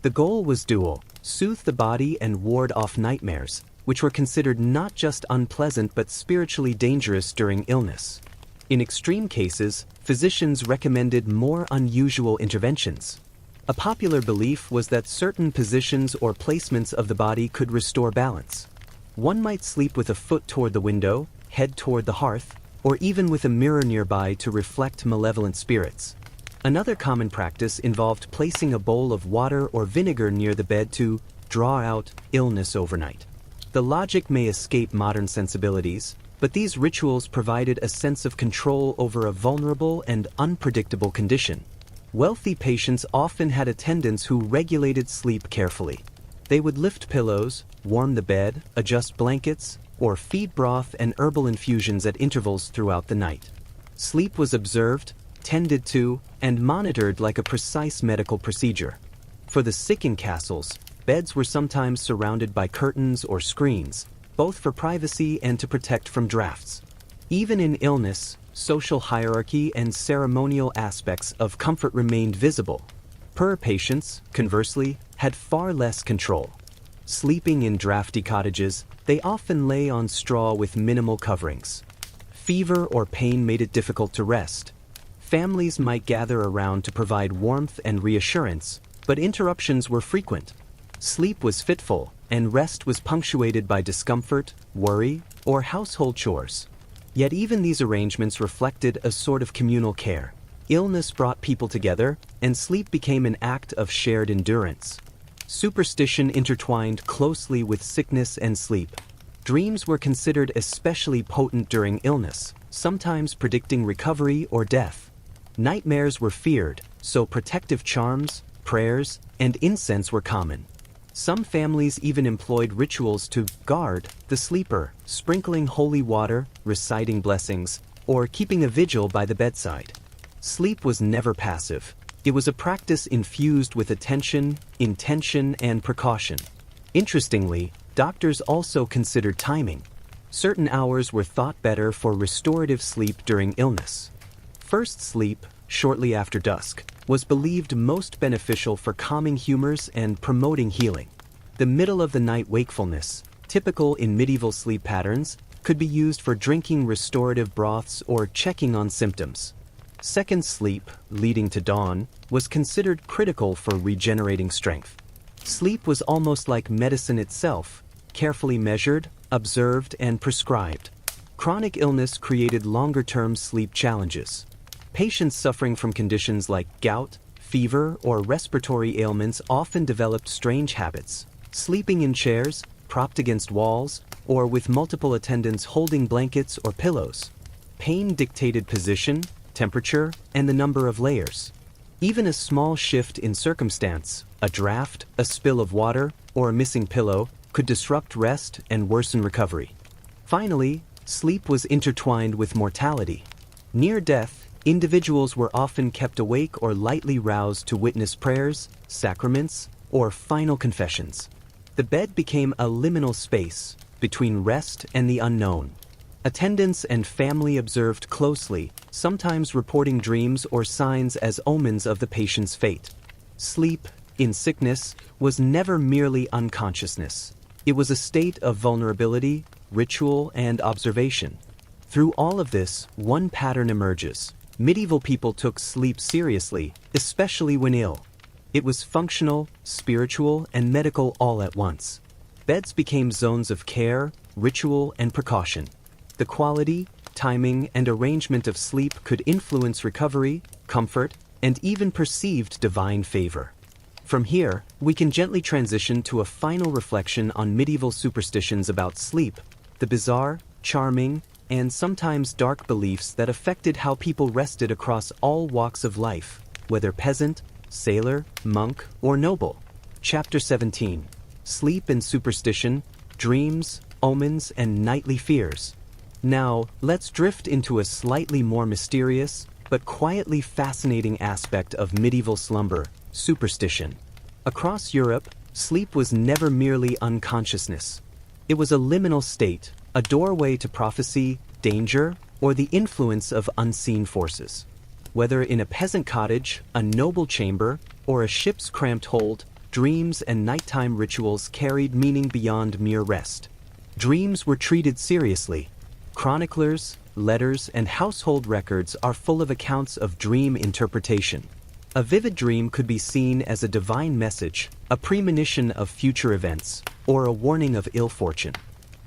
The goal was dual: soothe the body and ward off nightmares, which were considered not just unpleasant but spiritually dangerous during illness. In extreme cases, physicians recommended more unusual interventions. A popular belief was that certain positions or placements of the body could restore balance. One might sleep with a foot toward the window, head toward the hearth, or even with a mirror nearby to reflect malevolent spirits. Another common practice involved placing a bowl of water or vinegar near the bed to draw out illness overnight. The logic may escape modern sensibilities, but these rituals provided a sense of control over a vulnerable and unpredictable condition. Wealthy patients often had attendants who regulated sleep carefully. They would lift pillows, warm the bed, adjust blankets, or feed broth and herbal infusions at intervals throughout the night. Sleep was observed, tended to, and monitored like a precise medical procedure. For the sick in castles, beds were sometimes surrounded by curtains or screens, both for privacy and to protect from drafts. Even in illness, social hierarchy and ceremonial aspects of comfort remained visible. Poorer patients, conversely, had far less control. Sleeping in drafty cottages, they often lay on straw with minimal coverings. Fever or pain made it difficult to rest. Families might gather around to provide warmth and reassurance, but interruptions were frequent. Sleep was fitful, and rest was punctuated by discomfort, worry, or household chores. Yet even these arrangements reflected a sort of communal care. Illness brought people together, and sleep became an act of shared endurance. Superstition intertwined closely with sickness and sleep. Dreams were considered especially potent during illness, sometimes predicting recovery or death. Nightmares were feared, so protective charms, prayers, and incense were common. Some families even employed rituals to guard the sleeper, sprinkling holy water, reciting blessings, or keeping a vigil by the bedside. Sleep was never passive. It was a practice infused with attention, intention, and precaution. Interestingly, doctors also considered timing. Certain hours were thought better for restorative sleep during illness. First sleep, shortly after dusk, was believed most beneficial for calming humors and promoting healing. The middle-of-the-night wakefulness, typical in medieval sleep patterns, could be used for drinking restorative broths or checking on symptoms. Second sleep, leading to dawn, was considered critical for regenerating strength. Sleep was almost like medicine itself, carefully measured, observed, and prescribed. Chronic illness created longer-term sleep challenges. Patients suffering from conditions like gout, fever, or respiratory ailments often developed strange habits, sleeping in chairs, propped against walls, or with multiple attendants holding blankets or pillows. Pain dictated position, temperature, and the number of layers. Even a small shift in circumstance, a draft, a spill of water, or a missing pillow, could disrupt rest and worsen recovery. Finally, sleep was intertwined with mortality. Near death, individuals were often kept awake or lightly roused to witness prayers, sacraments, or final confessions. The bed became a liminal space between rest and the unknown. Attendants and family observed closely, sometimes reporting dreams or signs as omens of the patient's fate. Sleep, in sickness, was never merely unconsciousness. It was a state of vulnerability, ritual, and observation. Through all of this, one pattern emerges. Medieval people took sleep seriously, especially when ill. It was functional, spiritual, and medical all at once. Beds became zones of care, ritual, and precaution. The quality, timing, and arrangement of sleep could influence recovery, comfort, and even perceived divine favor. From here, we can gently transition to a final reflection on medieval superstitions about sleep, the bizarre, charming, and sometimes dark beliefs that affected how people rested across all walks of life, whether peasant, sailor, monk, or noble. Chapter 17. Sleep and Superstition, Dreams, Omens, and Nightly Fears. Now, let's drift into a slightly more mysterious, but quietly fascinating aspect of medieval slumber, superstition. Across Europe, sleep was never merely unconsciousness. It was a liminal state, a doorway to prophecy, danger, or the influence of unseen forces. Whether in a peasant cottage, a noble chamber, or a ship's cramped hold, dreams and nighttime rituals carried meaning beyond mere rest. Dreams were treated seriously. Chroniclers, letters, and household records are full of accounts of dream interpretation. A vivid dream could be seen as a divine message, a premonition of future events, or a warning of ill fortune.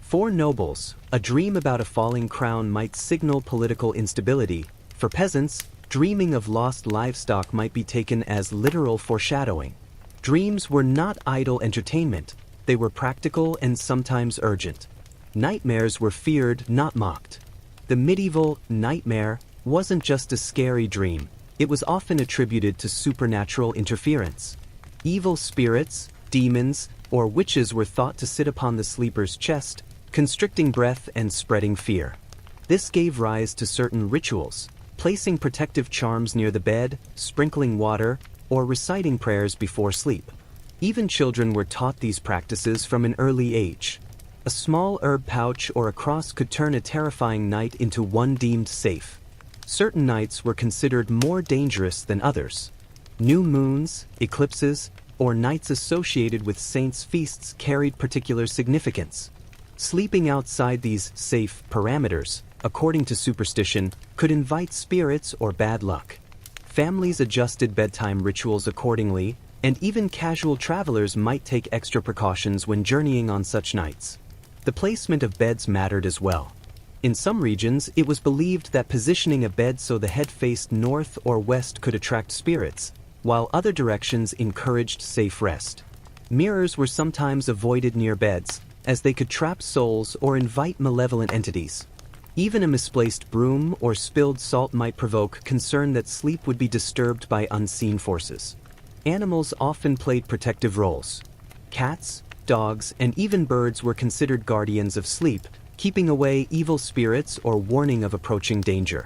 For nobles, a dream about a falling crown might signal political instability. For peasants, dreaming of lost livestock might be taken as literal foreshadowing. Dreams were not idle entertainment, they were practical and sometimes urgent. Nightmares were feared, not mocked. The medieval nightmare wasn't just a scary dream, it was often attributed to supernatural interference. Evil spirits, demons, or witches were thought to sit upon the sleeper's chest, constricting breath and spreading fear. This gave rise to certain rituals, placing protective charms near the bed, sprinkling water, or reciting prayers before sleep. Even children were taught these practices from an early age. A small herb pouch or a cross could turn a terrifying night into one deemed safe. Certain nights were considered more dangerous than others. New moons, eclipses, or nights associated with saints' feasts carried particular significance. Sleeping outside these safe parameters, according to superstition, could invite spirits or bad luck. Families adjusted bedtime rituals accordingly, and even casual travelers might take extra precautions when journeying on such nights. The placement of beds mattered as well. In some regions, it was believed that positioning a bed so the head faced north or west could attract spirits, while other directions encouraged safe rest. Mirrors were sometimes avoided near beds, as they could trap souls or invite malevolent entities. Even a misplaced broom or spilled salt might provoke concern that sleep would be disturbed by unseen forces. Animals often played protective roles. Cats, dogs, and even birds were considered guardians of sleep, keeping away evil spirits or warning of approaching danger.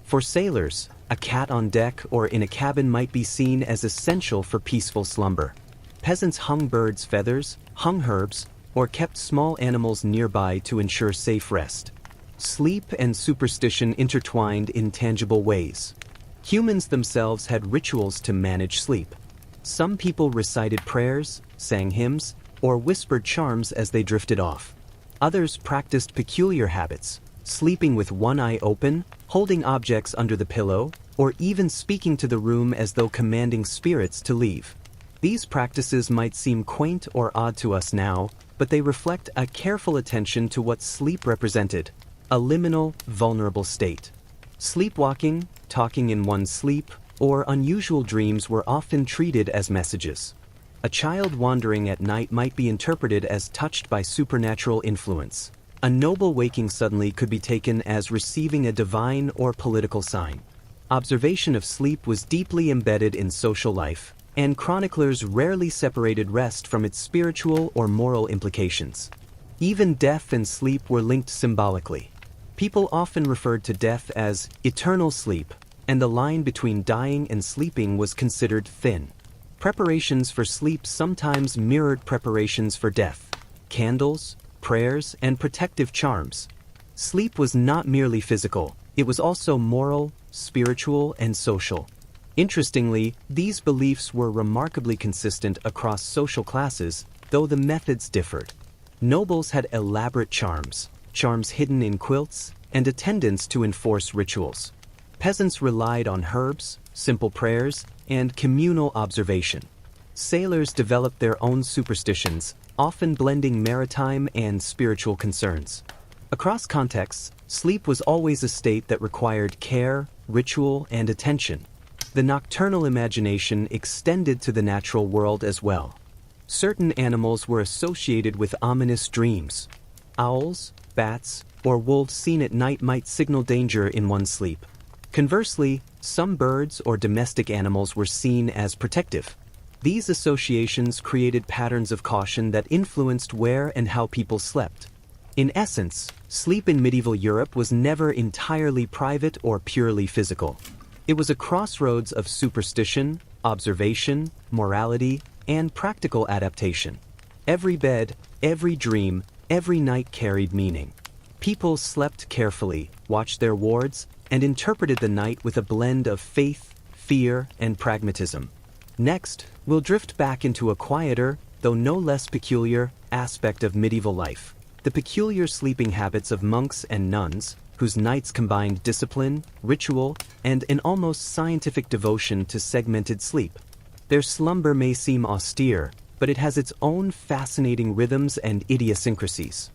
For sailors, a cat on deck or in a cabin might be seen as essential for peaceful slumber. Peasants hung birds' feathers, hung herbs, or kept small animals nearby to ensure safe rest. Sleep and superstition intertwined in tangible ways. Humans themselves had rituals to manage sleep. Some people recited prayers, sang hymns, or whispered charms as they drifted off. Others practiced peculiar habits, sleeping with one eye open, holding objects under the pillow, or even speaking to the room as though commanding spirits to leave. These practices might seem quaint or odd to us now, but they reflect a careful attention to what sleep represented, a liminal, vulnerable state. Sleepwalking, talking in one's sleep, or unusual dreams were often treated as messages. A child wandering at night might be interpreted as touched by supernatural influence. A noble waking suddenly could be taken as receiving a divine or political sign. Observation of sleep was deeply embedded in social life, and chroniclers rarely separated rest from its spiritual or moral implications. Even death and sleep were linked symbolically. People often referred to death as eternal sleep, and the line between dying and sleeping was considered thin. Preparations for sleep sometimes mirrored preparations for death. Candles, prayers, and protective charms. Sleep was not merely physical, it was also moral, spiritual, and social. Interestingly, these beliefs were remarkably consistent across social classes, though the methods differed. Nobles had elaborate charms hidden in quilts, and attendants to enforce rituals. Peasants relied on herbs, simple prayers, and communal observation. Sailors developed their own superstitions, often blending maritime and spiritual concerns. Across contexts, sleep was always a state that required care, ritual, and attention. The nocturnal imagination extended to the natural world as well. Certain animals were associated with ominous dreams. Owls, bats, or wolves seen at night might signal danger in one's sleep. Conversely, some birds or domestic animals were seen as protective. These associations created patterns of caution that influenced where and how people slept. In essence, sleep in medieval Europe was never entirely private or purely physical. It was a crossroads of superstition, observation, morality, and practical adaptation. Every bed, every dream, every night carried meaning. People slept carefully, watched their wards, and interpreted the night with a blend of faith, fear, and pragmatism. Next, we'll drift back into a quieter, though no less peculiar, aspect of medieval life: the peculiar sleeping habits of monks and nuns, whose nights combined discipline, ritual, and an almost scientific devotion to segmented sleep. Their slumber may seem austere, but it has its own fascinating rhythms and idiosyncrasies.